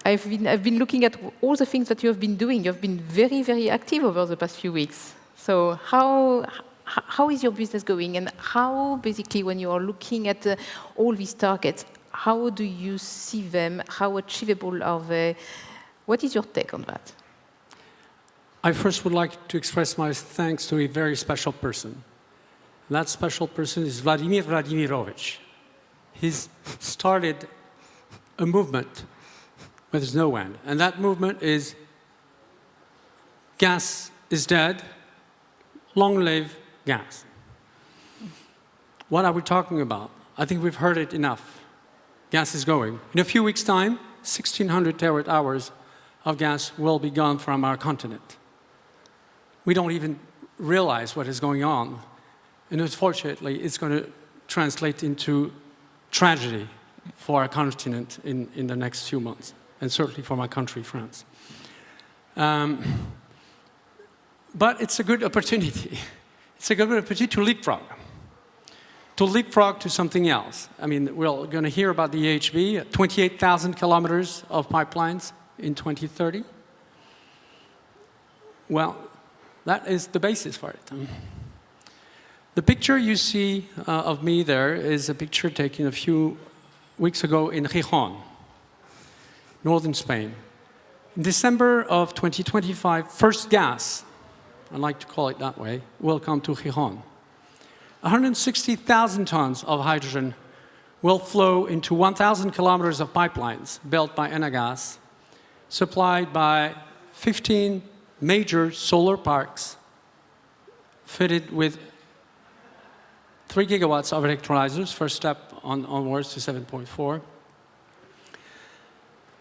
I've been looking at all the things that you have been doing. You've been very, very active over the past few weeks. So how is your business going? And how, basically, when you are looking at all these targets, how do you see them? How achievable are they? What is your take on that? I first would like to express my thanks to a very special person. That special person is Vladimir Vladimirovich. He's started a movement where there's no end. And that movement is gas is dead, long live gas. What are we talking about? I think we've heard it enough. Gas is going. In a few weeks' time, 1,600 terawatt hours of gas will be gone from our continent. We don't even realize what is going on. And unfortunately, it's going to translate into tragedy for our continent in the next few months, and certainly for my country, France. But it's a good opportunity. It's a good opportunity to leapfrog to something else. I mean, we're going to hear about the EHB, 28,000 kilometers of pipelines in 2030. Well, that is the basis for it. The picture you see of me there is a picture taken a few weeks ago in Gijón, northern Spain. In December of 2025, first gas, I like to call it that way, will come to Gijón. 160,000 tons of hydrogen will flow into 1,000 kilometers of pipelines built by Enagas, supplied by 15 major solar parks fitted with 3 gigawatts of electrolyzers, first step onwards to 7.4.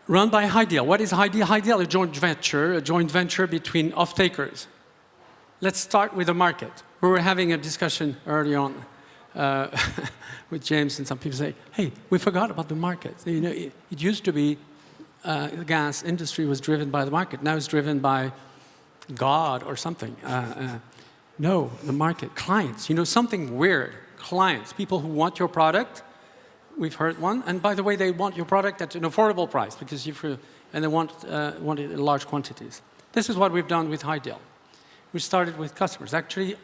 Run by Ideal. What is Ideal? Ideal is a joint venture between off-takers. Let's start with the market. We were having a discussion early on with James, and some people say, hey, we forgot about the market. You know, it used to be the gas industry was driven by the market. Now it's driven by God or something. No, the market, clients. You know, something weird. Clients, people who want your product. We've heard one. And by the way, they want your product at an affordable price because and they want it in large quantities. This is what we've done with Ideal. We started with customers. Actually,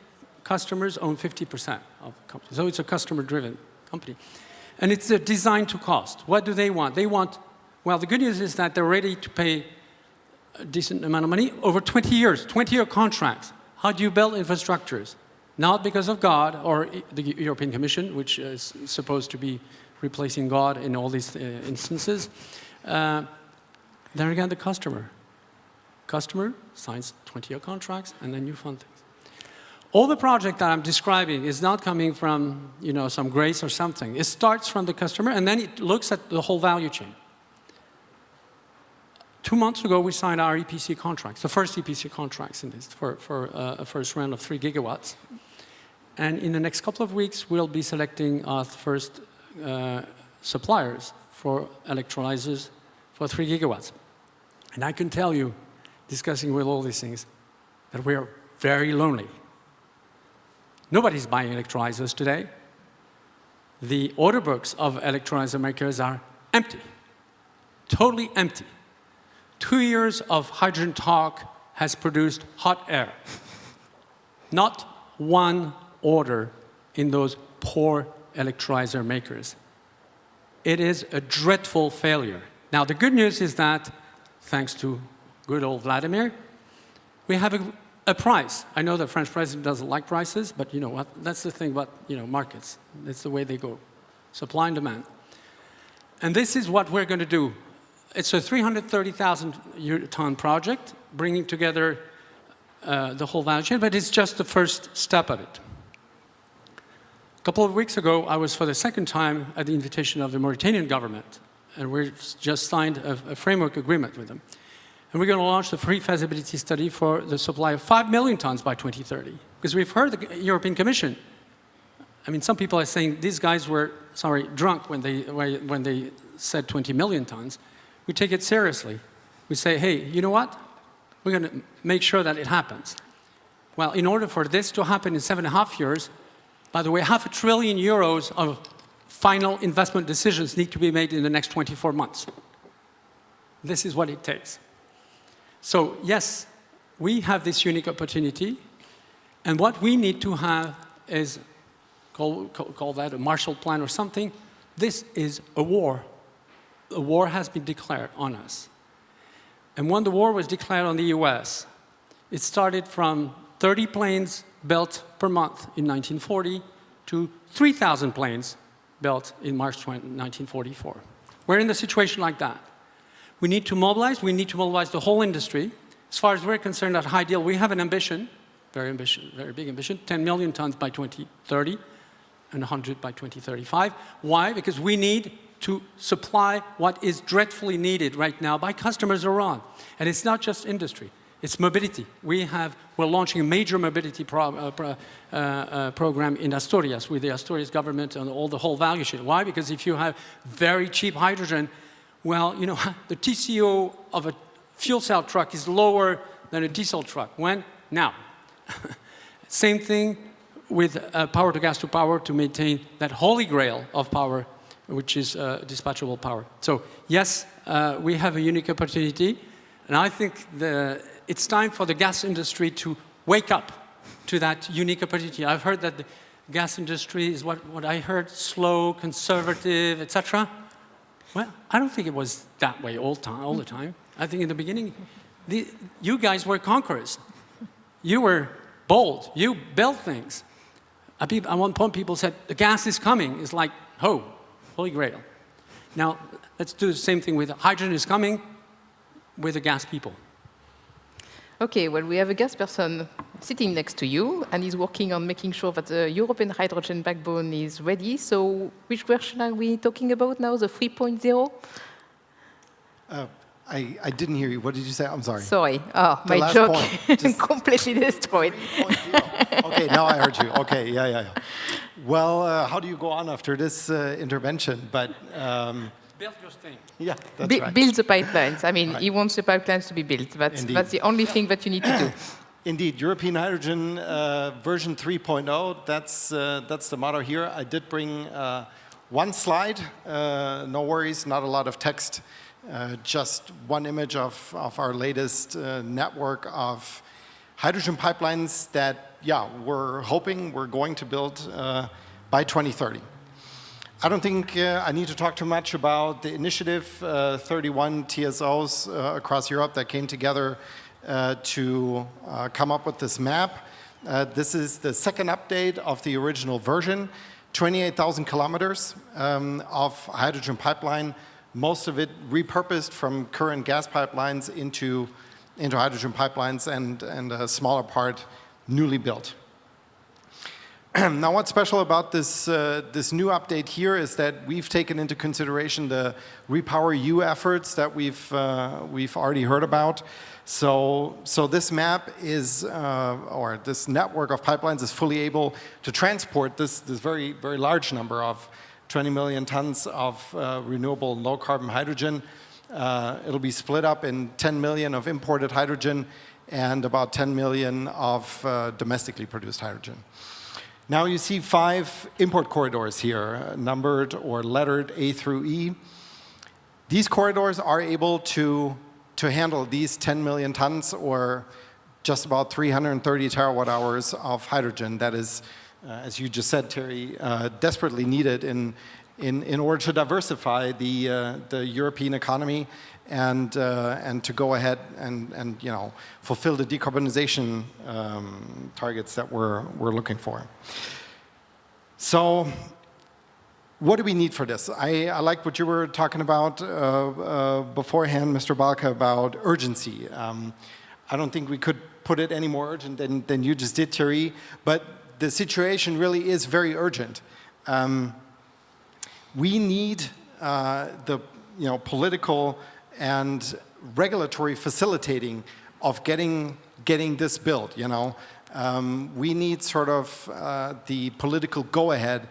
customers own 50% of the company. So it's a customer-driven company. And it's designed to cost. What do they want? They want, well, the good news is that they're ready to pay a decent amount of money over 20 years, 20-year contracts. How do you build infrastructures? Not because of God or the European Commission, which is supposed to be replacing God in all these instances. Then again, the customer. Customer signs 20-year contracts, and then you fund things. All the project that I'm describing is not coming from, you know, some grace or something. It starts from the customer, and then it looks at the whole value chain. 2 months ago, we signed our EPC contracts, the first EPC contracts in this for a first round of 3 gigawatts. And in the next couple of weeks, we'll be selecting our first suppliers for electrolyzers for 3 gigawatts. And I can tell you, discussing with all these things, that we are very lonely. Nobody's buying electrolyzers today. The order books of electrolyzer makers are empty, totally empty. 2 years of hydrogen talk has produced hot air. Not one order in those poor electrolyzer makers. It is a dreadful failure. Now, the good news is that, thanks to good old Vladimir, we have a price. I know the French president doesn't like prices, but you know what? That's the thing about, you know, markets. That's the way they go. Supply and demand. And this is what we're going to do. It's a 330,000 ton project, bringing together the whole value chain, but it's just the first step of it. A couple of weeks ago, I was for the second time at the invitation of the Mauritanian government, and we just signed a framework agreement with them. And we're going to launch the pre-feasibility study for the supply of 5 million tons by 2030. Because we've heard the European Commission. I mean, some people are saying these guys were, drunk when they said 20 million tons. We take it seriously. We say, hey, you know what? We're going to make sure that it happens. Well, in order for this to happen in 7.5 years, By the way, €500 billion of final investment decisions need to be made in the next 24 months. This is what it takes. So yes, we have this unique opportunity, and what we need to have is, call that a Marshall Plan or something. This is a war. A war has been declared on us. And when the war was declared on the US, it started from 30 planes built per month in 1940 to 3,000 planes built in March 1944. We're in a situation like that. We need to mobilize the whole industry. As far as we're concerned at High Deal, we have an ambition, very big ambition, 10 million tons by 2030 and 100 by 2035. Why? Because we need to supply what is dreadfully needed right now by customers around. And it's not just industry, it's mobility. We're launching a major mobility program in Asturias with the Asturias government and the whole value chain. Why? Because if you have very cheap hydrogen, well, you know, the TCO of a fuel cell truck is lower than a diesel truck. When? Now. Same thing with power to gas to power to maintain that holy grail of power, which is dispatchable power. So yes, we have a unique opportunity, and I think it's time for the gas industry to wake up to that unique opportunity. I've heard that the gas industry is what I heard, slow, conservative, etc. Well, I don't think it was that way all the time. I think in the beginning, you guys were conquerors. You were bold. You built things. At one point, people said, the gas is coming. It's like, holy grail. Now, let's do the same thing with hydrogen is coming with the gas people. Okay, well, we have a gas person sitting next to you, and he's working on making sure that the European hydrogen backbone is ready. So which version are we talking about now, the 3.0? I didn't hear you. What did you say? I'm sorry. Sorry. Oh, my joke completely destroyed. Okay, now I heard you. Okay, yeah. Well, how do you go on after this intervention? But build your thing. Yeah, that's right. Build the pipelines. I mean, he wants the pipelines to be built. That's the only thing that you need to do. Indeed, European Hydrogen version 3.0. That's the motto here. I did bring one slide. No worries, not a lot of text. Just one image of our latest network of hydrogen pipelines that, we're hoping we're going to build by 2030. I don't think I need to talk too much about the initiative, 31 TSOs across Europe that came together to come up with this map. This is the second update of the original version, 28,000 kilometers of hydrogen pipeline, most of it repurposed from current gas pipelines into hydrogen pipelines, and a smaller part newly built. Now, what's special about this new update here is that we've taken into consideration the REPowerEU efforts that we've already heard about. So this map is, or this network of pipelines is fully able to transport this very, very large number of 20 million tons of renewable low-carbon hydrogen. It'll be split up in 10 million of imported hydrogen and about 10 million of domestically produced hydrogen. Now you see 5 import corridors here, numbered or lettered A through E. These corridors are able to handle these 10 million tons, or just about 330 terawatt hours of hydrogen that is, as you just said, Terry, desperately needed in order to diversify the European economy and to go ahead and fulfill the decarbonisation targets that we're looking for. So, what do we need for this? I like what you were talking about beforehand, Mr. Balka, about urgency. I don't think we could put it any more urgent than you just did, Thierry, but the situation really is very urgent. We need the political and regulatory facilitating of getting this built. We need sort of the political go-ahead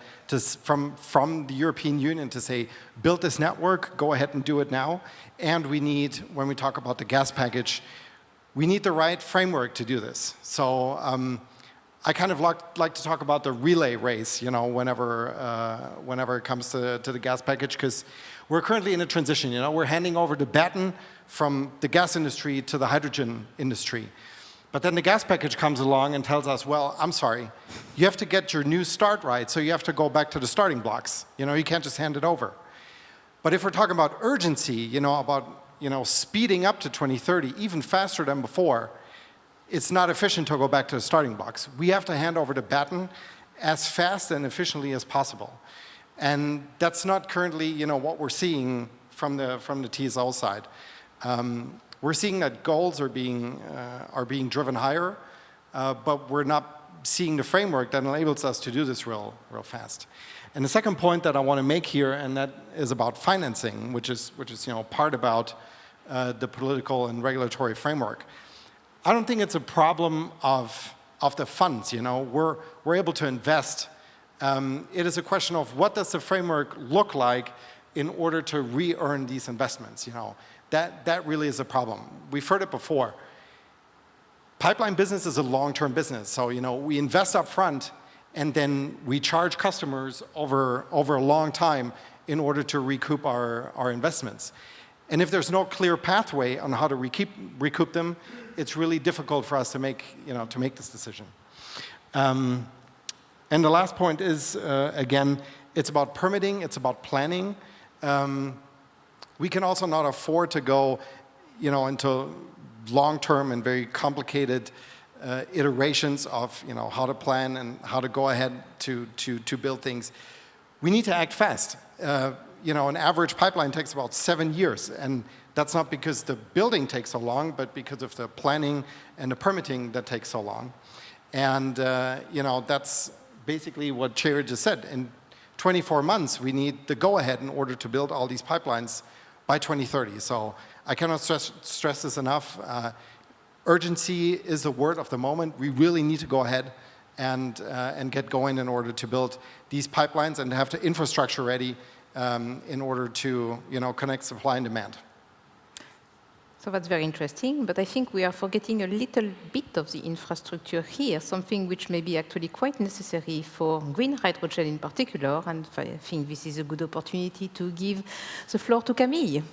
from the European Union to say, build this network, go ahead and do it now. And we need, when we talk about the gas package, we need the right framework to do this. So I kind of like to talk about the relay race, you know, whenever it comes to the gas package, because we're currently in a transition, you know, we're handing over the baton from the gas industry to the hydrogen industry. But then the gas package comes along and tells us, well, I'm sorry, you have to get your new start right, so you have to go back to the starting blocks. You know, you can't just hand it over. But if we're talking about urgency, you know, about, you know, speeding up to 2030, even faster than before, it's not efficient to go back to the starting blocks. We have to hand over the baton as fast and efficiently as possible. And that's not currently, you know, what we're seeing from the TSO side. We're seeing that goals are being driven higher, but we're not seeing the framework that enables us to do this real fast. And the second point that I want to make here, and that is about financing, which is you know, part about the political and regulatory framework. I don't think it's a problem of the funds, you know. We're able to invest. It is a question of what does the framework look like in order to re-earn these investments, you know. That really is a problem. We've heard it before. Pipeline business is a long-term business. So, you know, we invest up front and then we charge customers over a long time in order to recoup our investments. And if there's no clear pathway on how to recoup them, it's really difficult for us to make this decision. And the last point is, again, it's about permitting, it's about planning. We can also not afford to go, you know, into long-term and very complicated iterations of, you know, how to plan and how to go ahead to build things. We need to act fast. You know, an average pipeline takes about 7 years, and that's not because the building takes so long, but because of the planning and the permitting that takes so long. And, you know, that's basically what Chair just said. In 24 months, we need the go-ahead in order to build all these pipelines by 2030. So I cannot stress this enough. Urgency is the word of the moment. We really need to go ahead and get going in order to build these pipelines and have the infrastructure ready in order to, you know, connect supply and demand. So that's very interesting, but I think we are forgetting a little bit of the infrastructure here, something which may be actually quite necessary for green hydrogen in particular, and I think this is a good opportunity to give the floor to Camille.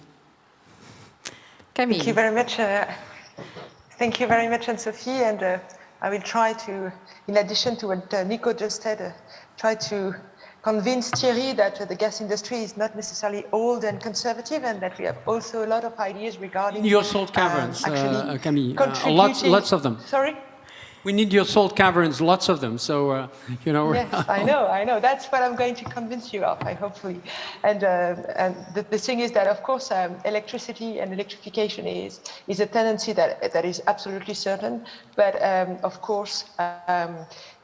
Camille. Thank you very much. Thank you very much, Anne-Sophie, and I will try to, in addition to what Nico just said, try to convince Thierry that the gas industry is not necessarily old and conservative, and that we have also a lot of ideas regarding your salt caverns, Camille, lots of them. Sorry? We need your salt caverns, lots of them. So, you know. Yes, I know. That's what I'm going to convince you of, hopefully. And the thing is that, of course, electricity and electrification is a tendency that is absolutely certain. But of course,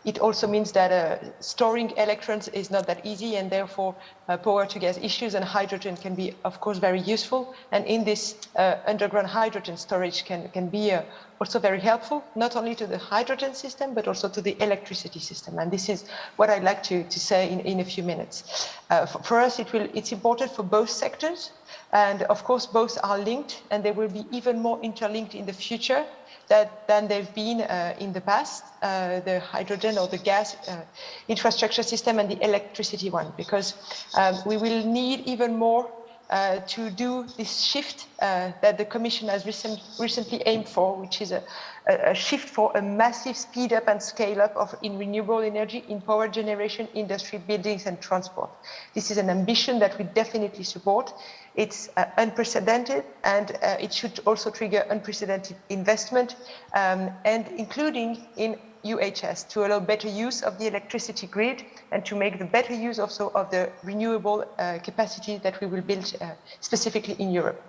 it also means that storing electrons is not that easy, and therefore power-to-gas issues and hydrogen can be, of course, very useful. And in this, underground hydrogen storage can be also very helpful, not only to the hydrogen system, but also to the electricity system. And this is what I'd like to say in a few minutes. For us, it's important for both sectors. And of course, both are linked, and they will be even more interlinked in the future than they've been in the past, the hydrogen or the gas infrastructure system and the electricity one, because we will need even more to do this shift that the Commission has recently aimed for, which is a shift for a massive speed up and scale up in renewable energy in power generation, industry, buildings and transport. This is an ambition that we definitely support. It's unprecedented, and it should also trigger unprecedented investment, and including in UHS, to allow better use of the electricity grid and to make the better use also of the renewable capacity that we will build specifically in Europe.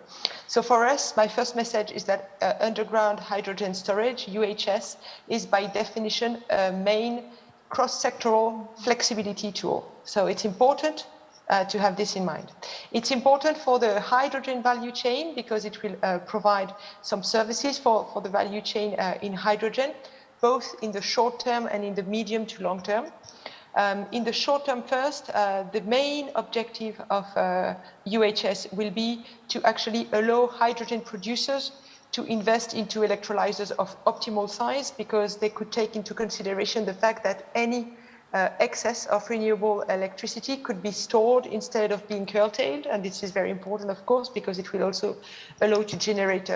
So for us, my first message is that underground hydrogen storage, UHS, is by definition a main cross-sectoral flexibility tool. So it's important to have this in mind. It's important for the hydrogen value chain because it will provide some services for the value chain in hydrogen, both in the short term and in the medium to long term. In the short term first, the main objective of UHS will be to actually allow hydrogen producers to invest into electrolyzers of optimal size, because they could take into consideration the fact that any excess of renewable electricity could be stored instead of being curtailed. And this is very important, of course, because it will also allow to generate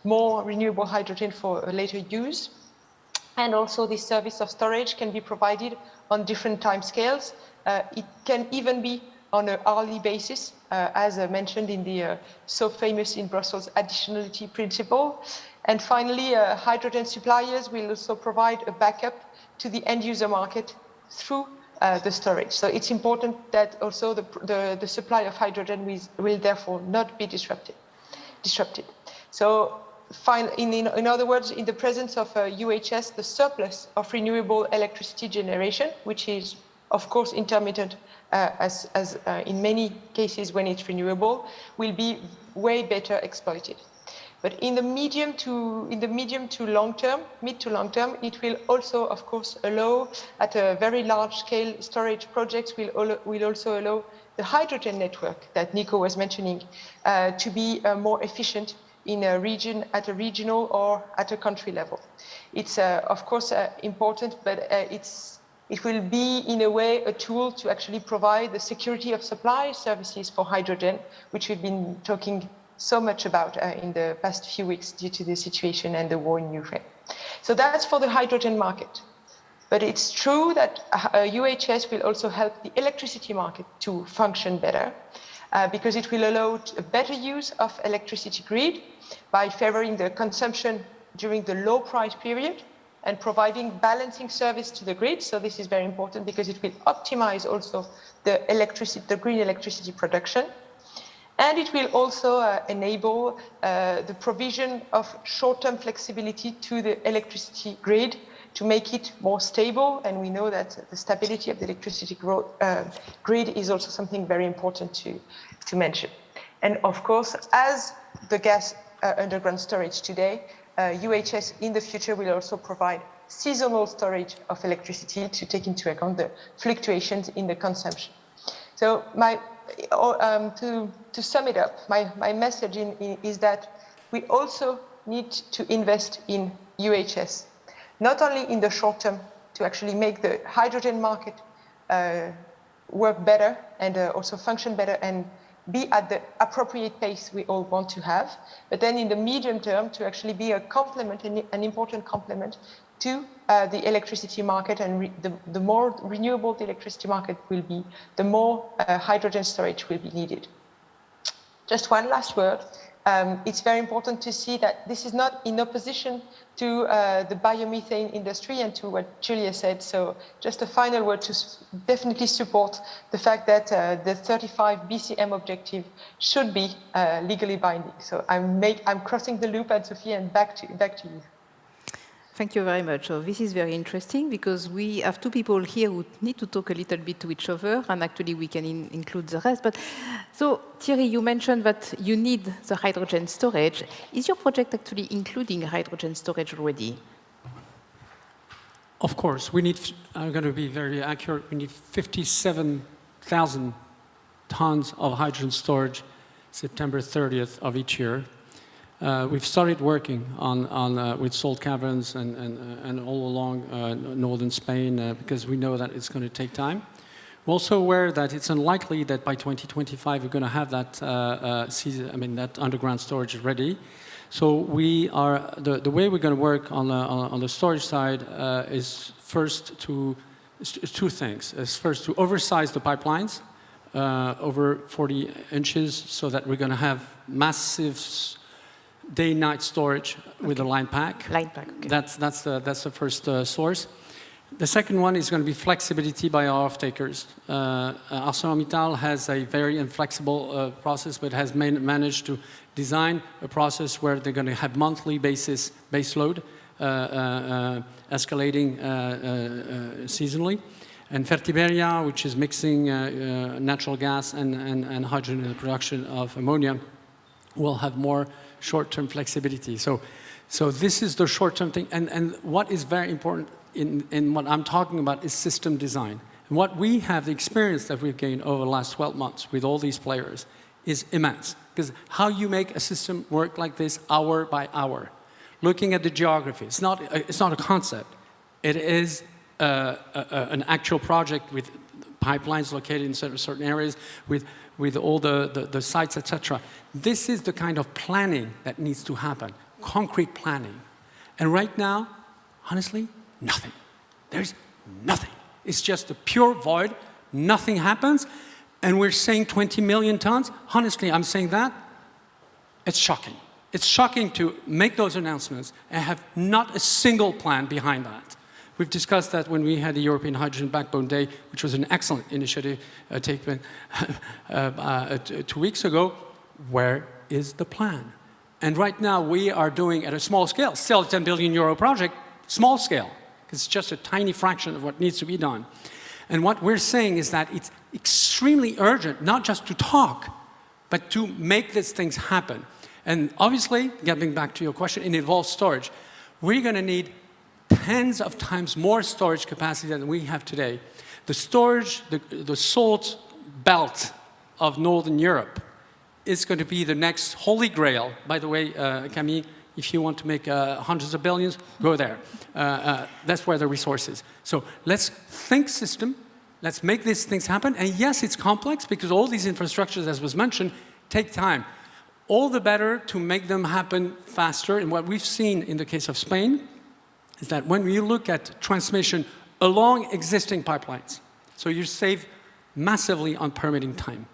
more renewable hydrogen for later use. And also this service of storage can be provided on different time scales. It can even be on an hourly basis, as mentioned in the so famous in Brussels additionality principle. And finally, hydrogen suppliers will also provide a backup to the end user market through the storage. So it's important that also the supply of hydrogen will therefore not be disrupted. So in other words, in the presence of UHS, the surplus of renewable electricity generation, which is of course intermittent as in many cases when it's renewable, will be way better exploited. But in the mid to long term, it will also, of course, allow at a very large scale storage projects will also allow the hydrogen network that Nico was mentioning to be more efficient in a region, at a regional or at a country level. It's of course important, but it will be in a way a tool to actually provide the security of supply services for hydrogen, which we've been talking so much about in the past few weeks due to the situation and the war in Ukraine. So that's for the hydrogen market. But it's true that UHS will also help the electricity market to function better because it will allow a better use of electricity grid by favoring the consumption during the low price period and providing balancing service to the grid. So this is very important because it will optimize also the green electricity production. And it will also enable the provision of short-term flexibility to the electricity grid to make it more stable. And we know that the stability of the electricity grid is also something very important to mention. And of course, as the gas underground storage today, UHS in the future will also provide seasonal storage of electricity to take into account the fluctuations in the consumption. So to sum it up, my message is that we also need to invest in UHS, not only in the short term to actually make the hydrogen market work better and also function better and be at the appropriate pace we all want to have, but then in the medium term to actually be a complement, an important complement to the electricity market, and the more renewable the electricity market will be, the more hydrogen storage will be needed. Just one last word. It's very important to see that this is not in opposition to the biomethane industry and to what Julia said. So just a final word to definitely support the fact that the 35 BCM objective should be legally binding. So I'm crossing the loop, Anne-Sophie, and back to you. Thank you very much. So this is very interesting because we have two people here who need to talk a little bit to each other, and actually we can include the rest. But so Thierry, you mentioned that you need the hydrogen storage. Is your project actually including hydrogen storage already? Of course, we need, I'm going to be very accurate, we need 57,000 tons of hydrogen storage September 30th of each year. We've started working with salt caverns and all along northern Spain because we know that it's going to take time. We're also aware that it's unlikely that by 2025 we're going to have that that underground storage ready. So we are the way we're going to work on the storage side is first two things. Is first to oversize the pipelines over 40 inches so that we're going to have massive day-night storage with a line pack. Line pack, okay. That's the first source. The second one is going to be flexibility by our off-takers. ArcelorMittal has a very inflexible process, but has managed to design a process where they're going to have monthly base load, escalating seasonally. And Fertiberia, which is mixing natural gas and hydrogen in the production of ammonia, will have more short-term flexibility. So this is the short-term thing. And what is very important in what I'm talking about is system design. And what we have, the experience that we've gained over the last 12 months with all these players is immense. Because how you make a system work like this hour by hour, looking at the geography, it's not a concept. It is an actual project with pipelines located in certain areas, with all the sites, etc. This is the kind of planning that needs to happen, concrete planning. And right now, honestly, nothing. There's nothing. It's just a pure void. Nothing happens. And we're saying 20 million tons. Honestly, I'm saying that. It's shocking. It's shocking to make those announcements and have not a single plan behind that. We've discussed that when we had the European Hydrogen Backbone Day, which was an excellent initiative taken 2 weeks ago. Where is the plan? And right now we are doing at a small scale, still a 10 billion euro project, small scale, because it's just a tiny fraction of what needs to be done. And what we're saying is that it's extremely urgent, not just to talk, but to make these things happen. And obviously, getting back to your question, it involves storage. We're going to need tens of times more storage capacity than we have today. The storage, the salt belt of Northern Europe is going to be the next holy grail. By the way, Camille, if you want to make hundreds of billions, go there. That's where the resource is. So let's think system. Let's make these things happen. And yes, it's complex because all these infrastructures, as was mentioned, take time. All the better to make them happen faster. And what we've seen in the case of Spain is that when you look at transmission along existing pipelines, so you save massively on permitting time.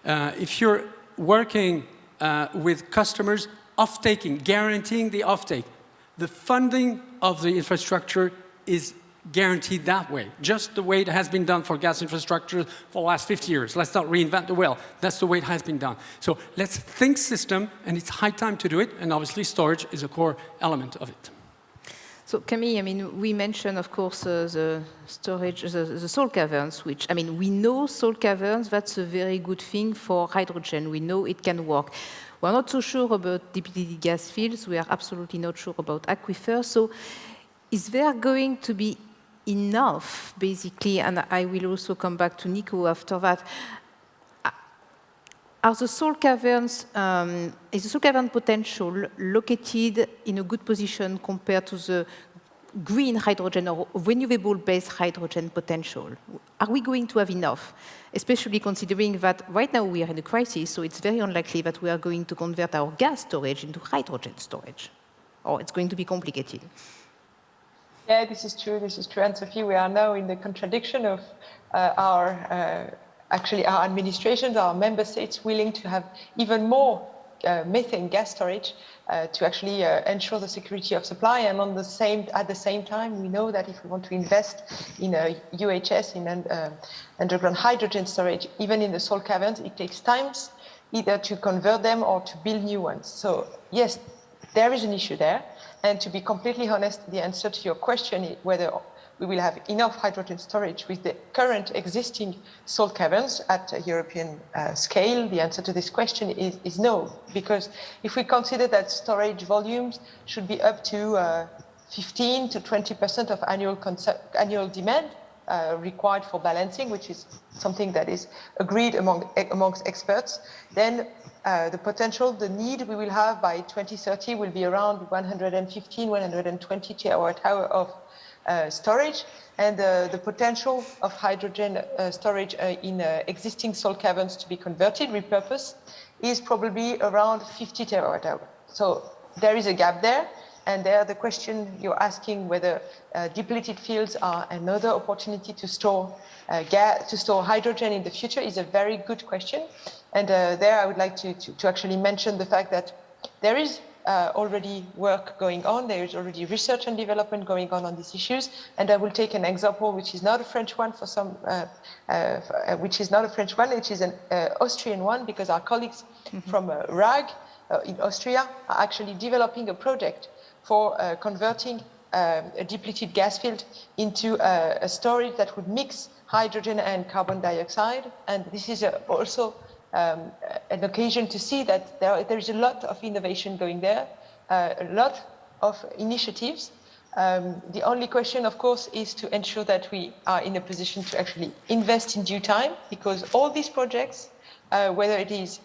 If you're working with customers, off-taking, guaranteeing the off-take, the funding of the infrastructure is guaranteed that way, just the way it has been done for gas infrastructure for the last 50 years. Let's not reinvent the wheel. That's the way it has been done. So let's think system, and it's high time to do it, and obviously storage is a core element of it. So Camille, I mean, we mentioned, of course, the storage, the salt caverns, which, I mean, we know salt caverns, that's a very good thing for hydrogen. We know it can work. We're not so sure about depleted gas fields. We are absolutely not sure about aquifers. So is there going to be enough, basically, and I will also come back to Nico after that, are the salt caverns, is the salt cavern potential located in a good position compared to the green hydrogen or renewable-based hydrogen potential? Are we going to have enough? Especially considering that right now we are in a crisis, so it's very unlikely that we are going to convert our gas storage into hydrogen storage, or it's going to be complicated. Yeah, this is true. This is true. And Sophie, we are now in the contradiction of actually our administrations, our member states willing to have even more methane gas storage to actually ensure the security of supply. And at the same time, we know that if we want to invest in UHS, in underground hydrogen storage, even in the salt caverns, it takes time either to convert them or to build new ones. So yes, there is an issue there. And to be completely honest, the answer to your question is whether we will have enough hydrogen storage with the current existing salt caverns at a European scale. The answer to this question is no, because if we consider that storage volumes should be up to 15 to 20% of annual demand required for balancing, which is something that is agreed amongst experts, then the potential, the need we will have by 2030 will be around 115, 120 terawatt-hour of storage, and the potential of hydrogen storage in existing salt caverns to be converted, repurposed, is probably around 50 terawatt-hour. So there is a gap there, and there the question you're asking whether depleted fields are another opportunity to store hydrogen in the future is a very good question. And there I would like to actually mention the fact that there is already work going on. There is already research and development going on these issues. And I will take an example which is not a French one for some, which is not a French one, which is an Austrian one, because our colleagues from RAG in Austria are actually developing a project for converting a depleted gas field into a storage that would mix hydrogen and carbon dioxide. And this is also an occasion to see that there is a lot of innovation going there, a lot of initiatives. The only question, of course, is to ensure that we are in a position to actually invest in due time, because all these projects, whether it is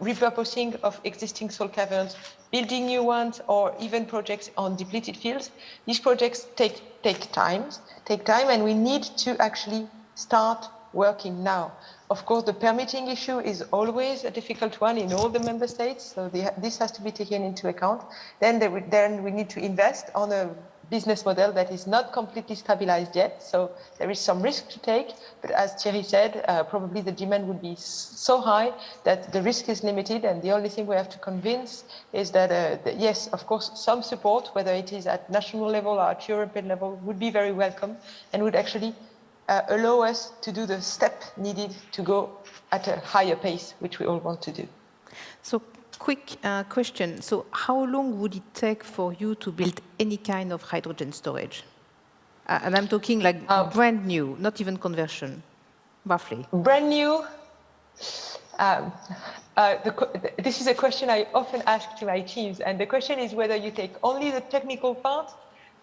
repurposing of existing salt caverns, building new ones, or even projects on depleted fields. These projects take time, and we need to actually start working now. Of course, the permitting issue is always a difficult one in all the member states, so this has to be taken into account. Then we need to invest on a business model that is not completely stabilized yet, so there is some risk to take, but as Thierry said, probably the demand would be so high that the risk is limited, and the only thing we have to convince is that, yes, of course, some support, whether it is at national level or at European level, would be very welcome and would actually allow us to do the step needed to go at a higher pace, which we all want to do. So, quick question. So, how long would it take for you to build any kind of hydrogen storage? And I'm talking like brand new, not even conversion, roughly. Brand new. This is a question I often ask to my teams, and the question is whether you take only the technical part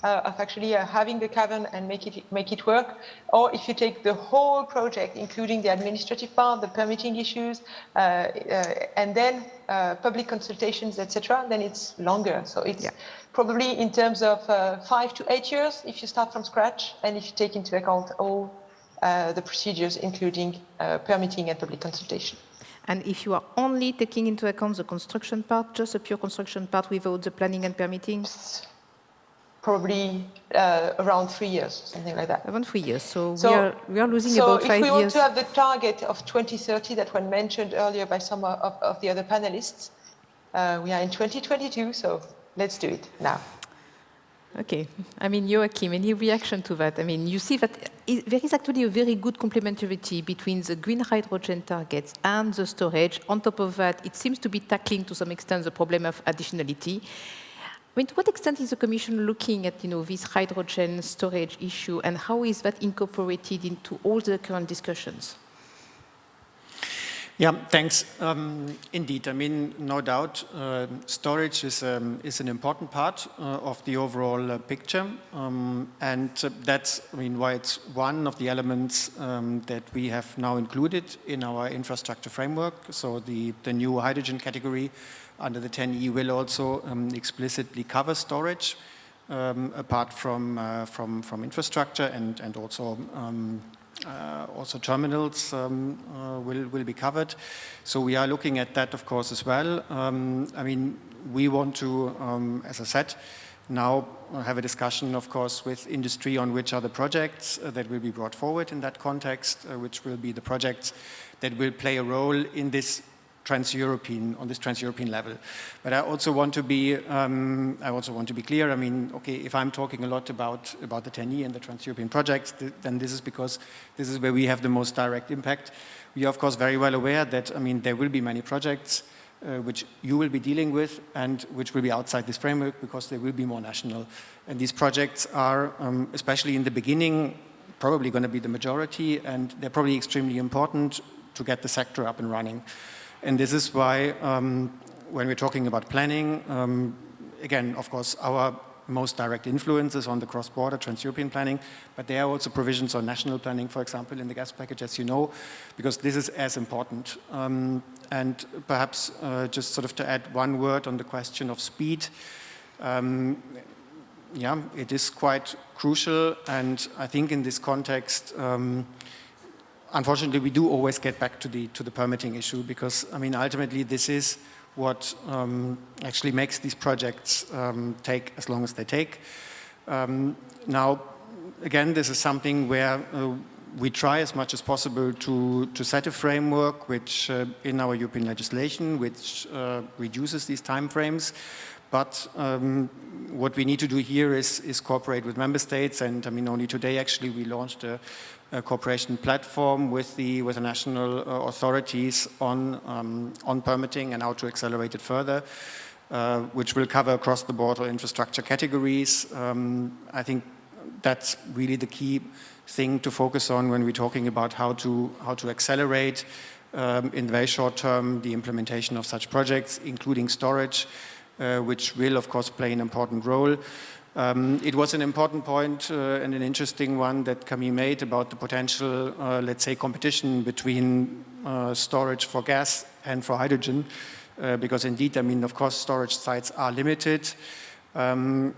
of actually having the cavern and make it work, or if you take the whole project, including the administrative part, the permitting issues, and then public consultations, etc., then it's longer. So it's probably in terms of 5 to 8 years if you start from scratch, and if you take into account all the procedures, including permitting and public consultation. And if you are only taking into account the construction part, just a pure construction part without the planning and permitting? Probably around 3 years, something like that. Around 3 years. So we are losing about 5 years. So if we want to have the target of 2030 that was mentioned earlier by some of the other panelists, we are in 2022, so let's do it now. Okay. I mean, Joachim, any reaction to that? I mean, you see that there is actually a very good complementarity between the green hydrogen targets and the storage. On top of that, it seems to be tackling to some extent the problem of additionality. I mean, to what extent is the Commission looking at, this hydrogen storage issue, and how is that incorporated into all the current discussions? Yeah, thanks. Indeed, I mean, no doubt, storage is an important part of the overall picture, and that's, I mean, why it's one of the elements that we have now included in our infrastructure framework. So the new hydrogen category under the 10E will also explicitly cover storage, apart from infrastructure, and also terminals will be covered. So we are looking at that, of course, as well. I mean, we want to, as I said, now have a discussion, of course, with industry on which are the projects that will be brought forward in that context, which will be the projects that will play a role in this trans-European level. But I also want to be clear. I mean, okay, if I'm talking a lot about the 10E and the trans-European projects, then this is because this is where we have the most direct impact. We are, of course, very well aware that, I mean, there will be many projects which you will be dealing with and which will be outside this framework because they will be more national. And these projects are, especially in the beginning, probably going to be the majority, and they're probably extremely important to get the sector up and running. And this is why, when we're talking about planning, again, of course, our most direct influence is on the cross-border trans-European planning, but there are also provisions on national planning, for example, in the gas package, as you know, because this is as important. And perhaps just sort of to add one word on the question of speed, yeah, it is quite crucial, and I think in this context, unfortunately, we do always get back to the permitting issue because, I mean, ultimately, this is what actually makes these projects take as long as they take. Now, again, this is something where we try as much as possible to set a framework which, in our European legislation, which reduces these timeframes. But what we need to do here is cooperate with member states, and I mean, only today actually we launched a cooperation platform with the national authorities on permitting and how to accelerate it further, which will cover across the board all infrastructure categories. I think that's really the key thing to focus on when we're talking about how to accelerate in the very short term the implementation of such projects, including storage, which will of course play an important role. It was an important point and an interesting one that Camille made about the potential, let's say, competition between storage for gas and for hydrogen, because indeed, I mean, of course, storage sites are limited. I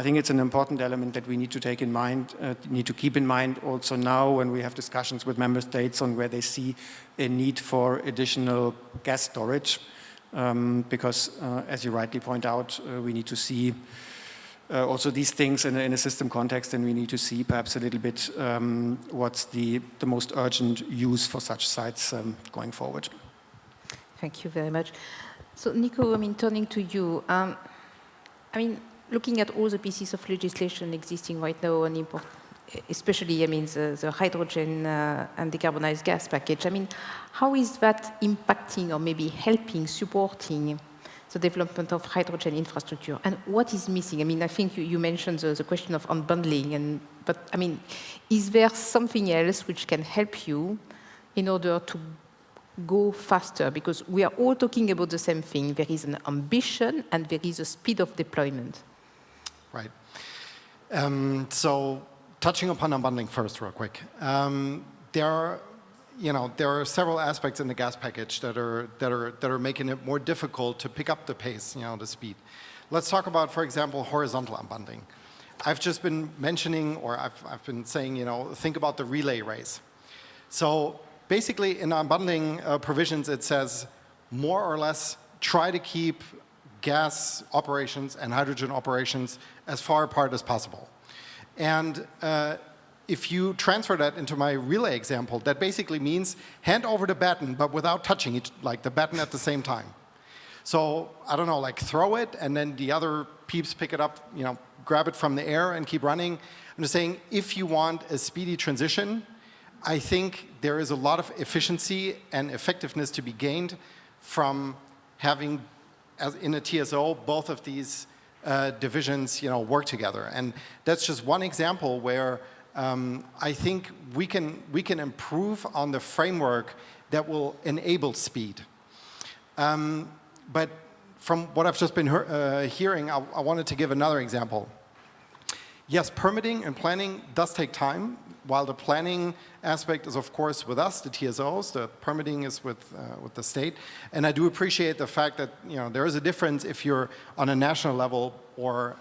think it's an important element that we need to take in mind, need to keep in mind also now when we have discussions with member states on where they see a need for additional gas storage, because as you rightly point out, we need to see also these things in a system context, and we need to see perhaps a little bit what's the most urgent use for such sites going forward. Thank you very much. So Nico, I mean, turning to you, I mean, looking at all the pieces of legislation existing right now on import, especially, I mean, the hydrogen and decarbonized gas package, I mean, how is that impacting or maybe helping, supporting the development of hydrogen infrastructure? And what is missing? I mean, I think you mentioned the question of unbundling, but I mean, is there something else which can help you in order to go faster? Because we are all talking about the same thing. There is an ambition and there is a speed of deployment. Right. So touching upon unbundling first real quick. There are several aspects in the gas package that are making it more difficult to pick up the pace, the speed. Let's talk about, for example, horizontal unbundling. I've just been mentioning, or I've been saying, think about the relay race. So basically, in unbundling provisions, it says more or less try to keep gas operations and hydrogen operations as far apart as possible. And if you transfer that into my relay example, that basically means hand over the baton, but without touching it, like the baton at the same time. So, I don't know, like throw it, and then the other peeps pick it up, grab it from the air and keep running. I'm just saying, if you want a speedy transition, I think there is a lot of efficiency and effectiveness to be gained from having, as in a TSO, both of these divisions, work together. And that's just one example where I think we can improve on the framework that will enable speed. But from what I've just been hearing, I wanted to give another example. Yes, permitting and planning does take time. While the planning aspect is, of course, with us, the TSOs, the permitting is with the state. And I do appreciate the fact that there is a difference if you're on a national level or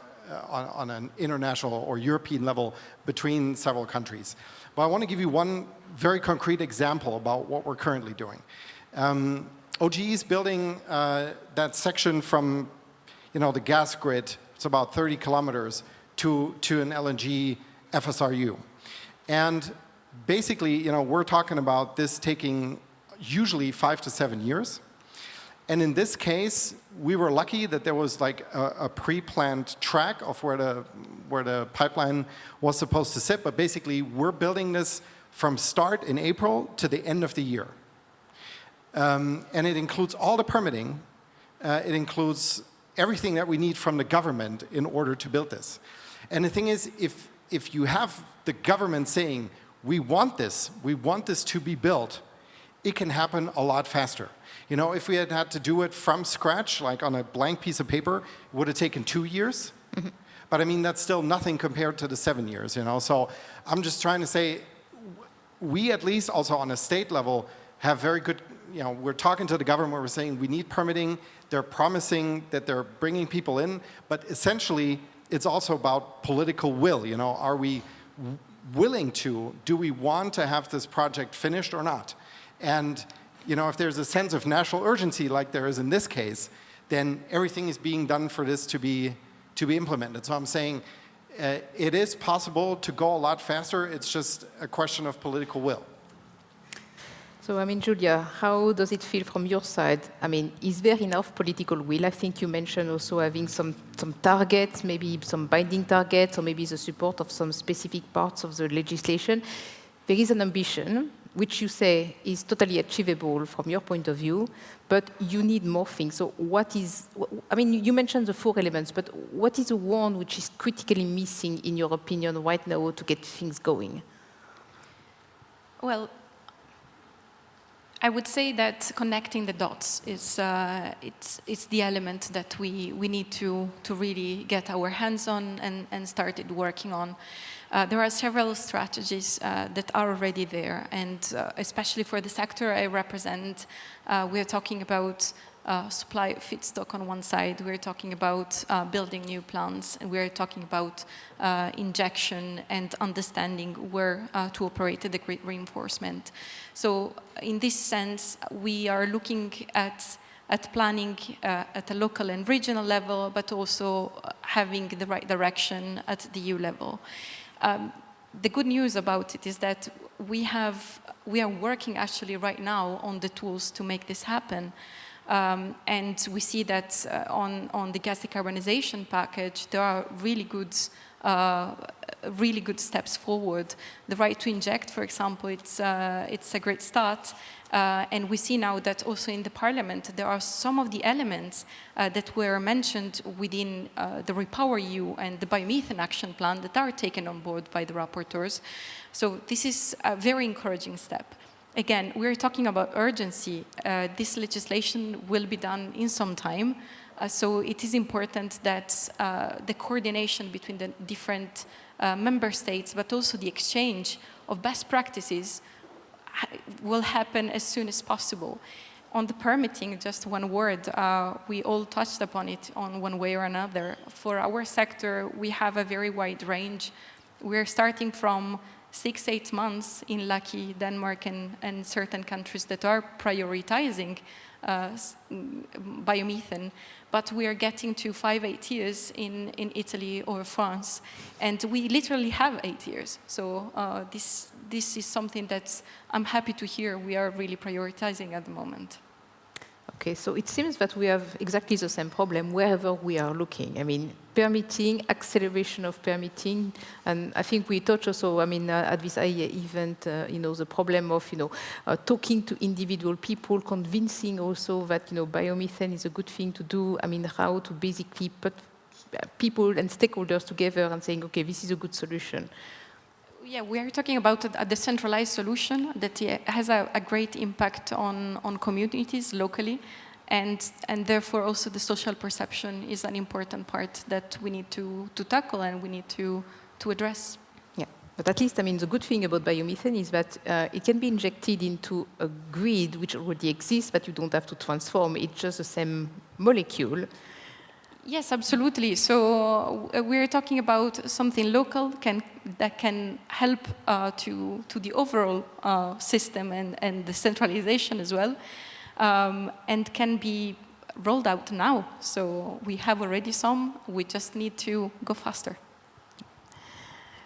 on an international or European level between several countries. But I want to give you one very concrete example about what we're currently doing. OGE is building that section from the gas grid, it's about 30 kilometers, to an LNG FSRU. And basically, we're talking about this taking usually 5 to 7 years. And in this case, we were lucky that there was like a pre-planned track of where the pipeline was supposed to sit. But basically, we're building this from start in April to the end of the year. And it includes all the permitting. It includes everything that we need from the government in order to build this. And the thing is, if you have the government saying, we want this to be built, it can happen a lot faster. If we had to do it from scratch, like on a blank piece of paper, it would have taken 2 years. Mm-hmm. But I mean, that's still nothing compared to the 7 years, So I'm just trying to say, we at least also on a state level have very good, we're talking to the government, we're saying we need permitting. They're promising that they're bringing people in, but essentially it's also about political will. Are we willing to, do we want to have this project finished or not? And if there's a sense of national urgency like there is in this case, then everything is being done for this to be implemented. So I'm saying it is possible to go a lot faster. It's just a question of political will. So, I mean, Julia, how does it feel from your side? I mean, is there enough political will? I think you mentioned also having some targets, maybe some binding targets, or maybe the support of some specific parts of the legislation. There is an ambition, which you say is totally achievable from your point of view, but you need more things. So you mentioned the 4 elements, but what is the one which is critically missing, in your opinion, right now to get things going? Well, I would say that connecting the dots is it's the element that we need to really get our hands on and started working on. There are several strategies that are already there, and especially for the sector I represent, we are talking about supply of feedstock on one side, we're talking about building new plants, and we're talking about injection and understanding where to operate the grid reinforcement. So in this sense, we are looking at planning at a local and regional level, but also having the right direction at the EU level. The good news about it is that we are working actually right now on the tools to make this happen. And we see that on the gas decarbonisation package, there are really good steps forward. The right to inject, for example, it's a great start. And we see now that also in the Parliament, there are some of the elements that were mentioned within the REPowerEU and the biomethane action plan that are taken on board by the rapporteurs. So this is a very encouraging step. Again, we're talking about urgency. This legislation will be done in some time. So it is important that the coordination between the different member states, but also the exchange of best practices will happen as soon as possible. On the permitting, just one word, we all touched upon it on one way or another. For our sector, we have a very wide range. We're starting from 6-8 months in lucky Denmark and certain countries that are prioritizing biomethane, but we are getting to 5-8 years in Italy or France, and we literally have 8 years. So this is something that I'm happy to hear we are really prioritizing at the moment. Okay, so it seems that we have exactly the same problem wherever we are looking. I mean, permitting, acceleration of permitting, and I think we touched also, I mean, at this IEA event, the problem of, talking to individual people, convincing also that, biomethane is a good thing to do. I mean, how to basically put people and stakeholders together and saying, okay, this is a good solution. Yeah, we are talking about a decentralized solution that has a great impact on communities locally, and therefore also the social perception is an important part that we need to tackle and we need to address. Yeah, but at least, I mean, the good thing about biomethane is that it can be injected into a grid which already exists, but you don't have to transform. It's just the same molecule. Yes, absolutely. So we're talking about something local that can help to the overall system and the centralization as well, and can be rolled out now. So we have already some. We just need to go faster.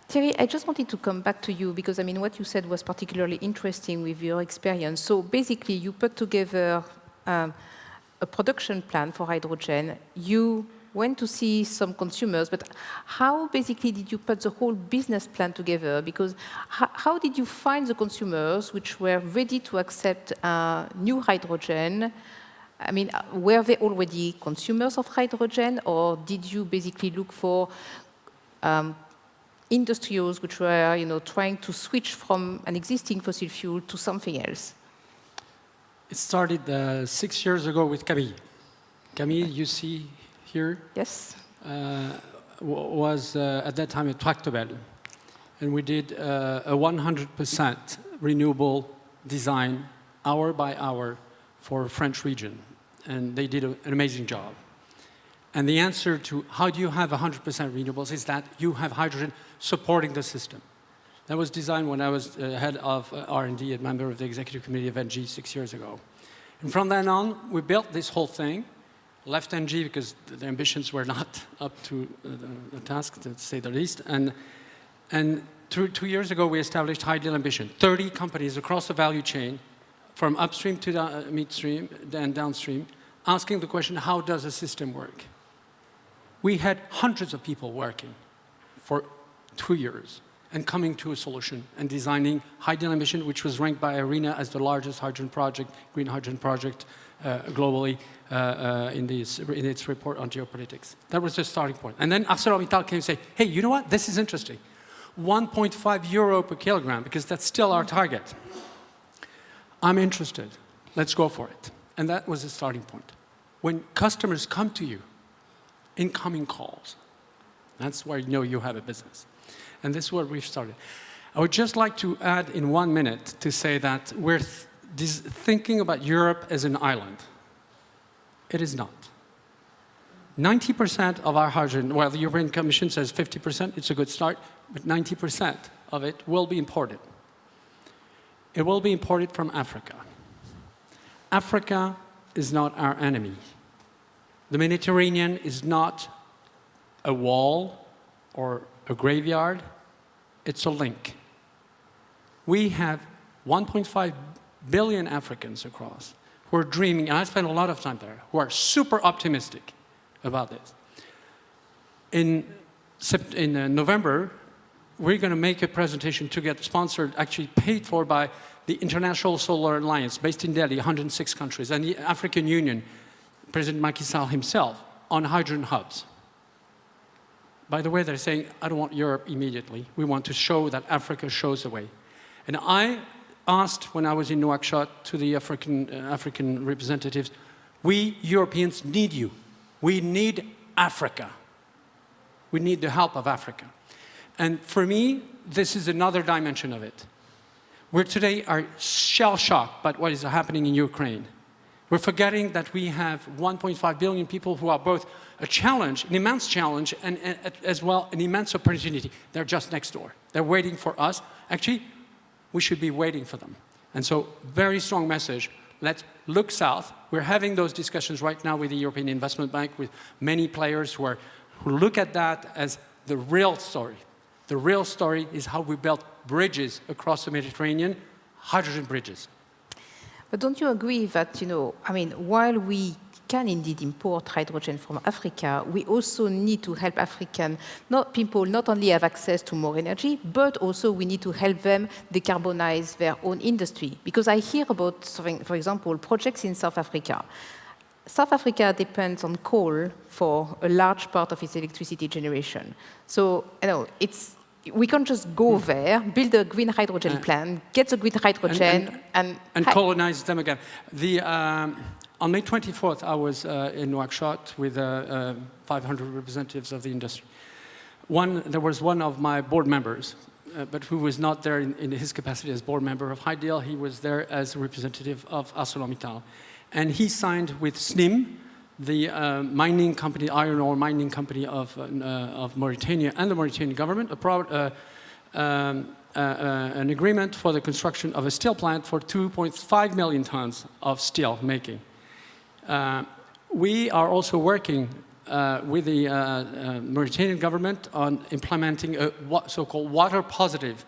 Thierry, I just wanted to come back to you because, I mean, what you said was particularly interesting with your experience. So basically, you put together a production plan for hydrogen. You went to see some consumers, but how basically did you put the whole business plan together? Because how did you find the consumers which were ready to accept new hydrogen? I mean, were they already consumers of hydrogen, or did you basically look for industrials which were, trying to switch from an existing fossil fuel to something else? It started 6 years ago with Camille. Camille, you see here, yes, was at that time at Tractebel. And we did a 100% renewable design, hour by hour, for a French region. And they did an amazing job. And the answer to how do you have 100% renewables is that you have hydrogen supporting the system. That was designed when I was head of R&D and member of the executive committee of NG 6 years ago. And from then on, we built this whole thing, left NG because the ambitions were not up to the task, to say the least. And 2 years ago, we established high deal ambition. 30 companies across the value chain, from upstream to midstream and downstream, asking the question, how does the system work? We had hundreds of people working for 2 years and coming to a solution and designing high deal ambition, which was ranked by IRENA as the largest hydrogen project, green hydrogen project globally in its report on geopolitics. That was the starting point. And then ArcelorMittal came and say, hey, you know what? This is interesting. 1.5 euro per kilogram, because that's still our target. I'm interested. let's go for it. And that was the starting point. When customers come to you, incoming calls, that's where you know you have a business. And this is where we've started. I would just like to add in 1 minute to say that we're thinking about Europe as an island. It is not. 90% of our hydrogen, well, the European Commission says 50%, it's a good start, but 90% of it will be imported. It will be imported from Africa. Africa is not our enemy. The Mediterranean is not a wall or a graveyard, it's a link. We have 1.5 billion Africans across who are dreaming, and I spend a lot of time there, who are super optimistic about this. In November, we're going to make a presentation to get sponsored, actually paid for by the International Solar Alliance, based in Delhi, 106 countries, and the African Union, President Macky Sall himself, on hydrogen hubs. By the way, they're saying, I don't want Europe immediately. We want to show that Africa shows the way. And I asked, when I was in Nouakchott, to the African representatives, we Europeans need you. We need Africa. We need the help of Africa. And for me, this is another dimension of it. We today are shell-shocked by what is happening in Ukraine. We're forgetting that we have 1.5 billion people who are both a challenge, an immense challenge, and as well an immense opportunity. They're just next door. They're waiting for us. Actually, we should be waiting for them. And so, very strong message. Let's look south. We're having those discussions right now with the European Investment Bank, with many players who look at that as the real story. The real story is how we built bridges across the Mediterranean, hydrogen bridges. But don't you agree that, while we can indeed import hydrogen from Africa, we also need to help African people not only have access to more energy, but also we need to help them decarbonize their own industry. Because I hear about, for example, projects in South Africa. South Africa depends on coal for a large part of its electricity generation. So, we can't just go there, build a green hydrogen plant, get the green hydrogen, and colonize them again. On May 24th, I was in Nouakchott with 500 representatives of the industry. There was one of my board members, but who was not there in his capacity as board member of Hydel. He was there as a representative of ArcelorMittal. And he signed with SNIM, the mining company, iron ore mining company of Mauritania, and the Mauritanian government, an agreement for the construction of a steel plant for 2.5 million tons of steel making. We are also working with the Mauritanian government on implementing a so-called water-positive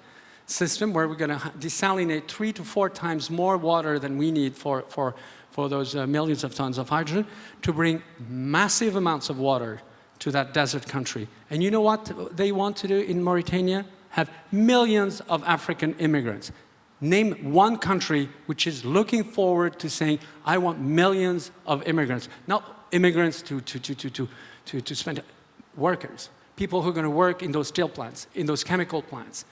system where we're going to desalinate 3 to 4 times more water than we need for those millions of tons of hydrogen to bring massive amounts of water to that desert country. And you know what they want to do in Mauritania? Have millions of African immigrants. Name one country which is looking forward to saying, I want millions of immigrants. Not immigrants to spend, workers. People who are going to work in those steel plants, in those chemical plants,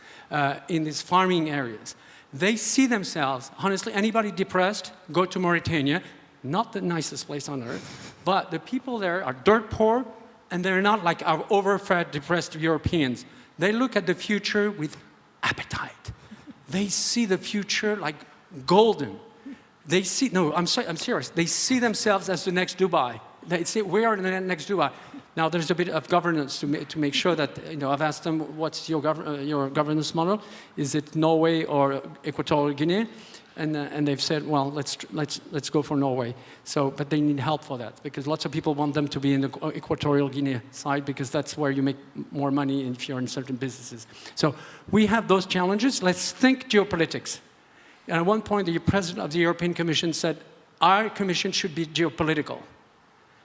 in these farming areas. They see themselves, honestly, anybody depressed, go to Mauritania, not the nicest place on earth, but the people there are dirt poor, and they're not like our overfed, depressed Europeans. They look at the future with appetite. They see the future like golden. They see, no, I'm serious. They see themselves as the next Dubai. They say, we are the next Dubai. Now, there's a bit of governance to make sure that, I've asked them, what's your governance model? Is it Norway or Equatorial Guinea? And they've said, well, let's go for Norway. So, but they need help for that, because lots of people want them to be in the Equatorial Guinea side, because that's where you make more money if you're in certain businesses. So we have those challenges. Let's think geopolitics. And at one point, the president of the European Commission said, our commission should be geopolitical.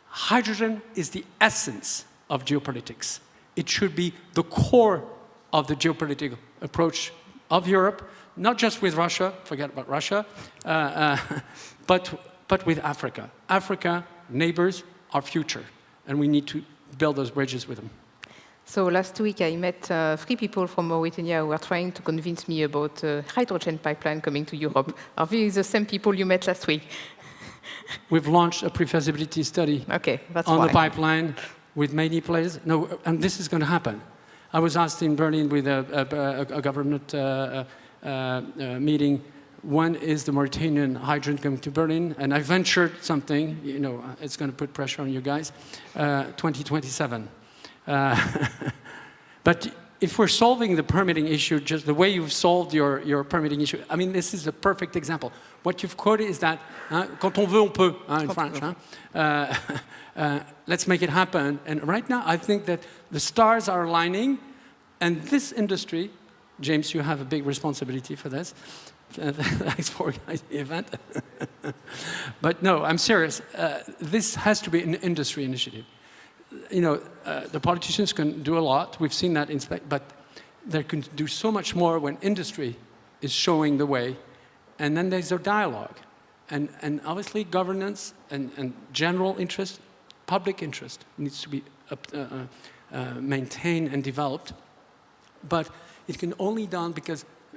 Hydrogen is the essence of geopolitics. It should be the core of the geopolitical approach of Europe, not just with Russia, forget about Russia, but with Africa. Africa, neighbors, our future, and we need to build those bridges with them. So last week I met 3 people from Mauritania who were trying to convince me about hydrogen pipeline coming to Europe. Are these the same people you met last week? We've launched a pre-feasibility study on the pipeline with many players. No, and this is going to happen. I was asked in Berlin with a government meeting, when is the Mauritanian hydrogen coming to Berlin? And I ventured something, you know, it's going to put pressure on you guys, 2027. But if we're solving the permitting issue, just the way you've solved your permitting issue, I mean, this is a perfect example. What you've quoted is that, quand on veut, on peut, in French. Let's make it happen. And right now, I think that the stars are aligning, and this industry, James, you have a big responsibility for this. Thanks for organizing the event. But no, I'm serious. This has to be an industry initiative. You know, the politicians can do a lot. We've seen that in but they can do so much more when industry is showing the way. And then there's a dialogue. And obviously governance and general interest, public interest needs to be maintained and developed. But it can only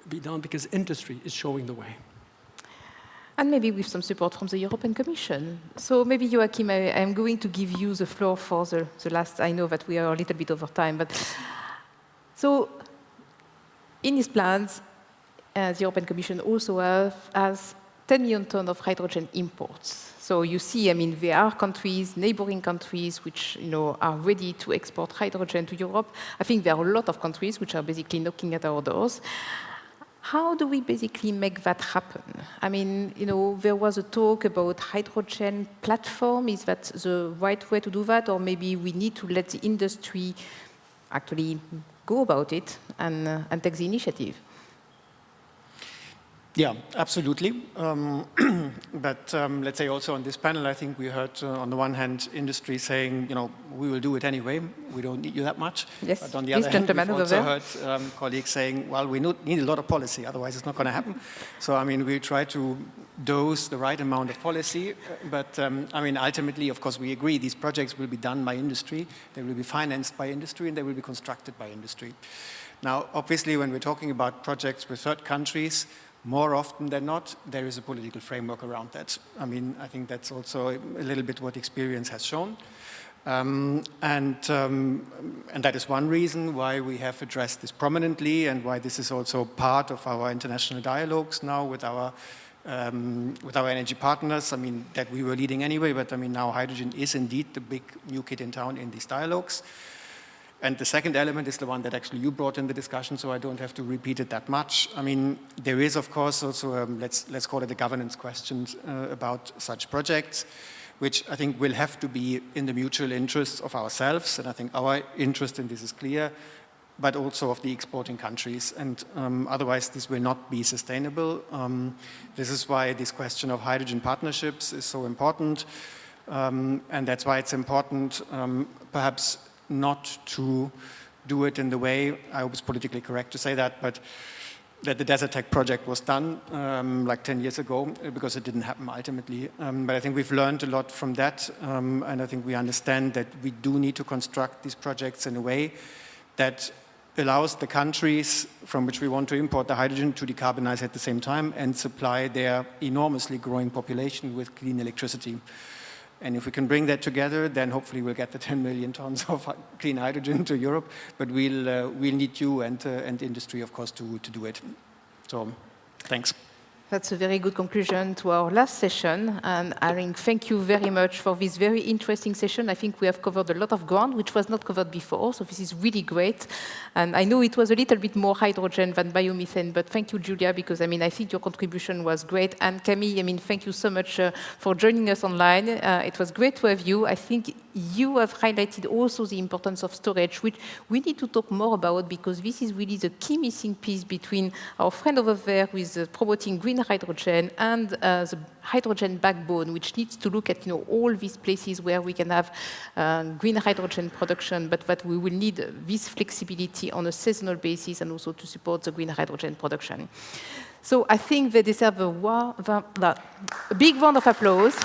be done because industry is showing the way. And maybe with some support from the European Commission. So maybe, Joachim, I'm going to give you the floor for the last. I know that we are a little bit over time, but so in his plans, the European Commission also has 10 million tons of hydrogen imports. So you see, I mean, there are countries, neighboring countries, which are ready to export hydrogen to Europe. I think there are a lot of countries which are basically knocking at our doors. How do we basically make that happen? I mean, there was a talk about hydrogen platform. Is that the right way to do that? Or maybe we need to let the industry actually go about it and take the initiative? Yeah, absolutely. But let's say also on this panel, I think we heard on the one hand industry saying, we will do it anyway. We don't need you that much. Yes, but on the other hand, we've also heard colleagues saying, well, we need a lot of policy, otherwise it's not going to happen. So, I mean, we try to dose the right amount of policy. But, I mean, ultimately, of course, we agree these projects will be done by industry. They will be financed by industry, and they will be constructed by industry. Now, obviously, when we're talking about projects with third countries, more often than not, there is a political framework around that. I mean, I think that's also a little bit what experience has shown. And that is one reason why we have addressed this prominently and why this is also part of our international dialogues now with our energy partners. I mean, that we were leading anyway, but I mean, now hydrogen is indeed the big new kid in town in these dialogues. And the second element is the one that actually you brought in the discussion, so I don't have to repeat it that much. I mean, there is, of course, also, let's call it a governance question about such projects, which I think will have to be in the mutual interests of ourselves, and I think our interest in this is clear, but also of the exporting countries. And otherwise, this will not be sustainable. This is why this question of hydrogen partnerships is so important, and that's why it's important, perhaps, not to do it in the way, I hope it's politically correct to say that, but that the DesertTech project was done like 10 years ago, because it didn't happen ultimately. But I think we've learned a lot from that, and I think we understand that we do need to construct these projects in a way that allows the countries from which we want to import the hydrogen to decarbonize at the same time and supply their enormously growing population with clean electricity. And if we can bring that together, then hopefully we'll get the 10 million tons of clean hydrogen to Europe. But we'll need you and industry, of course, to do it. So, thanks. That's a very good conclusion to our last session. And I thank you very much for this very interesting session. I think we have covered a lot of ground, which was not covered before. So this is really great. And I know it was a little bit more hydrogen than biomethane, but thank you, Julia, because, I mean, I think your contribution was great. And Camille, I mean, thank you so much for joining us online. It was great to have you. I think you have highlighted also the importance of storage, which we need to talk more about, because this is really the key missing piece between our friend over there who is promoting green hydrogen and the hydrogen backbone, which needs to look at all these places where we can have green hydrogen production, but that we will need this flexibility on a seasonal basis and also to support the green hydrogen production. So I think they deserve a big round of applause.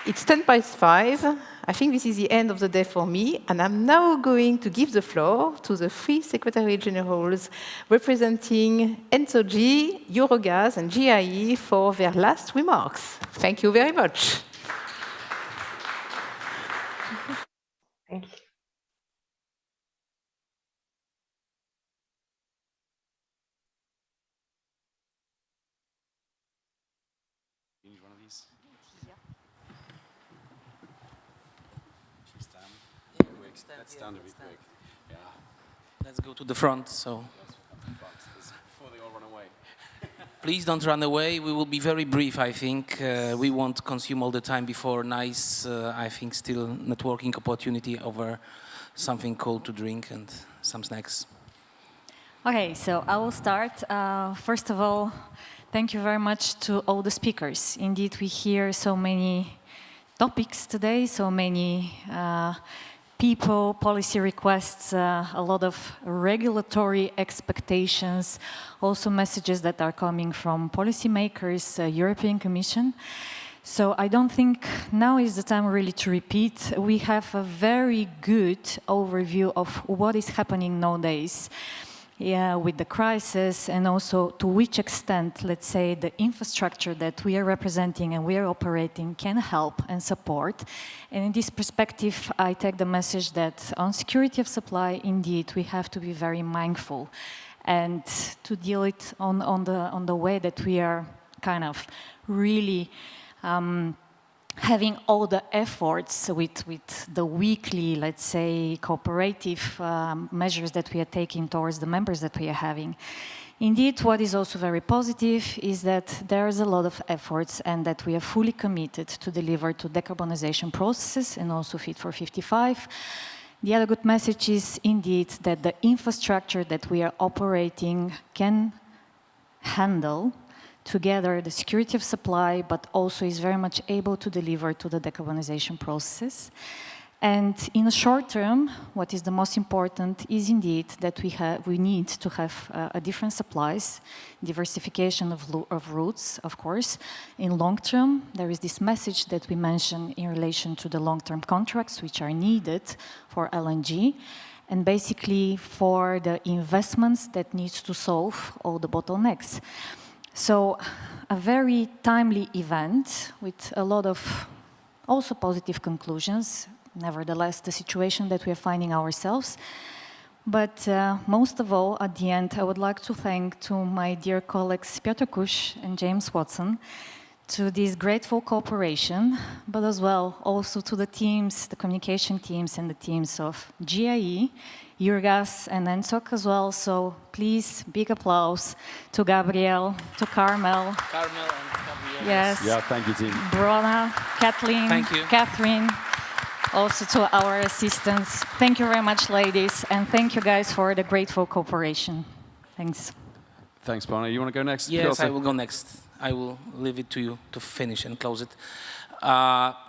It's 5:10. I think this is the end of the day for me, and I'm now going to give the floor to the 3 Secretary Generals representing ENTSOG, Eurogas and GIE for their last remarks. Thank you very much. Thank you. Let's stand a bit quick. Yeah. Let's go to the front. So. Before they all run away. Please don't run away. We will be very brief, I think. We won't consume all the time before nice, I think, still networking opportunity over something cold to drink and some snacks. Okay, so I will start. First of all, thank you very much to all the speakers. Indeed, we hear so many topics today, so many people, policy requests, a lot of regulatory expectations, also messages that are coming from policymakers, European Commission. So I don't think now is the time really to repeat. We have a very good overview of what is happening nowadays. Yeah, with the crisis, and also to which extent, let's say, the infrastructure that we are representing and we are operating can help and support. And in this perspective, I take the message that on security of supply, indeed, we have to be very mindful and to deal it on the way that we are kind of really having all the efforts with the weekly, let's say, cooperative measures that we are taking towards the members that we are having. Indeed, what is also very positive is that there is a lot of efforts and that we are fully committed to deliver to decarbonization processes and also Fit for 55. The other good message is indeed that the infrastructure that we are operating can handle together the security of supply, but also is very much able to deliver to the decarbonization process. And in the short term, what is the most important is indeed that we need to have a different supplies, diversification of routes, of course. In long term, there is this message that we mentioned in relation to the long-term contracts, which are needed for LNG, and basically for the investments that needs to solve all the bottlenecks. So a very timely event with a lot of also positive conclusions, nevertheless, the situation that we are finding ourselves. But most of all, at the end, I would like to thank to my dear colleagues Piotr Kusz and James Watson to this grateful cooperation, but as well also to the teams, the communication teams and the teams of GIE, Eurogas and ENTSOG as well. So please, big applause to Gabriel, to Carmel. Carmel and Gabriel. Yes. Yeah, thank you, team. Brona, Kathleen, thank you. Catherine, also to our assistants. Thank you very much, ladies, and thank you guys for the grateful cooperation. Thanks. Thanks, Brona. You want to go next? Yes, Piotr? I will go next. I will leave it to you to finish and close it.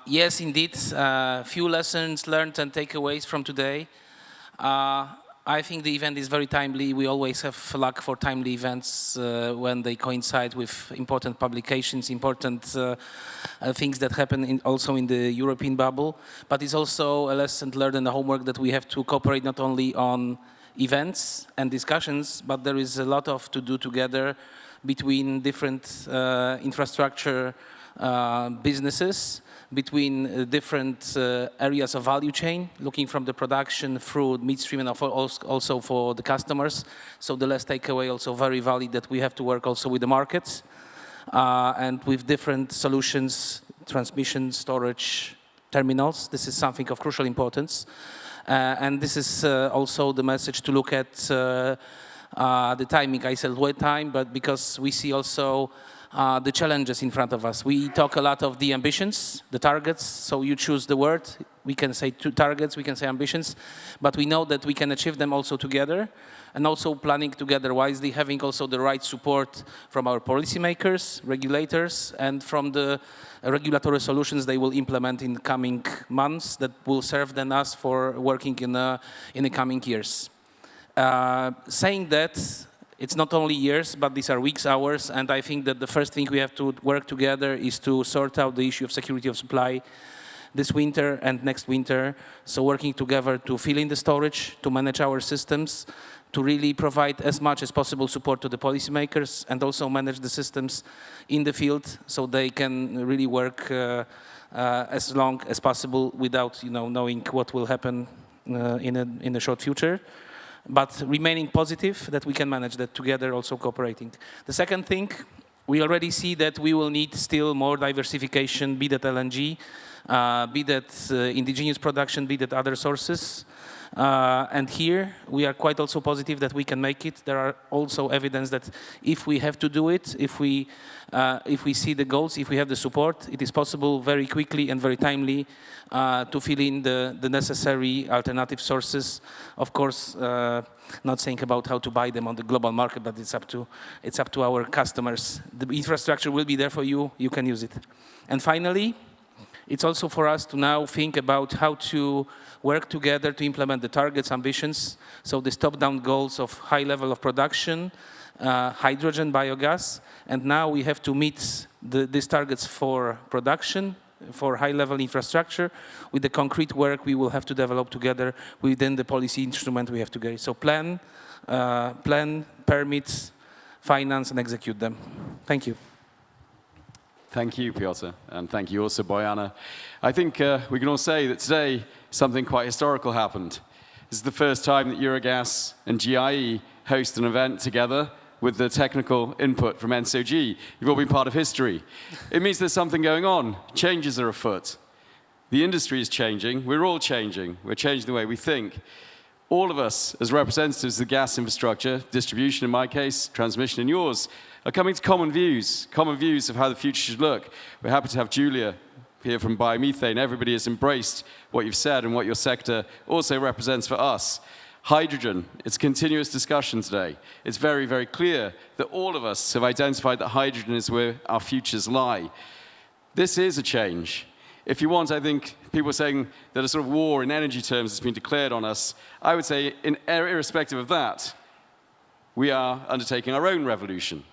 Yes, indeed, few lessons learned and takeaways from today. I think the event is very timely. We always have luck for timely events when they coincide with important publications, important things that happen also in the European bubble. But it's also a lesson learned and a homework that we have to cooperate not only on events and discussions, but there is a lot of to do together between different infrastructure businesses, between different areas of value chain, looking from the production through midstream and also for the customers. So the last takeaway also very valid that we have to work also with the markets and with different solutions, transmission, storage, terminals. This is something of crucial importance. And this is also the message to look at the timing. I said wait time, but because we see also the challenges in front of us. We talk a lot of the ambitions, the targets, so you choose the word. We can say two targets, we can say ambitions, but we know that we can achieve them also together, and also planning together wisely, having also the right support from our policymakers, regulators, and from the regulatory solutions they will implement in the coming months that will serve then us for working in the coming years. Saying that, It's not only years, but these are weeks, hours, and I think that the first thing we have to work together is to sort out the issue of security of supply this winter and next winter. So working together to fill in the storage, to manage our systems, to really provide as much as possible support to the policymakers, and also manage the systems in the field so they can really work as long as possible without knowing what will happen in the short future. But remaining positive that we can manage that together, also cooperating. The second thing, we already see that we will need still more diversification, be that LNG, be that indigenous production, be that other sources. And here we are quite also positive that we can make it. There are also evidence that if we have to do it, if we see the goals, if we have the support, it is possible very quickly and very timely to fill in the necessary alternative sources. Of course, not saying about how to buy them on the global market, but it's up to our customers. The infrastructure will be there for you. You can use it. And finally, it's also for us to now think about how to work together to implement the targets, ambitions, so the top-down goals of high level of production, hydrogen, biogas, and now we have to meet these targets for production, for high-level infrastructure, with the concrete work we will have to develop together within the policy instrument we have together. So plan, permits, finance, and execute them. Thank you. Thank you, Piotr, and thank you also, Bojana. I think we can all say that today something quite historical happened. This is the first time that Eurogas and GIE host an event together with the technical input from ENTSOG. You've all been part of history. It means there's something going on. Changes are afoot. The industry is changing. We're all changing. We're changing the way we think. All of us, as representatives of the gas infrastructure, distribution in my case, transmission in yours, are coming to common views of how the future should look. We're happy to have Julia here from biomethane. Everybody has embraced what you've said and what your sector also represents for us. Hydrogen, it's a continuous discussion today. It's very, very clear that all of us have identified that hydrogen is where our futures lie. This is a change. If you want, I think people are saying that a sort of war in energy terms has been declared on us. I would say, irrespective of that, we are undertaking our own revolution.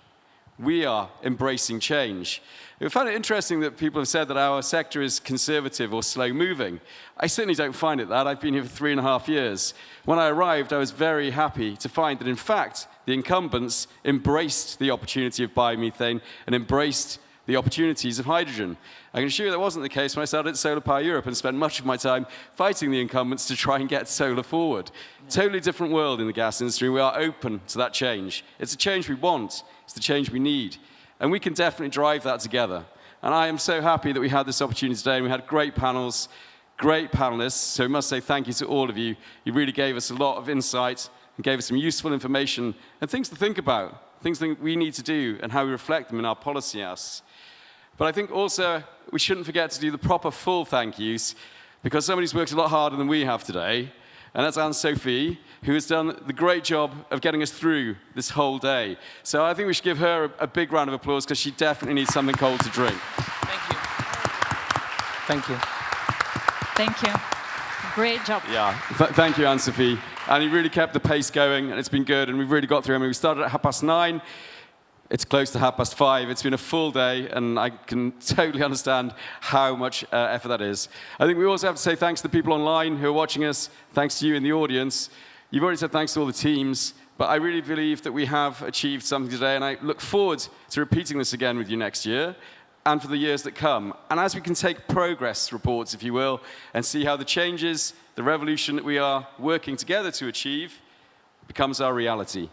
We are embracing change. I find it interesting that people have said that our sector is conservative or slow-moving. I certainly don't find it that. I've been here for 3.5 years. When I arrived, I was very happy to find that, in fact, the incumbents embraced the opportunity of biomethane and embraced the opportunities of hydrogen. I can assure you that wasn't the case when I started at Solar Power Europe and spent much of my time fighting the incumbents to try and get solar forward. Totally different world in the gas industry. We are open to that change. It's a change we want. It's the change we need. And we can definitely drive that together. And I am so happy that we had this opportunity today, and we had great panels, great panelists. So we must say thank you to all of you. You really gave us a lot of insight and gave us some useful information and things to think about, things that we need to do and how we reflect them in our policy asks. But I think also we shouldn't forget to do the proper full thank yous, because somebody's worked a lot harder than we have today, and that's Anne-Sophie, who has done the great job of getting us through this whole day. So I think we should give her a big round of applause, because she definitely needs something cold to drink. Thank you. Thank you. Thank you. Great job. Yeah, thank you, Anne-Sophie. And you really kept the pace going, and it's been good, and we've really got through. I mean, we started at 9:30. It's close to 5:30. It's been a full day, and I can totally understand how much effort that is. I think we also have to say thanks to the people online who are watching us. Thanks to you in the audience. You've already said thanks to all the teams, but I really believe that we have achieved something today, and I look forward to repeating this again with you next year and for the years that come. And as we can take progress reports, if you will, and see how the changes, the revolution that we are working together to achieve becomes our reality.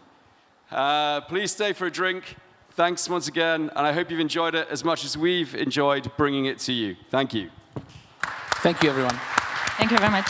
Please stay for a drink. Thanks once again, and I hope you've enjoyed it as much as we've enjoyed bringing it to you. Thank you. Thank you, everyone. Thank you very much.